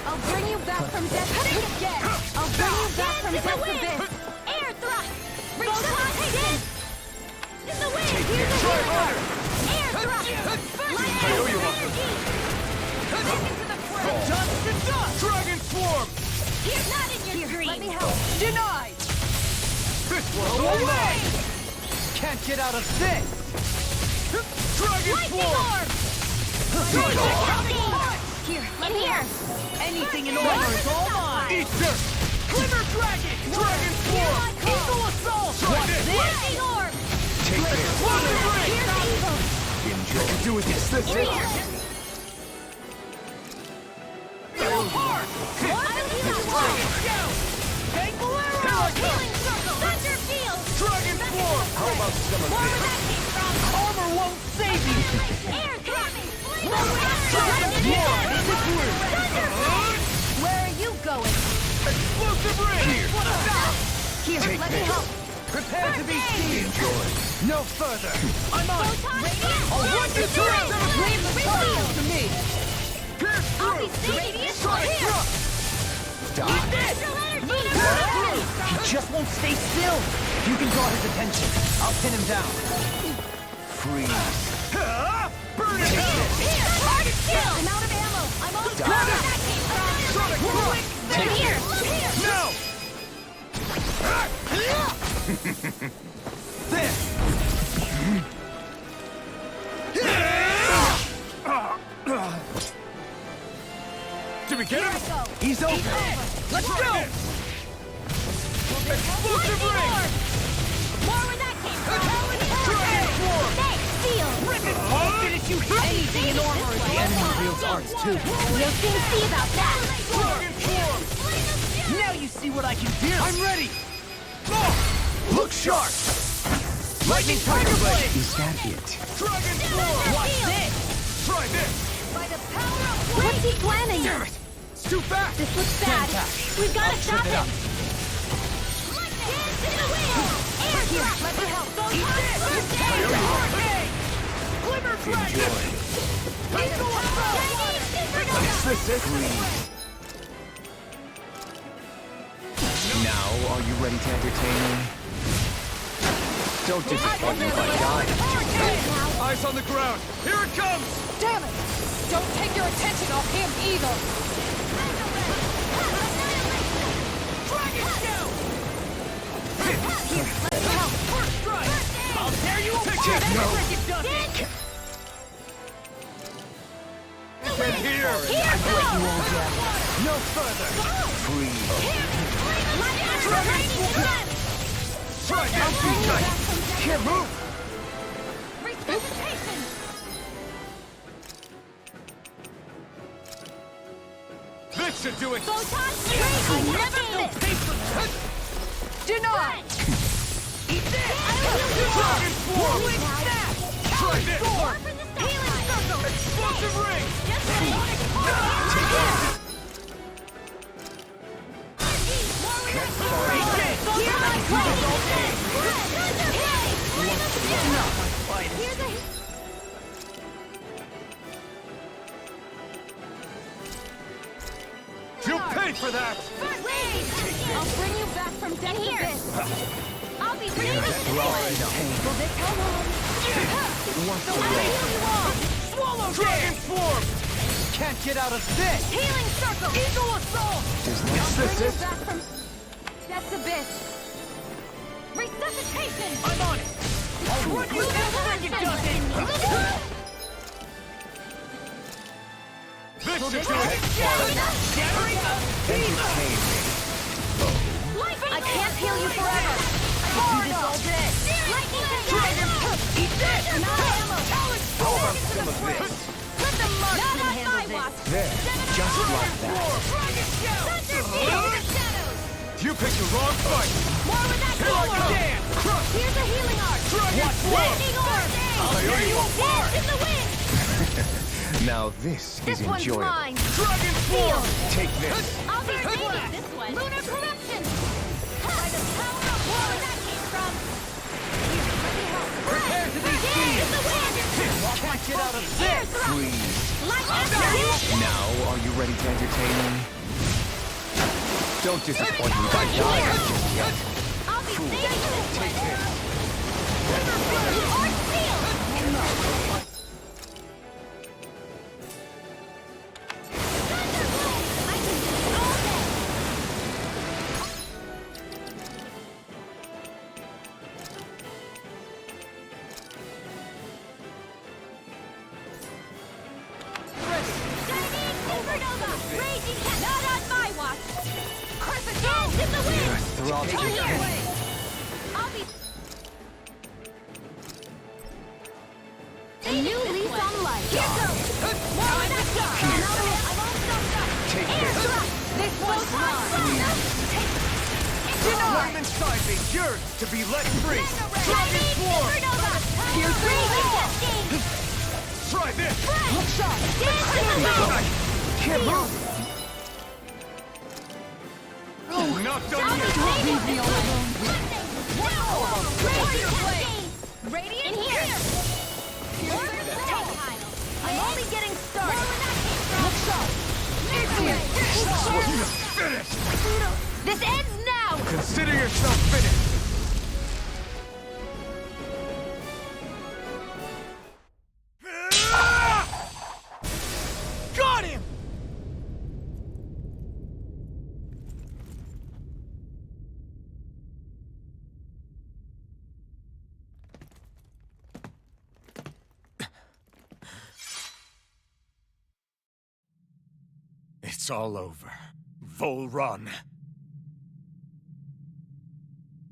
I'll bring you back from death again! I'll bring you back from death's abyss! Air thrust! Bring death in the wind! Here's the Try wind! harder! Air thrust! I owe you one. Into the front! Dust and dust! Dragon swarm! Here's not in your dreams! Let me help! Denied! This one's all mine! Can't get out of this! Dragon Lightning swarm! orb! Here, let me here! Anything in order is all mine! Easter! Glimmer dragon! Dragon swarm! Eagle assault! What's this? Lightning orb! Take this. Wonder ring! Here's evil! Enjoy. Do with this. This Here! is Hard! Healing circle! Thunder field! Dragon swarm! How about some of Where this? that came from! Armor won't save you! Air thrust! Where are you going? Explosive ring! Here, let me help! Prepare to be seen! Enjoy. No further! I'm on it! I'll run you to it! Leave the Come to me! I'll be radiant here! Die. He just won't stay still! You can draw his attention. I'll pin him down. Freeze. Burn it out! Target kill! I'm out of ammo! I'm on fire! Where that came from! Sonic Quick! Here! Now! Did we get him? He's open. Let's go! Explosive ring! More where that came from! Dragon Swarm! Thanks, Steel! I'll finish you here. Anything in armor is the enemy wields arts too. We'll soon see about that! Dragon Swarm! Now you see what I can do. I'm ready. Look sharp! Lightning Tiger Blade. Is that it? Dragon Swarm! Watch this. Try this! By the power of what's he planning? It's too fast! This looks bad. We've got to stop him! Hands in the wind! Air drop! Let me help! Glimmer Dragon! Now, are you ready to entertain me? Don't disappoint me by dying. Eyes on the ground! Here it comes! Damn it! Don't take your attention off him either! First strike. I'll tear you apart. Get here! No further. Try this! Can't move! This should do it! Denied! Dragon Swarm! Try this! Explosive ring! You'll pay for that! I'll bring you back from death abyss. I'll be ready to stay. Will this come home? So I'll heal you all. Swallow Dragon Swarm! Can't get out of this. Healing circle. Eagle assault. I'll bring you back from death's abyss. Resuscitation. I'm on it. I'll run you down like it doesn't. This should do it! Shattering of I can't heal you forever. I can do this all day. Lightning Eat this. Over some of this! Let the marksman handle this. There, just like that. You picked the wrong fight! More with that Here I power. come! Crush! Here's a healing arc. Dragon Swarm! Lightning orb. I'll tear you apart! Dance in the wind. Now this This is one's enjoyable. mine. Dragon Swarm! Take this. I'll be saving this one. Lunar corruption. By the power of war that came from. Here, let me help. Prepare to be Dance seen. in the wind. Can't get out of Air this. thrust. Please. Lightning strike. Now, are you ready to entertain me? Don't disappoint me by dying just yet. I'll be saving this one. Or steel. I can do this all day. Shining supernova. Raging cat. Not on my watch. Crescent dance in the wind. Throughout your pain. I'll be. A new lease on life. Here goes. More of that stuff. I'm all stuffed up. Take Air this. thrust. This was mine. Flame inside me yearns to be let free! Dragon Swarm! Supernova. Here's raging testing. Try this! Look sharp. Dance in the wind. Can't move! Not done yet! Leave me alone. Raging testing. Radiant here. I'm only getting started. Look sharp. Finished! This ends now. Consider yourself finished! Got him! It's all over. Volron.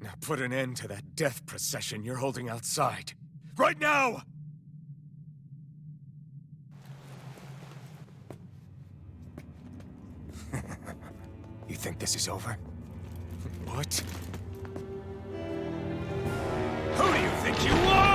Now put an end to that death procession you're holding outside. Right now! You think this is over? What? Who do you think you are?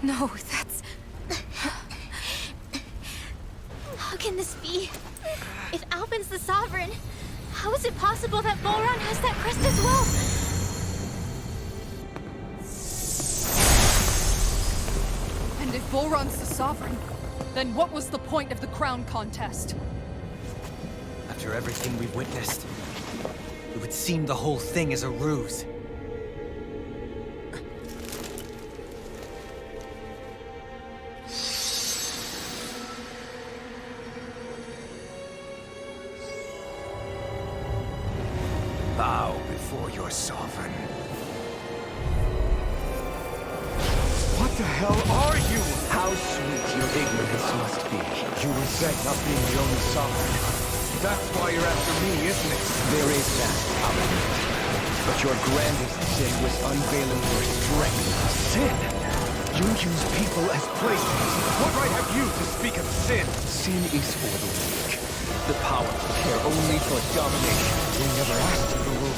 No, that's... How can this be? If Alpin's the Sovereign, how is it possible that Volron has that crest as well? And if Volron's the Sovereign, then what was the point of the crown contest? After everything we've witnessed, it would seem the whole thing is a ruse. Bow before your sovereign. What the hell are you? How sweet your ignorance must be. You resent not being the only sovereign. That's why you're after me, isn't it? There is that, Paladin. But your grandest sin was unveiling your strength. Sin? You use people as playthings. What right have you to speak of sin? Sin is for the weak. The power to care only for domination. We never asked you to rule.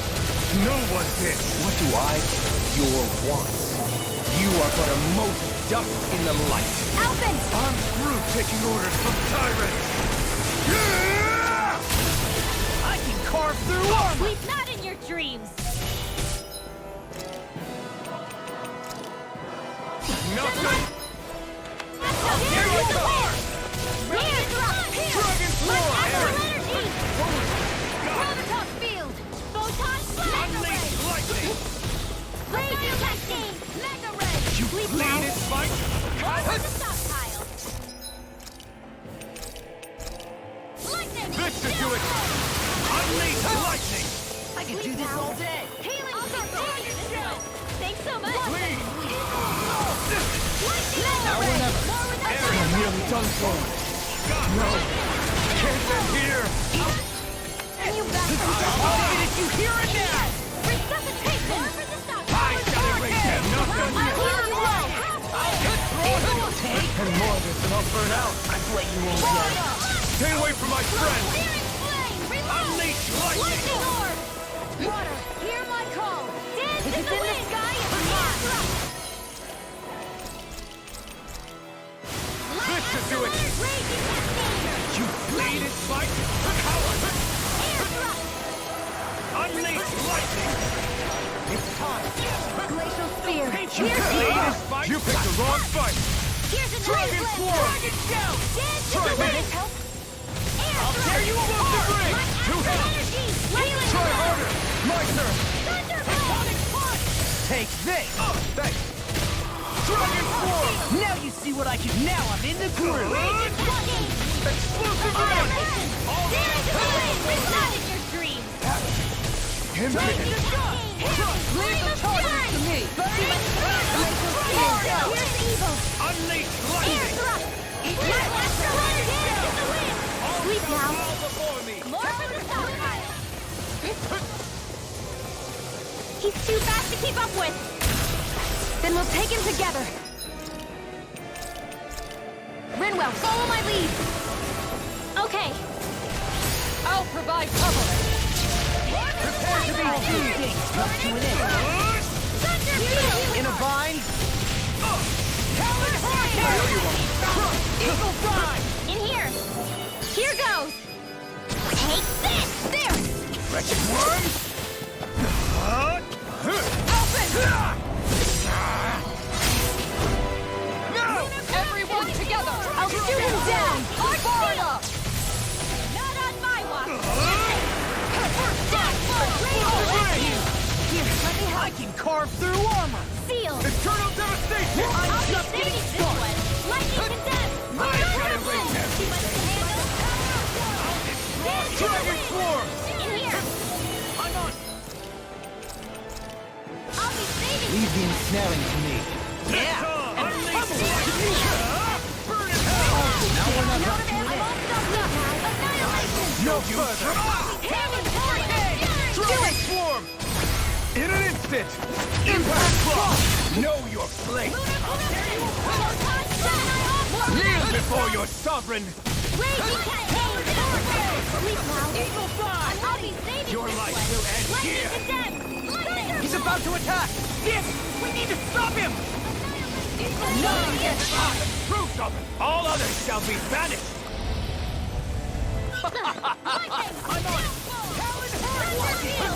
No one did. What do I care? Your wants. You are but a mote of dust in the light. Alpin! I'm through taking orders from tyrants. I can carve through armor! Sleep not in your dreams! Nothing! Here you go! Dragon Floor! Energy! Prototype field! Photon Unleash lightning! Radio testing! Mega ray! You bleeded fight! Over the stockpile! Lightning! This should do it! Unleash lightning! I can do this all day! Healing show! Thanks so much! Please! Lightning! Now or never! I'm nearly done for! No! Can't end here! And you back from Did you hear it now? resuscitation! Over the stockpile! I shall erase them! Nothing! Take And more of this and I'll burn out! I play you all day. Stay away from my friend! Searing flame! Reload! Unleash lightning! Lightning orb! Water, hear my call! Dance in the wind! Sky is hot! This should do it! Raging cascade! You bleeded fight! Coward! Air thrust! Unleash lightning! It's time. Glacial spear! You bleeded fight! You picked the wrong fight! Here's an Dragon ice Floor! Dragon shout! Dance in the Try wind! this. Air I'll thrust! tear you above the ring! Two Astral hands! energy! Healing Try blow! harder! My turn! Thunderbolt! Take this. Thanks! Dragon Floor! Now you see what I can. Now I'm in the groove. Raging flooding! Explosive ring! Dance in the wind! Reload in your dreams! Impudent! Leave the charges to me! Here's evil! Unleash Air lightning! thrust! Astral energy! Dance in the wind! Sleep now! All before me! More for the stockpile! He's too fast to keep up with! Then we'll take him together. Rinwell, follow my lead. Okay. I'll provide cover. Prepare to be feasting. Come to an end. Thunder field! In a bind. Talon Hurricane! Eagle Fly! In here! Here goes! Take this! There! Wretched worm! Open! Dragon Swarm! In here! I'm on! I'll be saving Leave the ensnaring to me. Yeah! And pummel! Burn it hell! Now we're not up to it. Annihilation! No further! Dragon Swarm! In an instant! Impact Block! Know your place! Kneel before your sovereign! Raging Cascade! Sleep now. Eagle Fly! I'll be saving Your this life one. will end Lightning here. condemned! Thunder! He's about to attack! Yes! We need to stop him! None gets by! Proof of it! All others shall be banished! I'm on it! Talon Hurricane!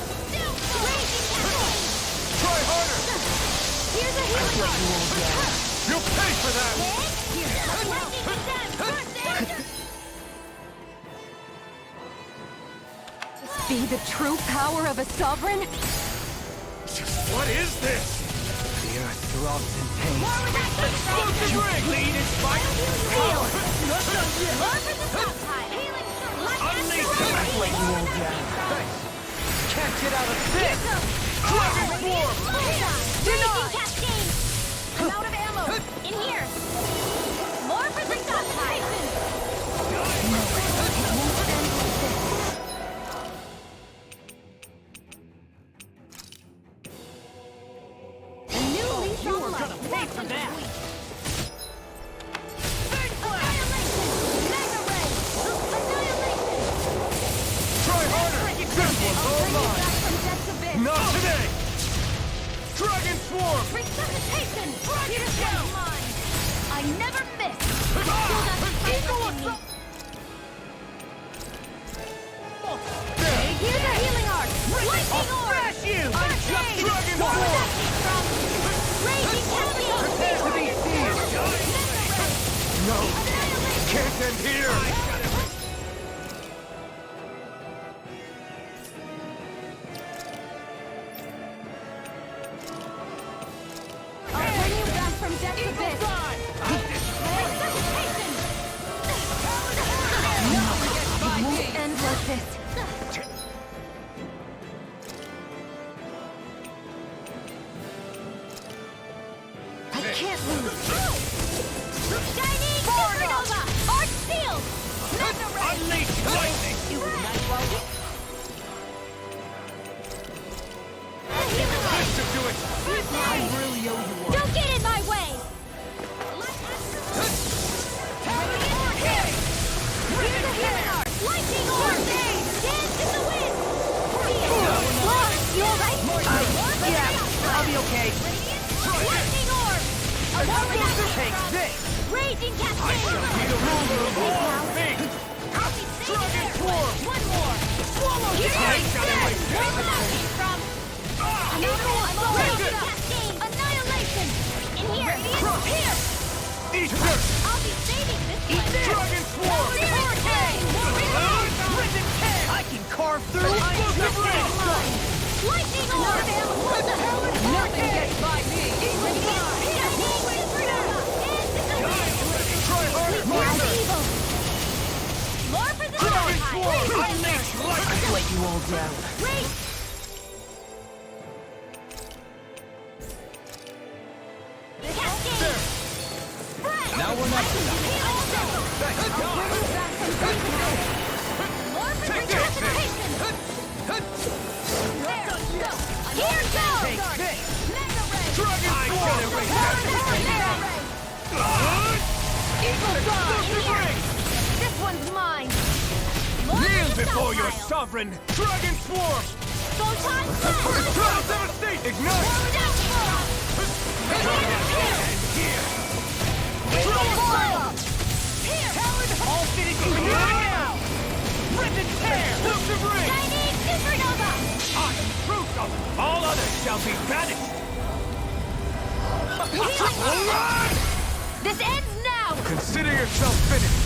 Try harder! Here's a healing art! You'll pay for that! Lightning condemned! Be the true power of a sovereign? What is this? The earth throbs in pain. Explosive You ring! bleed in spite of Heal! Not done yet! More for the top tide! Healing light Unleash the asteroid! Let you all down. Thanks. Can't get out of this! Dragon Swarm! Raging Cascade! I'm out of ammo! In here! More for the top tide! A new lease on life! Pay for that! Annihilation! Mega Ray! Annihilation! Try harder! This one's all mine! Back from Death's Abyss! Not today! Dragon Swarm! Resuscitation! Here's what's mine! I never miss! Here's a healing arc! Lightning orb! Smash you! Arcade! Dragon Where Swarm! that came from? Raging Cascade! Prepare to be seized! No! Can't end here! I'll bring you back from Death's Abyss! Resuscitation! It won't end like this! I can't lose! Shining Supernova! Arch Shield! Mega Ray! Unleash lightning! This should do it! I really owe you one! Don't get in my way! Here's a healing art! Lightning orb! Dance in the wind! You alright? Yeah, I'll be okay. Lightning orb! Take this! Raging Cascade! Be the ruler of all things! Dragon Swarm! One more! Swallow Here's this! a death! Where would that came from? Another one! Raging Cascade! Annihilation! In here! Here! Eat dirt! I'll be saving this one! Dragon Swarm! Hurricane! Risen Tear! I can carve through explosive ring! Lightning orb! What the hell is Nothing gets by me! Try harder! evil! More for the Dragon top Swarm! tide! Unleash lightning! I'll let you all down. Wait! Cascade! Now we're not More for Take resuscitation! There! Go! Here goes! Take this! Mega Ray! Dragon Swarm! Mega Ray! Eagle Dawn! Ring! This one's mine! More Kneel for the before your stockpile. sovereign! Dragon Swarm! Photon First Blast! round devastate! Ignite! Here! Eagle Foil! Here! All cities will be now! Risen Tear! Explosive ring! Shining Supernova! I am proof of it! All others shall be banished! This ends now! Consider yourself finished!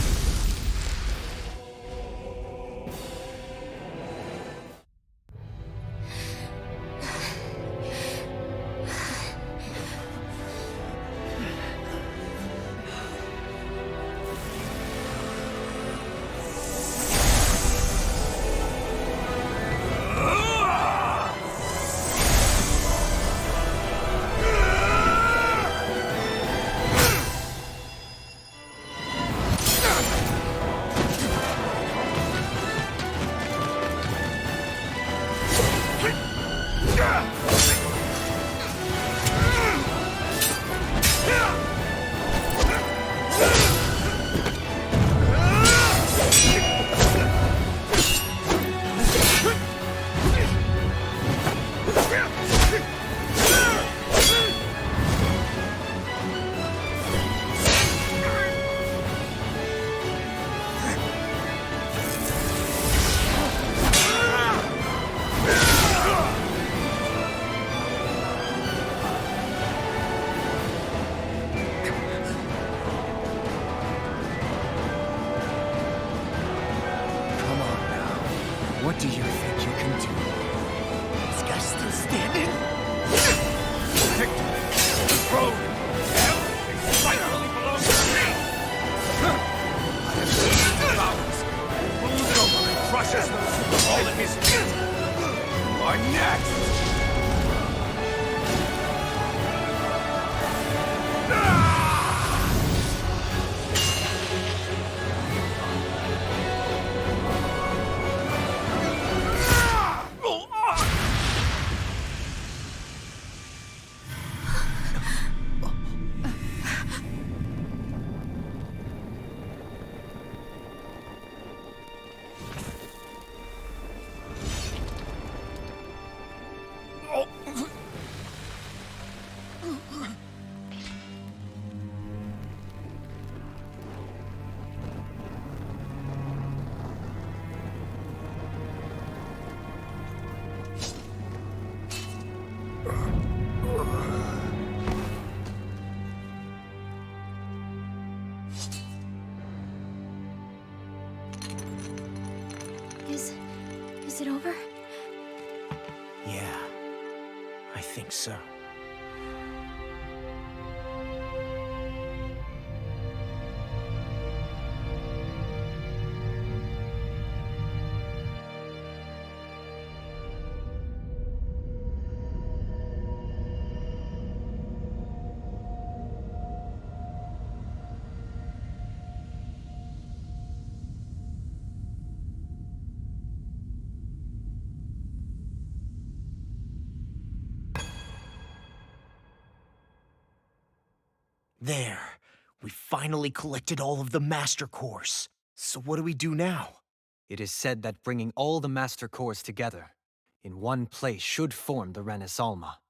What do you think you can do? This guy's still standing? Victor, the road, everything rightfully belongs to me! I have seen the powers. Rules over and crushes those who fall at his feet. You are next! Is it over? Yeah, I think so. There. We finally collected all of the Master Cores. So what do we do now? It is said that bringing all the Master Cores together in one place should form the Renis Alma.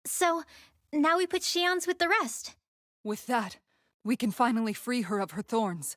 So, now we put Shionne's with the rest. With that, we can finally free her of her thorns.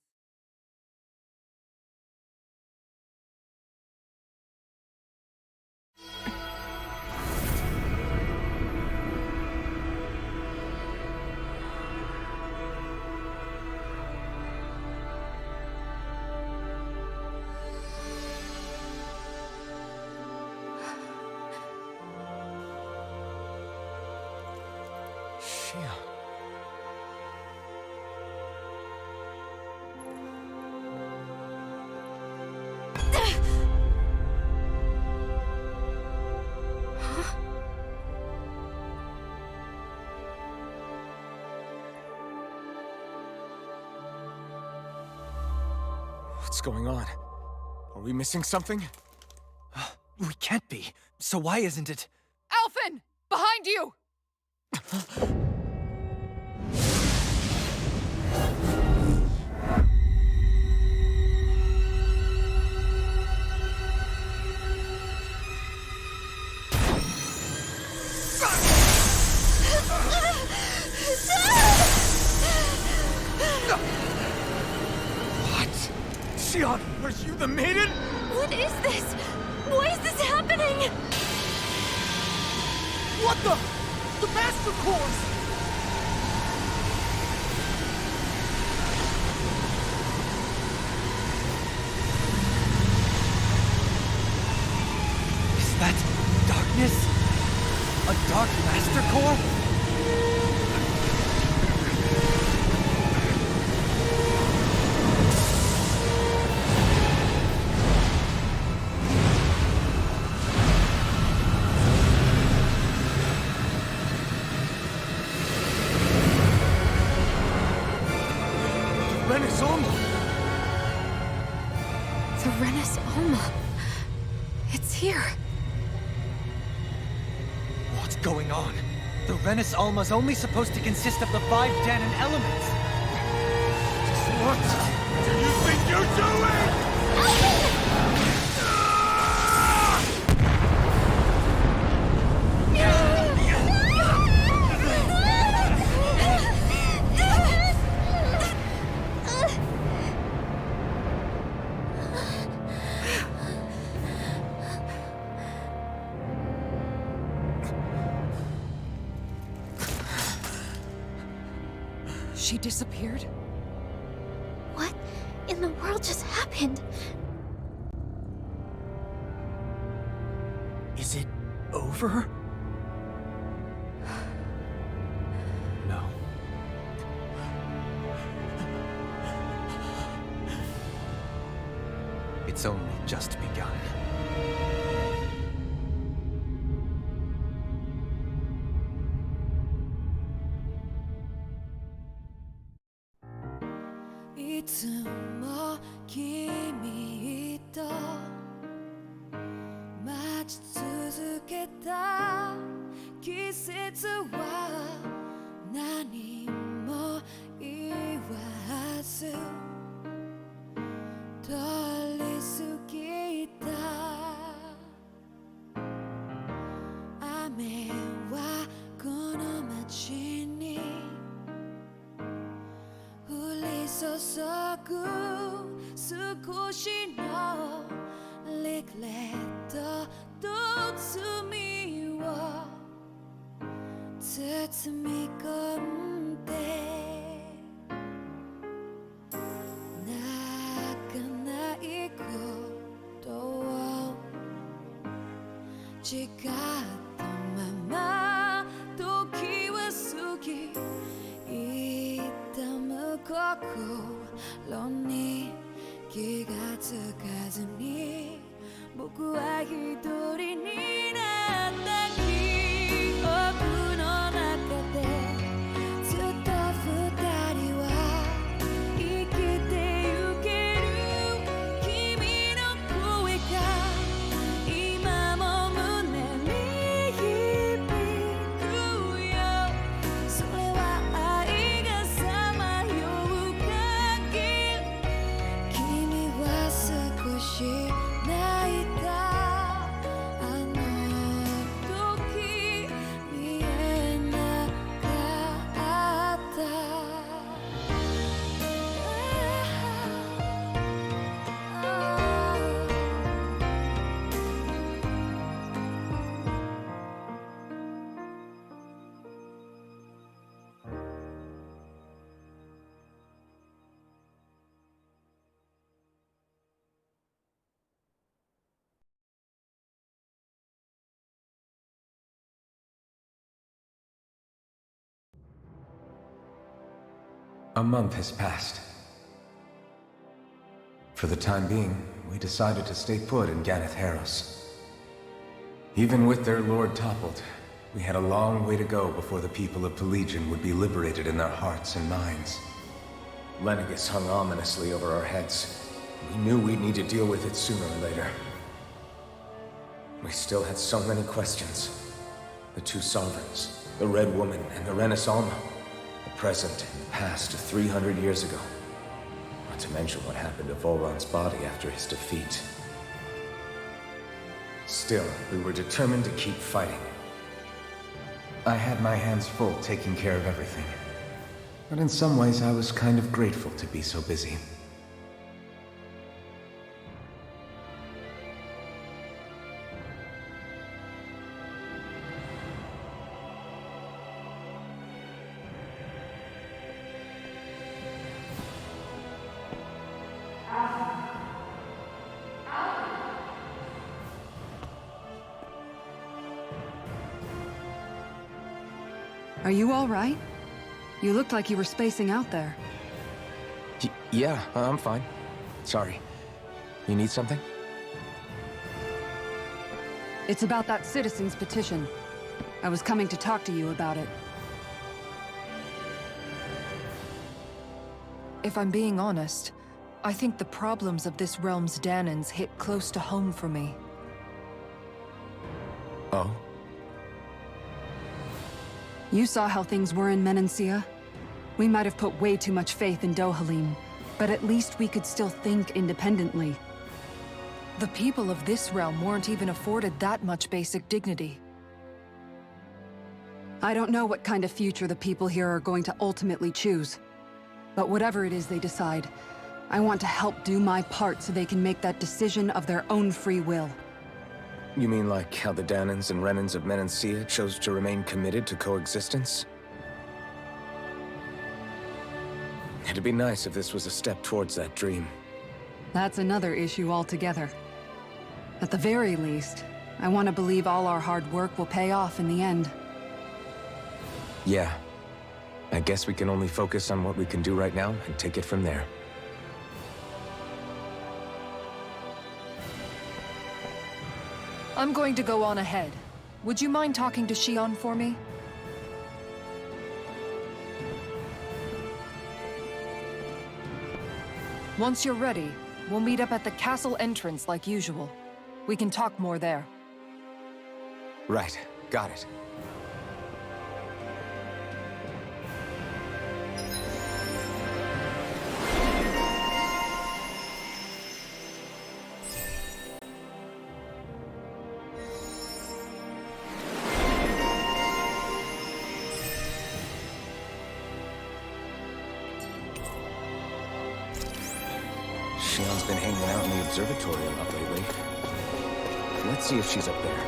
What's going on? Are we missing something? We can't be. So why isn't it? Alphen! Behind you! Shionne, are you the maiden? What is this? Why is this happening? What the? The Master Cores! Is that darkness? A Dark Master Core? Renis Alma! The Renis Alma. It's here. What's going on? The Renis Alma's only supposed to consist of the 5 Dahnan elements. What do you think you're doing? She disappeared? What in the world just happened? over? No. It's only just begun. A month has passed. For the time being, we decided to stay put in Ganeth Heros. Even with their lord toppled, we had a long way to go before the people of Pelegion would be liberated in their hearts and minds. Lenegis hung ominously over our heads. We knew we'd need to deal with it sooner or later. We still had so many questions. The two sovereigns, the Red Woman and the Renis Alma. The present and the past of 300 years ago. Not to mention what happened to Volron's body after his defeat. Still, we were determined to keep fighting. I had my hands full taking care of everything. But in some ways, I was kind of grateful to be so busy. Are you all right? You looked like you were spacing out there. Yeah, I'm fine. Sorry. You need something? It's about that citizen's petition. I was coming to talk to you about it. If I'm being honest, I think the problems of this realm's Dahnans hit close to home for me. Oh? You saw how things were in Menancia. We might have put way too much faith in Dohalim, but at least we could still think independently. The people of this realm weren't even afforded that much basic dignity. I don't know what kind of future the people here are going to ultimately choose. But whatever it is they decide, I want to help do my part so they can make that decision of their own free will. You mean like how the Dahnans and Renans of Menancia chose to remain committed to coexistence? It'd be nice if this was a step towards that dream. That's another issue altogether. At the very least, I want to believe all our hard work will pay off in the end. Yeah. I guess we can only focus on what we can do right now and take it from there. I'm going to go on ahead. Would you mind talking to Shion for me? Once you're ready, we'll meet up at the castle entrance like usual. We can talk more there. Right. Got it. Shion's been hanging out in the observatory a lot lately. Let's see if she's up there.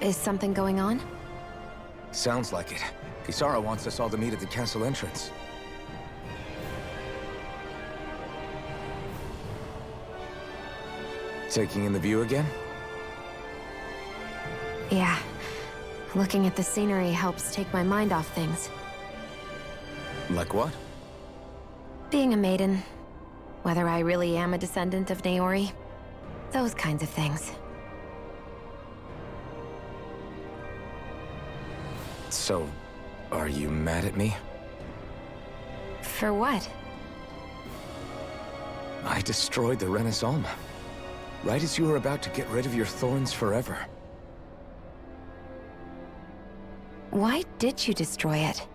Is something going on? Sounds like it. Kisara wants us all to meet at the castle entrance. Taking in the view again? Yeah. Looking at the scenery helps take my mind off things. Like what? Being a maiden. Whether I really am a descendant of Naori. Those kinds of things. So, are you mad at me? For what? I destroyed the Renis Alma. Right as you were about to get rid of your thorns forever. Why did you destroy it?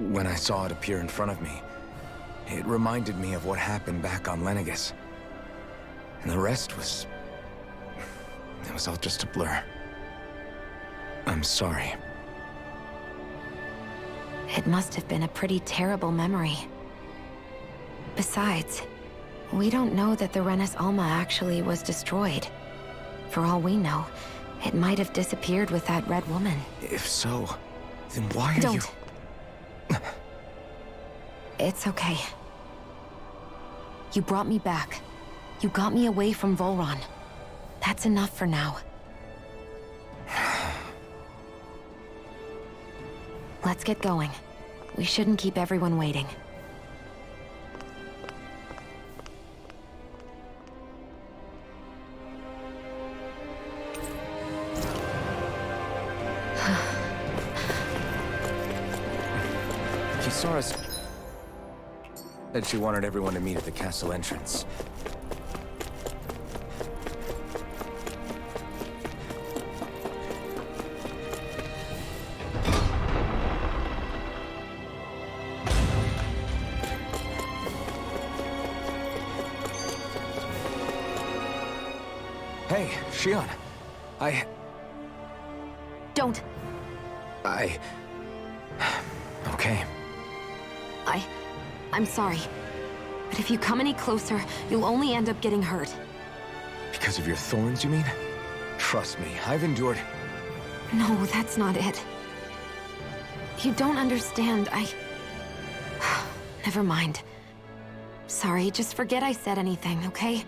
When I saw it appear in front of me, it reminded me of what happened back on Lenegis. And the rest was... it was all just a blur. I'm sorry. It must have been a pretty terrible memory. Besides, we don't know that the Renis Alma actually was destroyed. For all we know, it might have disappeared with that red woman. If so, then why are you... Don't. It's okay. You brought me back. You got me away from Volron. That's enough for now. Let's get going. We shouldn't keep everyone waiting. Kisara said she wanted everyone to meet at the castle entrance. Hey, Shion. Don't. Okay. I'm sorry. But if you come any closer, you'll only end up getting hurt. Because of your thorns, you mean? Trust me, I've endured... No, that's not it. You don't understand, Never mind. Sorry, just forget I said anything, okay?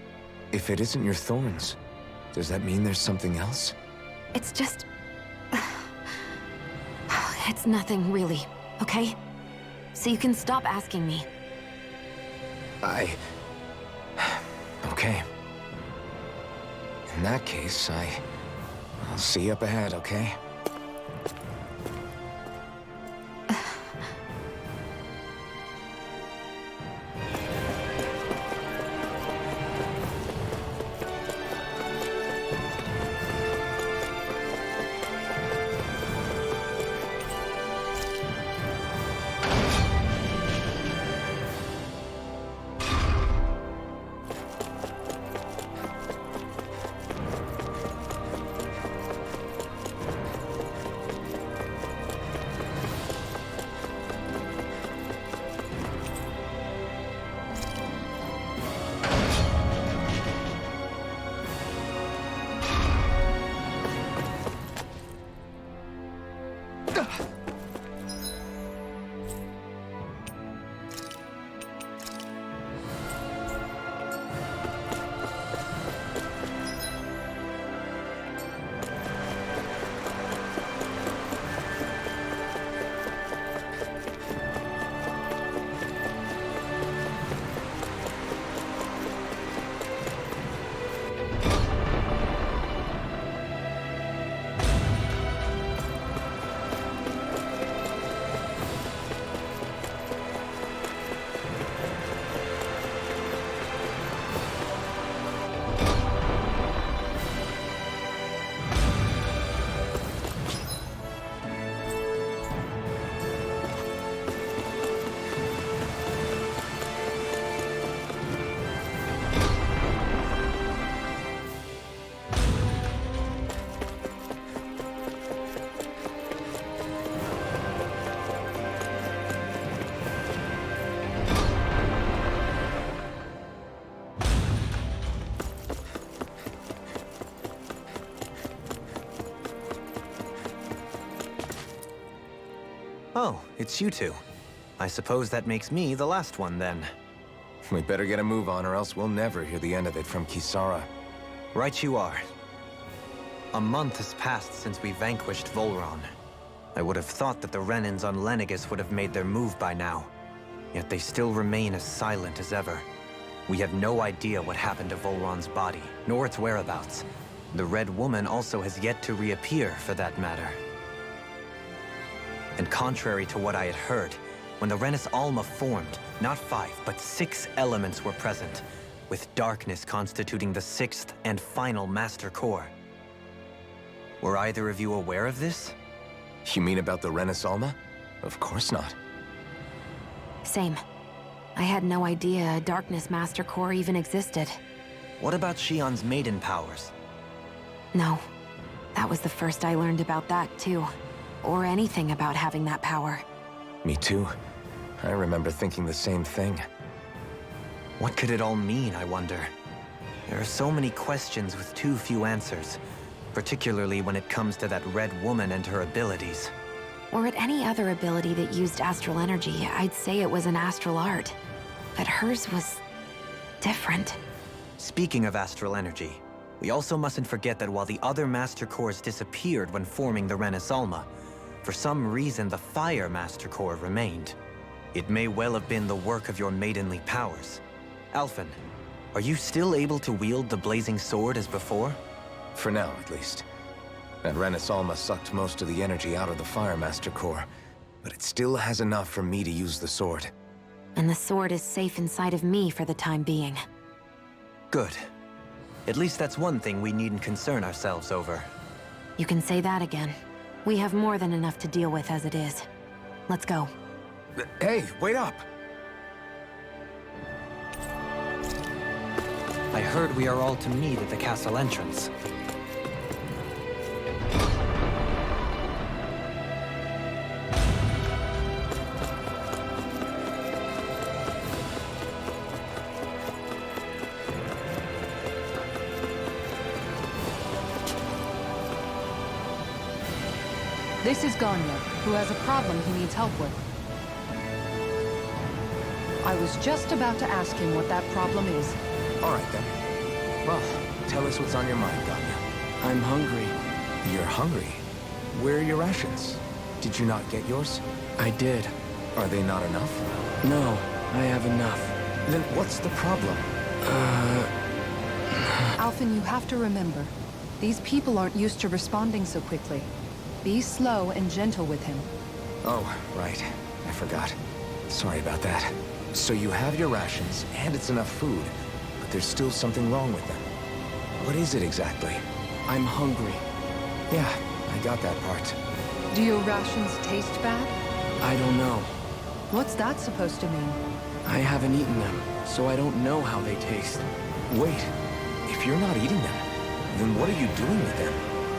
If it isn't your thorns, does that mean there's something else? It's just... It's nothing, really, okay? So you can stop asking me. Okay. In that case, I'll see you up ahead, okay? it's you two. I suppose that makes me the last one, then. We better get a move on, or else we'll never hear the end of it from Kisara. Right you are. A month has passed since we vanquished Volron. I would have thought that the Renans on Lenegis would have made their move by now. Yet they still remain as silent as ever. We have no idea what happened to Volron's body, nor its whereabouts. The Red Woman also has yet to reappear, for that matter. And contrary to what I had heard, when the Renis Alma formed, not 5, but 6 elements were present, with darkness constituting the 6th and final Master Core. Were either of you aware of this? You mean about the Renis Alma? Of course not. Same. I had no idea a Darkness Master Core even existed. What about Shion's maiden powers? No. That was the first I learned about that, too. Or anything about having that power. Me too. I remember thinking the same thing. What could it all mean, I wonder? There are so many questions with too few answers, particularly when it comes to that Red Woman and her abilities. Or at any other ability that used astral energy, I'd say it was an astral art. But hers was different. Speaking of astral energy, we also mustn't forget that while the other Master Cores disappeared when forming the Renis Alma, for some reason the Fire Master Core remained. It may well have been the work of your maidenly powers. Alphen, are you still able to wield the blazing sword as before? For now, at least. That Renis Alma sucked most of the energy out of the Fire Master Core, but it still has enough for me to use the sword. And the sword is safe inside of me for the time being. Good. At least that's one thing we needn't concern ourselves over. You can say that again. We have more than enough to deal with as it is. Let's go. Hey, wait up! I heard we are all to meet at the castle entrance. This is Ganya, who has a problem he needs help with. I was just about to ask him what that problem is. All right, then. Well, tell us what's on your mind, Ganya. I'm hungry. You're hungry? Where are your rations? Did you not get yours? I did. Are they not enough? No, I have enough. Then what's the problem? Alphen, you have to remember, these people aren't used to responding so quickly. Be slow and gentle with him. Oh, right. I forgot. Sorry about that. So you have your rations, and it's enough food, but there's still something wrong with them. What is it exactly? I'm hungry. Yeah, I got that part. Do your rations taste bad? I don't know. What's that supposed to mean? I haven't eaten them, so I don't know how they taste. Wait, if you're not eating them, then what are you doing with them?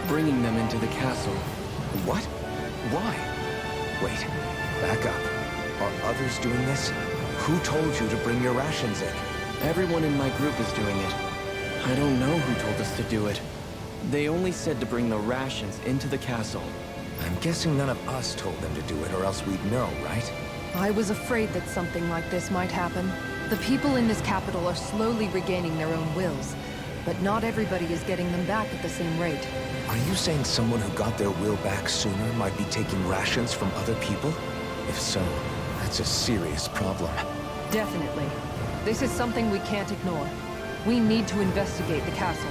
Bringing them into the castle. What? Why? Wait, back up. Are others doing this? Who told you to bring your rations in? Everyone in my group is doing it. I don't know who told us to do it. They only said to bring the rations into the castle. I'm guessing none of us told them to do it, or else we'd know, right? I was afraid that something like this might happen. The people in this capital are slowly regaining their own wills, but not everybody is getting them back at the same rate. Are you saying someone who got their will back sooner might be taking rations from other people? If so, that's a serious problem. Definitely. This is something we can't ignore. We need to investigate the castle.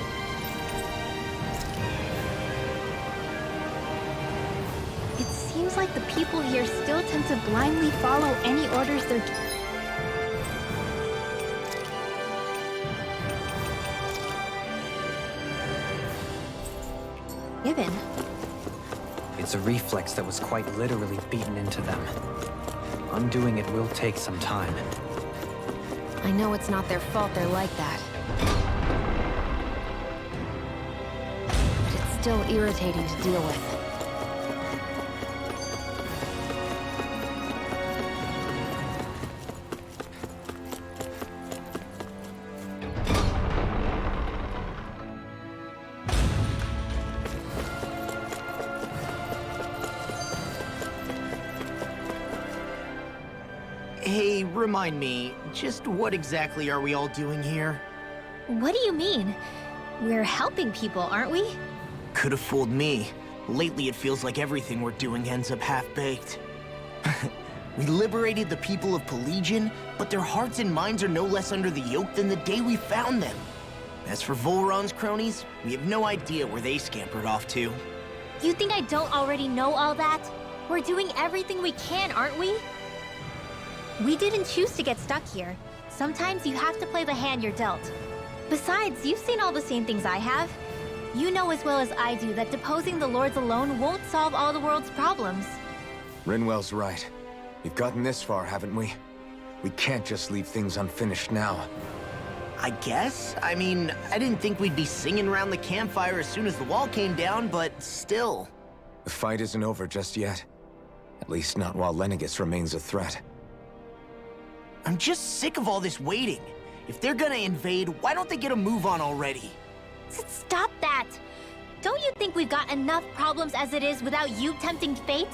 It seems like the people here still tend to blindly follow any orders they're given. It's a reflex that was quite literally beaten into them. Undoing it will take some time. I know it's not their fault they're like that. But it's still irritating to deal with. Hey, remind me, just what exactly are we all doing here? What do you mean? We're helping people, aren't we? Could have fooled me. Lately, it feels like everything we're doing ends up half-baked. We liberated the people of Pelegion, but their hearts and minds are no less under the yoke than the day we found them. As for Volron's cronies, we have no idea where they scampered off to. You think I don't already know all that? We're doing everything we can, aren't we? We didn't choose to get stuck here. Sometimes you have to play the hand you're dealt. Besides, you've seen all the same things I have. You know as well as I do that deposing the lords alone won't solve all the world's problems. Rinwell's right. We've gotten this far, haven't we? We can't just leave things unfinished now. I guess? I mean, I didn't think we'd be singing around the campfire as soon as the wall came down, but still. The fight isn't over just yet. At least not while Lenegis remains a threat. I'm just sick of all this waiting. If they're gonna invade, why don't they get a move on already? Stop that! Don't you think we've got enough problems as it is without you tempting fate?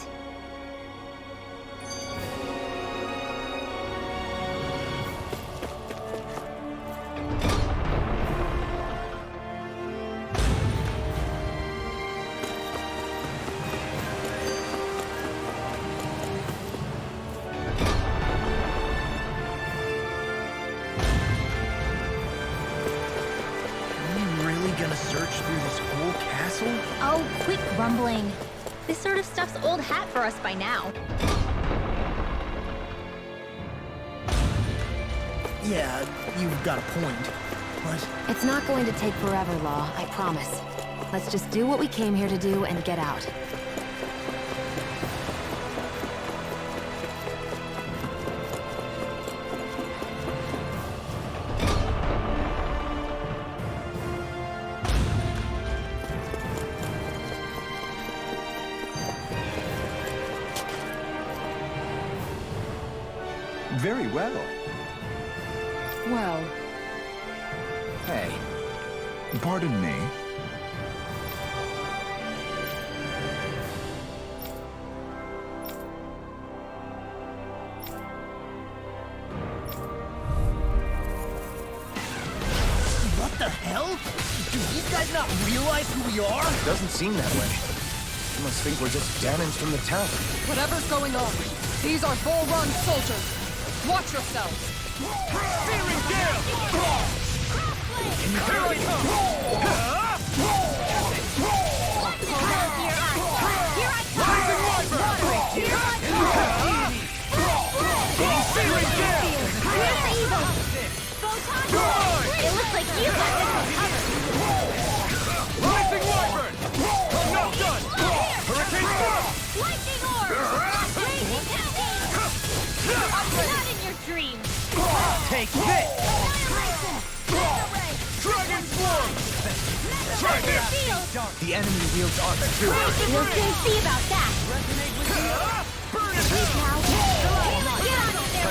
Oh, quit grumbling. This sort of stuff's old hat for us by now. Yeah, you've got a point, but... It's not going to take forever, Law, I promise. Let's just do what we came here to do and get out. Very well. Well, Hey, pardon me. What the hell? Do these guys not realize who we are? Doesn't seem that way. You must think we're just damage from the town. Whatever's going on, these are Volron soldiers. Watch yourselves. Searing Gale! Here I come! Blazing Wyvern! Searing Gale! Here's the evil! It looks like you got this one covered. Blazing Wyvern! I'm not done! Hurricane Storm! Lightning orb! Blazing Cascade! Not in your dreams! Take this! Dragon Swarm! Try this! The enemy wields armor too. We'll soon see about that! Burn it! Please now! Get on in there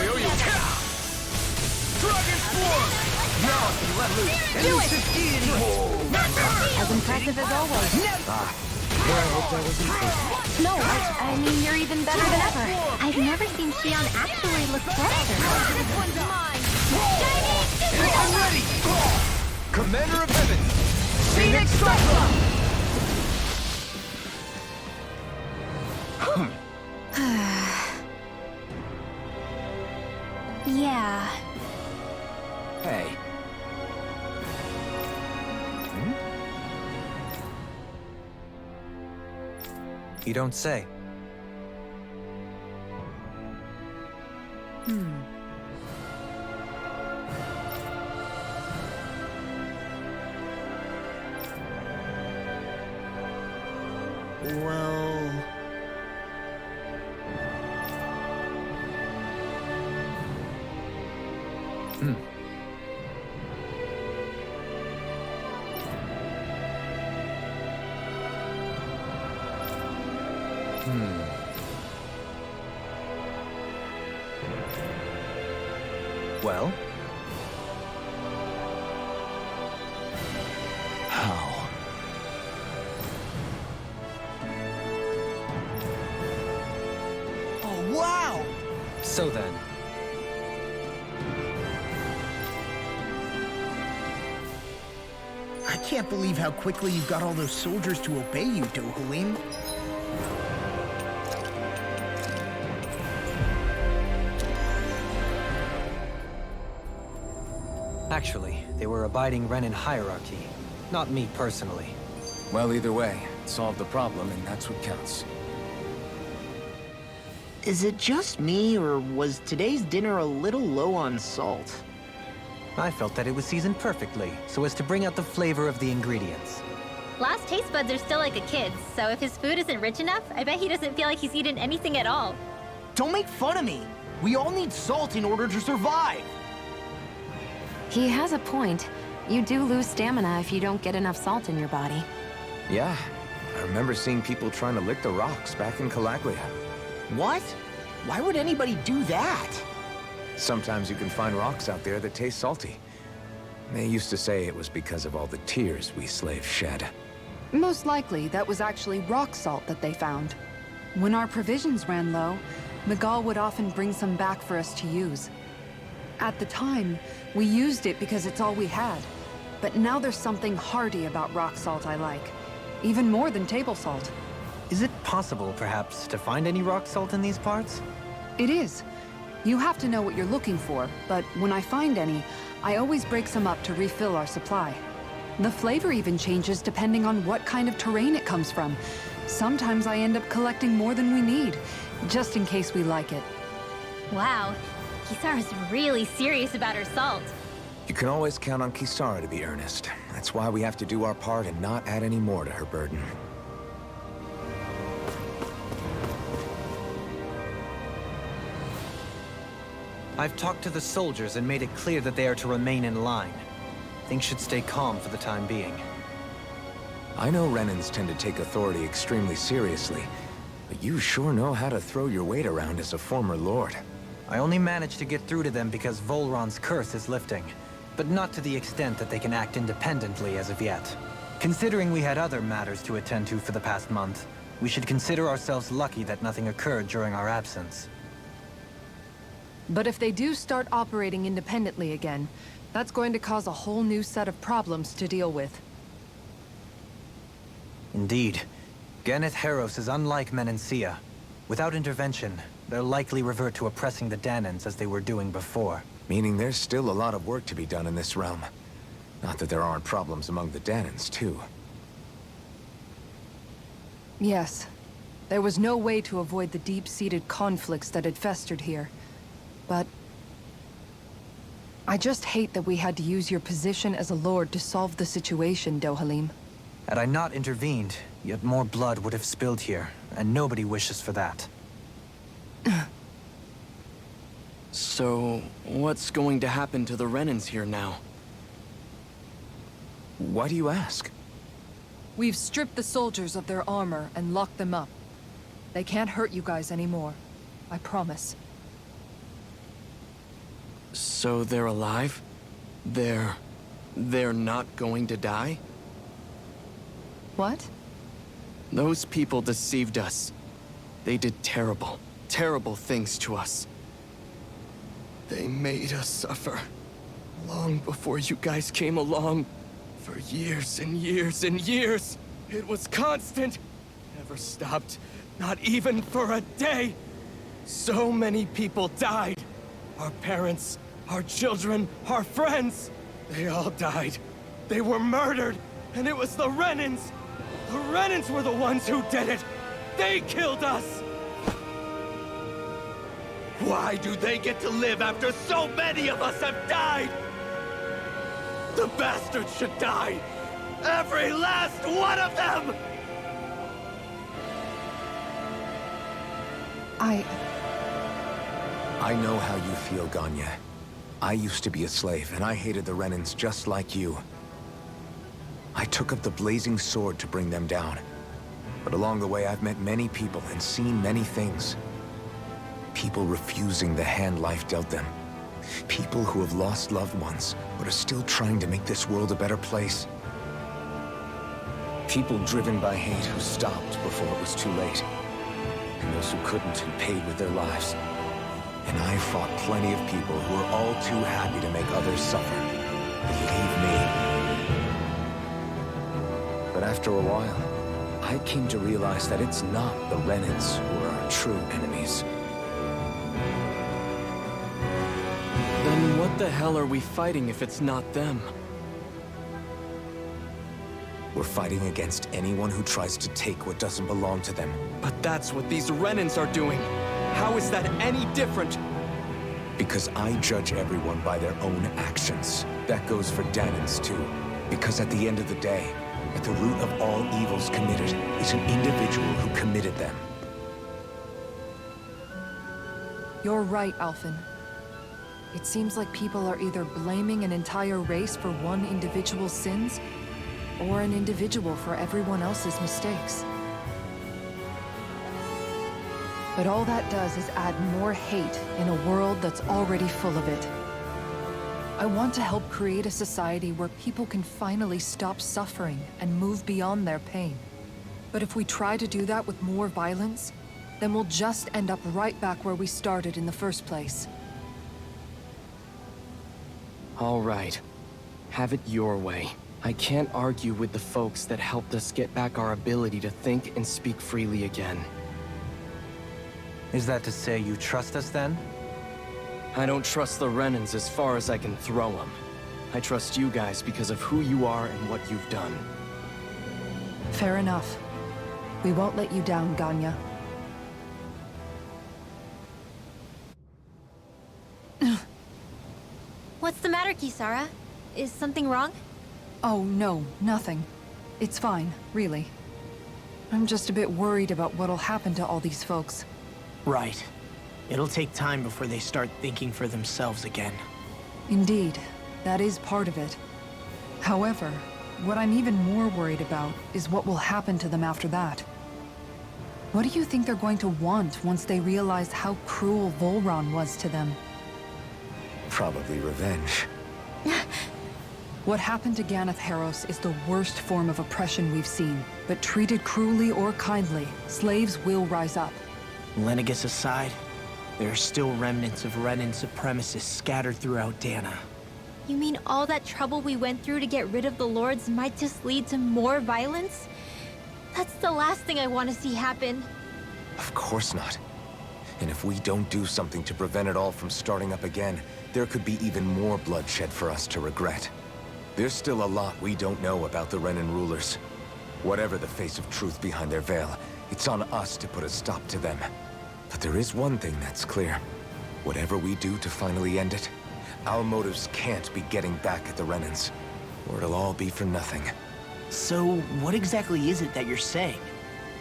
together! Dragon Swarm! Now I can let loose. Do it! As impressive as always. Here I hope that wasn't true. No, I mean, you're even better than ever. I've never seen Shion actually look flustered. This one's mine! Chinese Super I'm ready! Commander of Heaven! Phoenix Cyclone! Yeah. Hey. You don't say. Well... Well? How? Oh, wow! So then, I can't believe how quickly you got all those soldiers to obey you, Dohalim. Actually, they were abiding Renan hierarchy, not me personally. Well, either way, it solved the problem, and that's what counts. Is it just me, or was today's dinner a little low on salt? I felt that it was seasoned perfectly, so as to bring out the flavor of the ingredients. Last taste buds are still like a kid's, so if his food isn't rich enough, I bet he doesn't feel like he's eaten anything at all. Don't make fun of me! We all need salt in order to survive! He has a point. You do lose stamina if you don't get enough salt in your body. Yeah, I remember seeing people trying to lick the rocks back in Calaglia. What? Why would anybody do that? Sometimes you can find rocks out there that taste salty. They used to say it was because of all the tears we slaves shed. Most likely, that was actually rock salt that they found. When our provisions ran low, Miguel would often bring some back for us to use. At the time, we used it because it's all we had. But now there's something hearty about rock salt I like. Even more than table salt. Is it possible, perhaps, to find any rock salt in these parts? It is. You have to know what you're looking for, but when I find any, I always break some up to refill our supply. The flavor even changes depending on what kind of terrain it comes from. Sometimes I end up collecting more than we need, just in case we like it. Wow, Kisara's really serious about her salt. You can always count on Kisara to be earnest. That's why we have to do our part and not add any more to her burden. I've talked to the soldiers and made it clear that they are to remain in line. Things should stay calm for the time being. I know Renans tend to take authority extremely seriously, but you sure know how to throw your weight around as a former lord. I only managed to get through to them because Volron's curse is lifting, but not to the extent that they can act independently as of yet. Considering we had other matters to attend to for the past month, we should consider ourselves lucky that nothing occurred during our absence. But if they do start operating independently again, that's going to cause a whole new set of problems to deal with. Indeed. Ganeth Heros is unlike Menancia. Without intervention, they'll likely revert to oppressing the Danans as they were doing before. Meaning there's still a lot of work to be done in this realm. Not that there aren't problems among the Danans, too. Yes. There was no way to avoid the deep-seated conflicts that had festered here. But I just hate that we had to use your position as a lord to solve the situation, Dohalim. Had I not intervened, yet more blood would have spilled here, and nobody wishes for that. So, what's going to happen to the Renans here now? Why do you ask? We've stripped the soldiers of their armor and locked them up. They can't hurt you guys anymore. I promise. So they're alive? They're not going to die? What? Those people deceived us. They did terrible, terrible things to us. They made us suffer. Long before you guys came along. For years and years and years. It was constant. Never stopped. Not even for a day. So many people died. Our parents, our children, our friends. They all died. They were murdered. And it was the Renans. The Renans were the ones who did it. They killed us. Why do they get to live after so many of us have died? The bastards should die! Every last one of them! I know how you feel, Ganya. I used to be a slave, and I hated the Renans just like you. I took up the blazing sword to bring them down. But along the way, I've met many people and seen many things. People refusing the hand life dealt them. People who have lost loved ones, but are still trying to make this world a better place. People driven by hate who stopped before it was too late. And those who couldn't and paid with their lives. And I fought plenty of people who were all too happy to make others suffer. Believe me. after a while, I came to realize that it's not the Renans who are our true enemies. Then what the hell are we fighting if it's not them? We're fighting against anyone who tries to take what doesn't belong to them. But that's what these Renans are doing. How is that any different? Because I judge everyone by their own actions. That goes for Dahnans too. Because at the end of the day, at the root of all evils committed is an individual who committed them. You're right, Alphen. It seems like people are either blaming an entire race for one individual's sins, or an individual for everyone else's mistakes. But all that does is add more hate in a world that's already full of it. I want to help create a society where people can finally stop suffering and move beyond their pain. But if we try to do that with more violence, then we'll just end up right back where we started in the first place. All right. Have it your way. I can't argue with the folks that helped us get back our ability to think and speak freely again. Is that to say you trust us then? I don't trust the Renans as far as I can throw them. I trust you guys because of who you are and what you've done. Fair enough. We won't let you down, Ganya. What's the matter, Kisara? Is something wrong? Oh, no, nothing. It's fine, really. I'm just a bit worried about what'll happen to all these folks. Right. It'll take time before they start thinking for themselves again. Indeed, that is part of it. However, what I'm even more worried about is what will happen to them after that. What do you think they're going to want once they realize how cruel Volron was to them? Probably revenge. What happened to Ganath Haros is the worst form of oppression we've seen, but treated cruelly or kindly, slaves will rise up. Lenegis aside, there are still remnants of Renan supremacists scattered throughout Dahna. You mean all that trouble we went through to get rid of the Lords might just lead to more violence? That's the last thing I want to see happen. Of course not. And if we don't do something to prevent it all from starting up again, there could be even more bloodshed for us to regret. There's still a lot we don't know about the Renan rulers. Whatever the face of truth behind their veil, it's on us to put a stop to them. But there is one thing that's clear. Whatever we do to finally end it, our motives can't be getting back at the Renans, or it'll all be for nothing. So, what exactly is it that you're saying?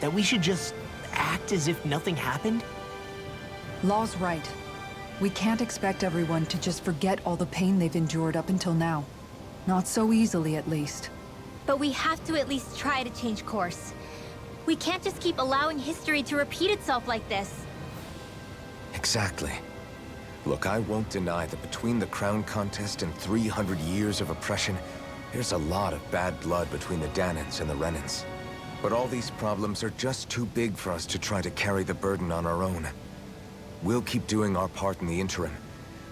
That we should just act as if nothing happened? Law's right. We can't expect everyone to just forget all the pain they've endured up until now. Not so easily, at least. But we have to at least try to change course. We can't just keep allowing history to repeat itself like this. Exactly. Look, I won't deny that between the crown contest and 300 years of oppression, there's a lot of bad blood between the Dahnans and the Renans. But all these problems are just too big for us to try to carry the burden on our own. We'll keep doing our part in the interim,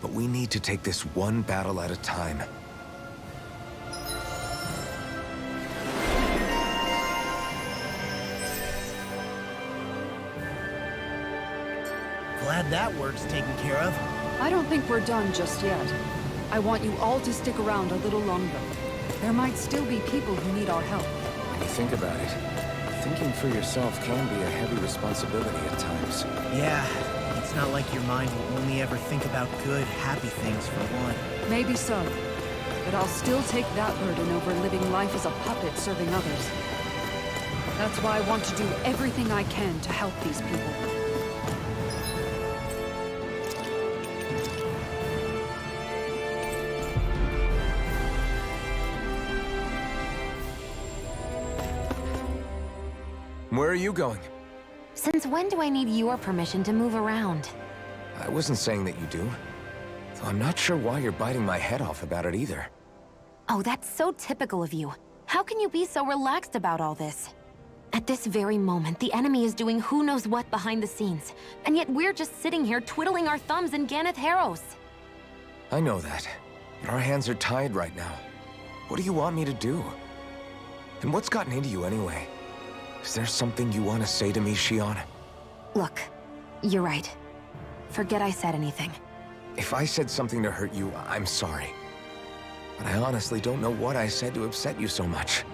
but we need to take this one battle at a time. Glad that work's taken care of. I don't think we're done just yet. I want you all to stick around a little longer. There might still be people who need our help. When you think about it, thinking for yourself can be a heavy responsibility at times. Yeah, it's not like your mind will only ever think about good, happy things for one. Maybe so. But I'll still take that burden over living life as a puppet serving others. That's why I want to do everything I can to help these people. Where are you going? Since when do I need your permission to move around? I wasn't saying that you do. Though I'm not sure why you're biting my head off about it either. Oh, that's so typical of you. How can you be so relaxed about all this? At this very moment, the enemy is doing who knows what behind the scenes, and yet we're just sitting here twiddling our thumbs in Ganath Haros. I know that, but our hands are tied right now. What do you want me to do? And what's gotten into you anyway? Is there something you want to say to me, Shion? Look, you're right. Forget I said anything. If I said something to hurt you, I'm sorry. But I honestly don't know what I said to upset you so much.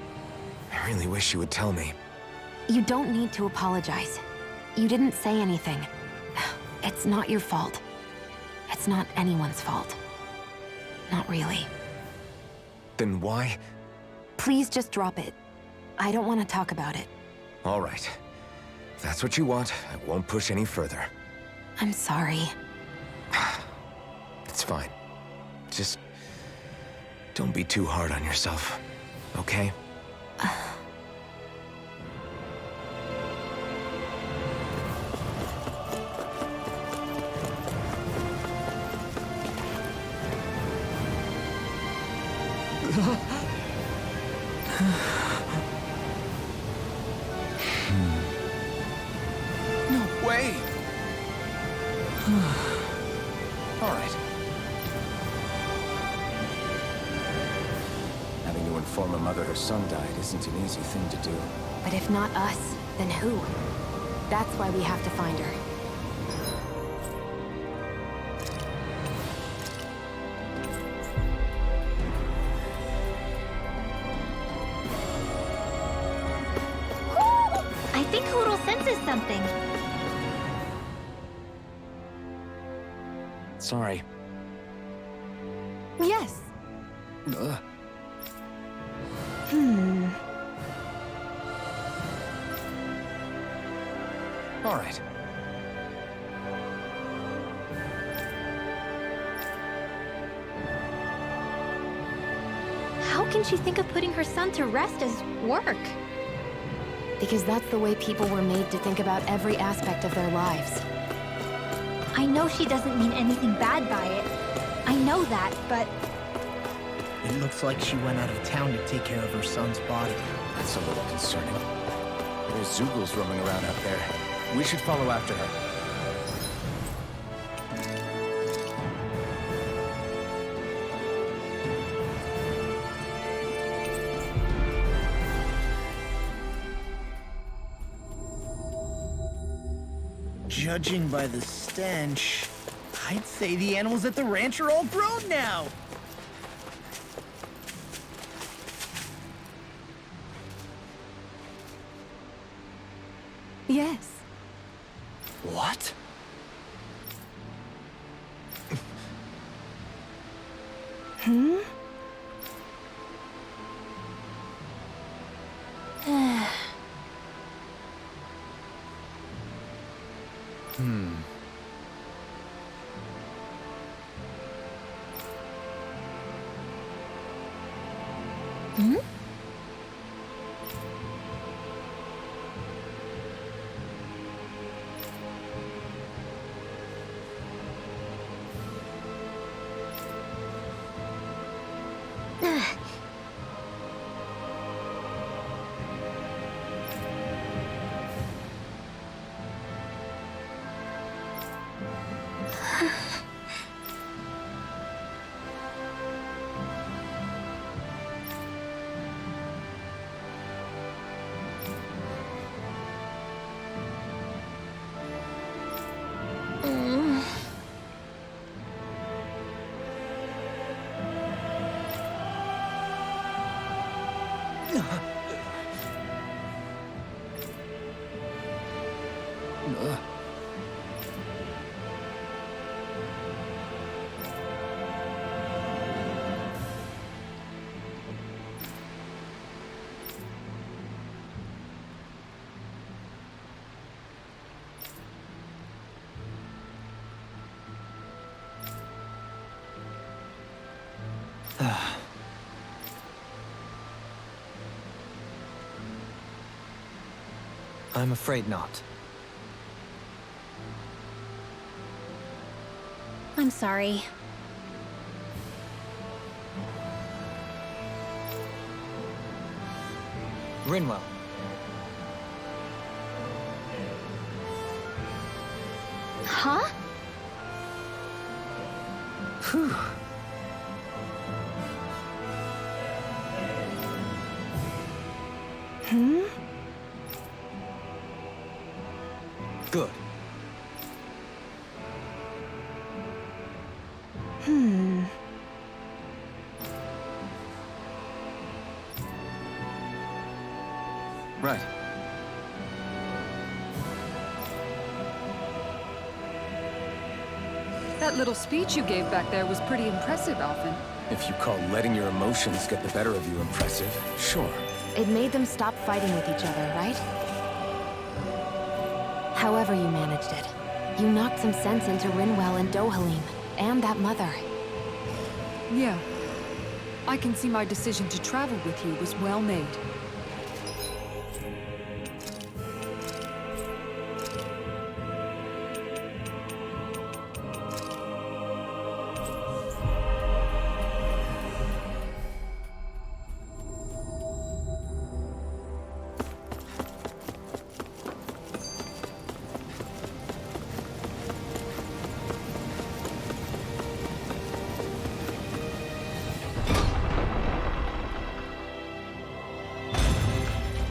I really wish you would tell me. You don't need to apologize. You didn't say anything. It's not your fault. It's not anyone's fault. Not really. Then why? Please just drop it. I don't want to talk about it. All right. If that's what you want, I won't push any further. I'm sorry. It's fine. Just don't be too hard on yourself, okay? No way! All right. Having to inform a mother her son died isn't an easy thing to do. But if not us, then who? That's why we have to find her. I think Hootle senses something. Sorry. Yes. All right. How can she think of putting her son to rest as work? Because that's the way people were made to think about every aspect of their lives. I know she doesn't mean anything bad by it. I know that, but It looks like she went out of town to take care of her son's body. That's a little concerning. There's Zoogles roaming around out there. We should follow after her. Judging by the stench, I'd say the animals at the ranch are all grown now. Yes. What? I'm afraid not. I'm sorry. Rinwell. Huh? Phew. Good. Right. That little speech you gave back there was pretty impressive, Alphen. If you call letting your emotions get the better of you impressive, sure. It made them stop fighting with each other, right? However you managed it, you knocked some sense into Rinwell and Dohalim, and that mother. Yeah. I can see my decision to travel with you was well made.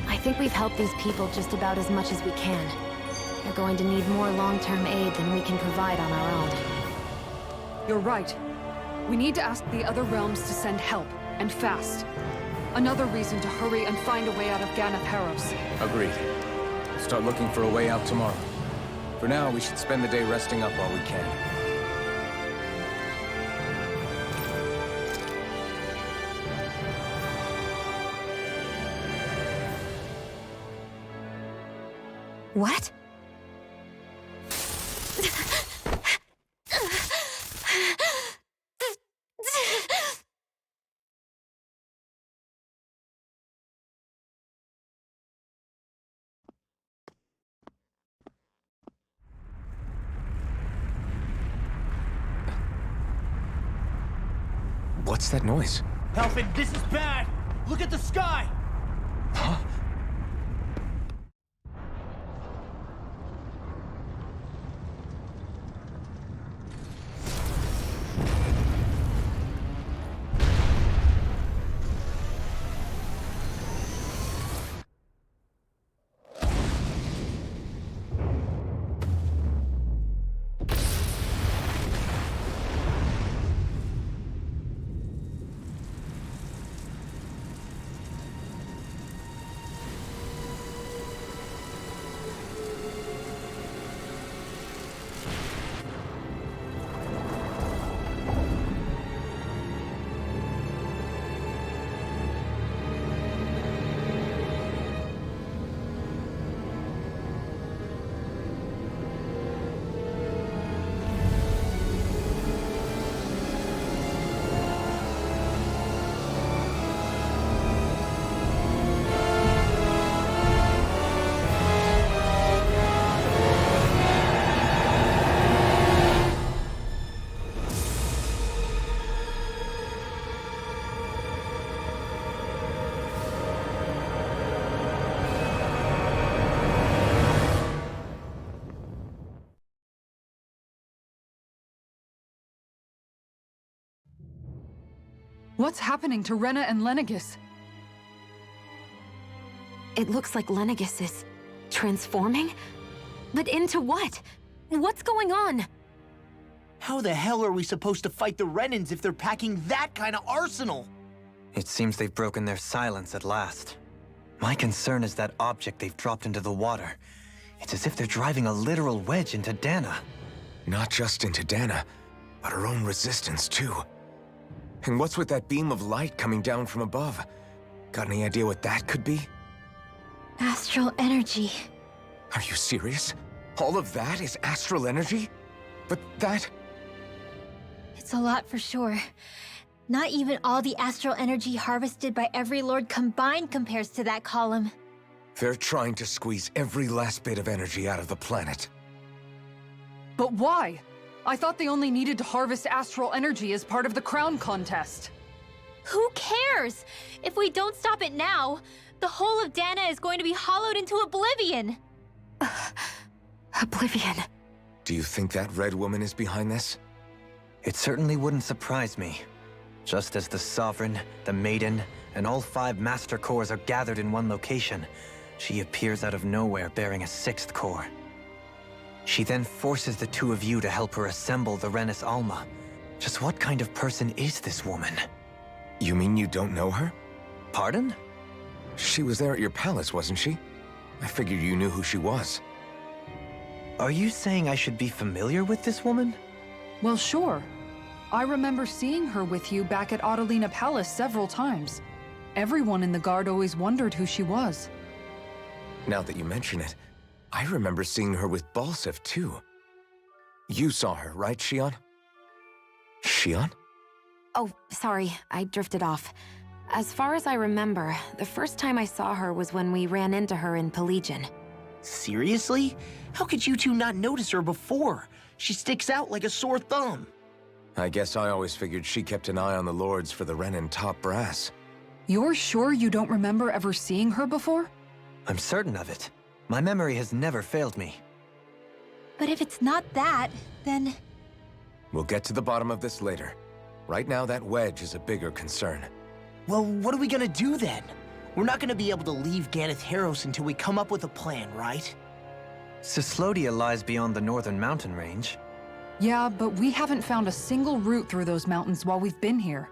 I think we've helped these people just about as much as we can. They're going to need more long-term aid than we can provide on our own. You're right. We need to ask the other realms to send help, and fast. Another reason to hurry and find a way out of Ganath Haros. Agreed. We'll start looking for a way out tomorrow. For now, we should spend the day resting up while we can. What? What's that noise? Alphen, this is bad! Look at the sky! Huh? What's happening to Rena and Lenegis? It looks like Lenegis is transforming? But into what? What's going on? How the hell are we supposed to fight the Renans if they're packing that kind of arsenal? It seems they've broken their silence at last. My concern is that object they've dropped into the water. It's as if they're driving a literal wedge into Dana. Not just into Dana, but our own resistance too. And what's with that beam of light coming down from above? Got any idea what that could be? Astral energy. Are you serious? All of that is astral energy? But that... It's a lot for sure. Not even all the astral energy harvested by every lord combined compares to that column. They're trying to squeeze every last bit of energy out of the planet. But why? I thought they only needed to harvest astral energy as part of the crown contest. Who cares? If we don't stop it now, the whole of Dana is going to be hollowed into oblivion. Oblivion. Do you think that Red Woman is behind this? It certainly wouldn't surprise me. Just as the Sovereign, the Maiden, and all 5 Master Cores are gathered in one location, she appears out of nowhere bearing a 6th core. She then forces the 2 of you to help her assemble the Renis Alma. Just what kind of person is this woman? You mean you don't know her? Pardon? She was there at your palace, wasn't she? I figured you knew who she was. Are you saying I should be familiar with this woman? Well, sure. I remember seeing her with you back at Adelina Palace several times. Everyone in the Guard always wondered who she was. Now that you mention it, I remember seeing her with Balsif, too. You saw her, right, Shion? Shion? Oh, sorry, I drifted off. As far as I remember, the first time I saw her was when we ran into her in Pelagian. Seriously? How could you two not notice her before? She sticks out like a sore thumb. I guess I always figured she kept an eye on the Lords for the Renin top brass. You're sure you don't remember ever seeing her before? I'm certain of it. My memory has never failed me. But if it's not that, then... We'll get to the bottom of this later. Right now, that wedge is a bigger concern. Well, what are we gonna do then? We're not gonna be able to leave Ganath Haros until we come up with a plan, right? Cyslodia lies beyond the northern mountain range. Yeah, but we haven't found a single route through those mountains while we've been here.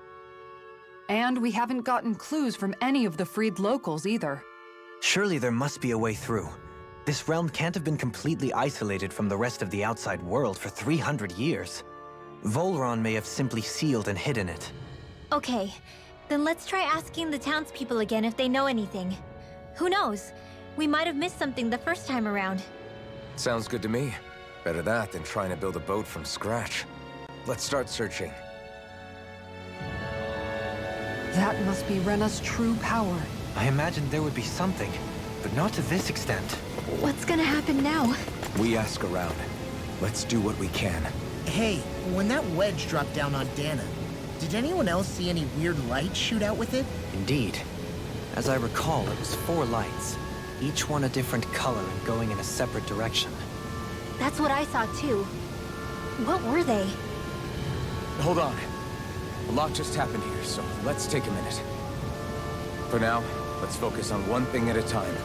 And we haven't gotten clues from any of the freed locals either. Surely there must be a way through. This realm can't have been completely isolated from the rest of the outside world for 300 years. Volron may have simply sealed and hidden it. Okay, then let's try asking the townspeople again if they know anything. Who knows? We might have missed something the first time around. Sounds good to me. Better that than trying to build a boat from scratch. Let's start searching. That must be Rena's true power. I imagined there would be something, but not to this extent. What's gonna happen now? We ask around. Let's do what we can. Hey, when that wedge dropped down on Dana, did anyone else see any weird lights shoot out with it? Indeed. As I recall, it was 4 lights, each one a different color and going in a separate direction. That's what I saw too. What were they? Hold on. A lot just happened here, so let's take a minute. For now, let's focus on one thing at a time.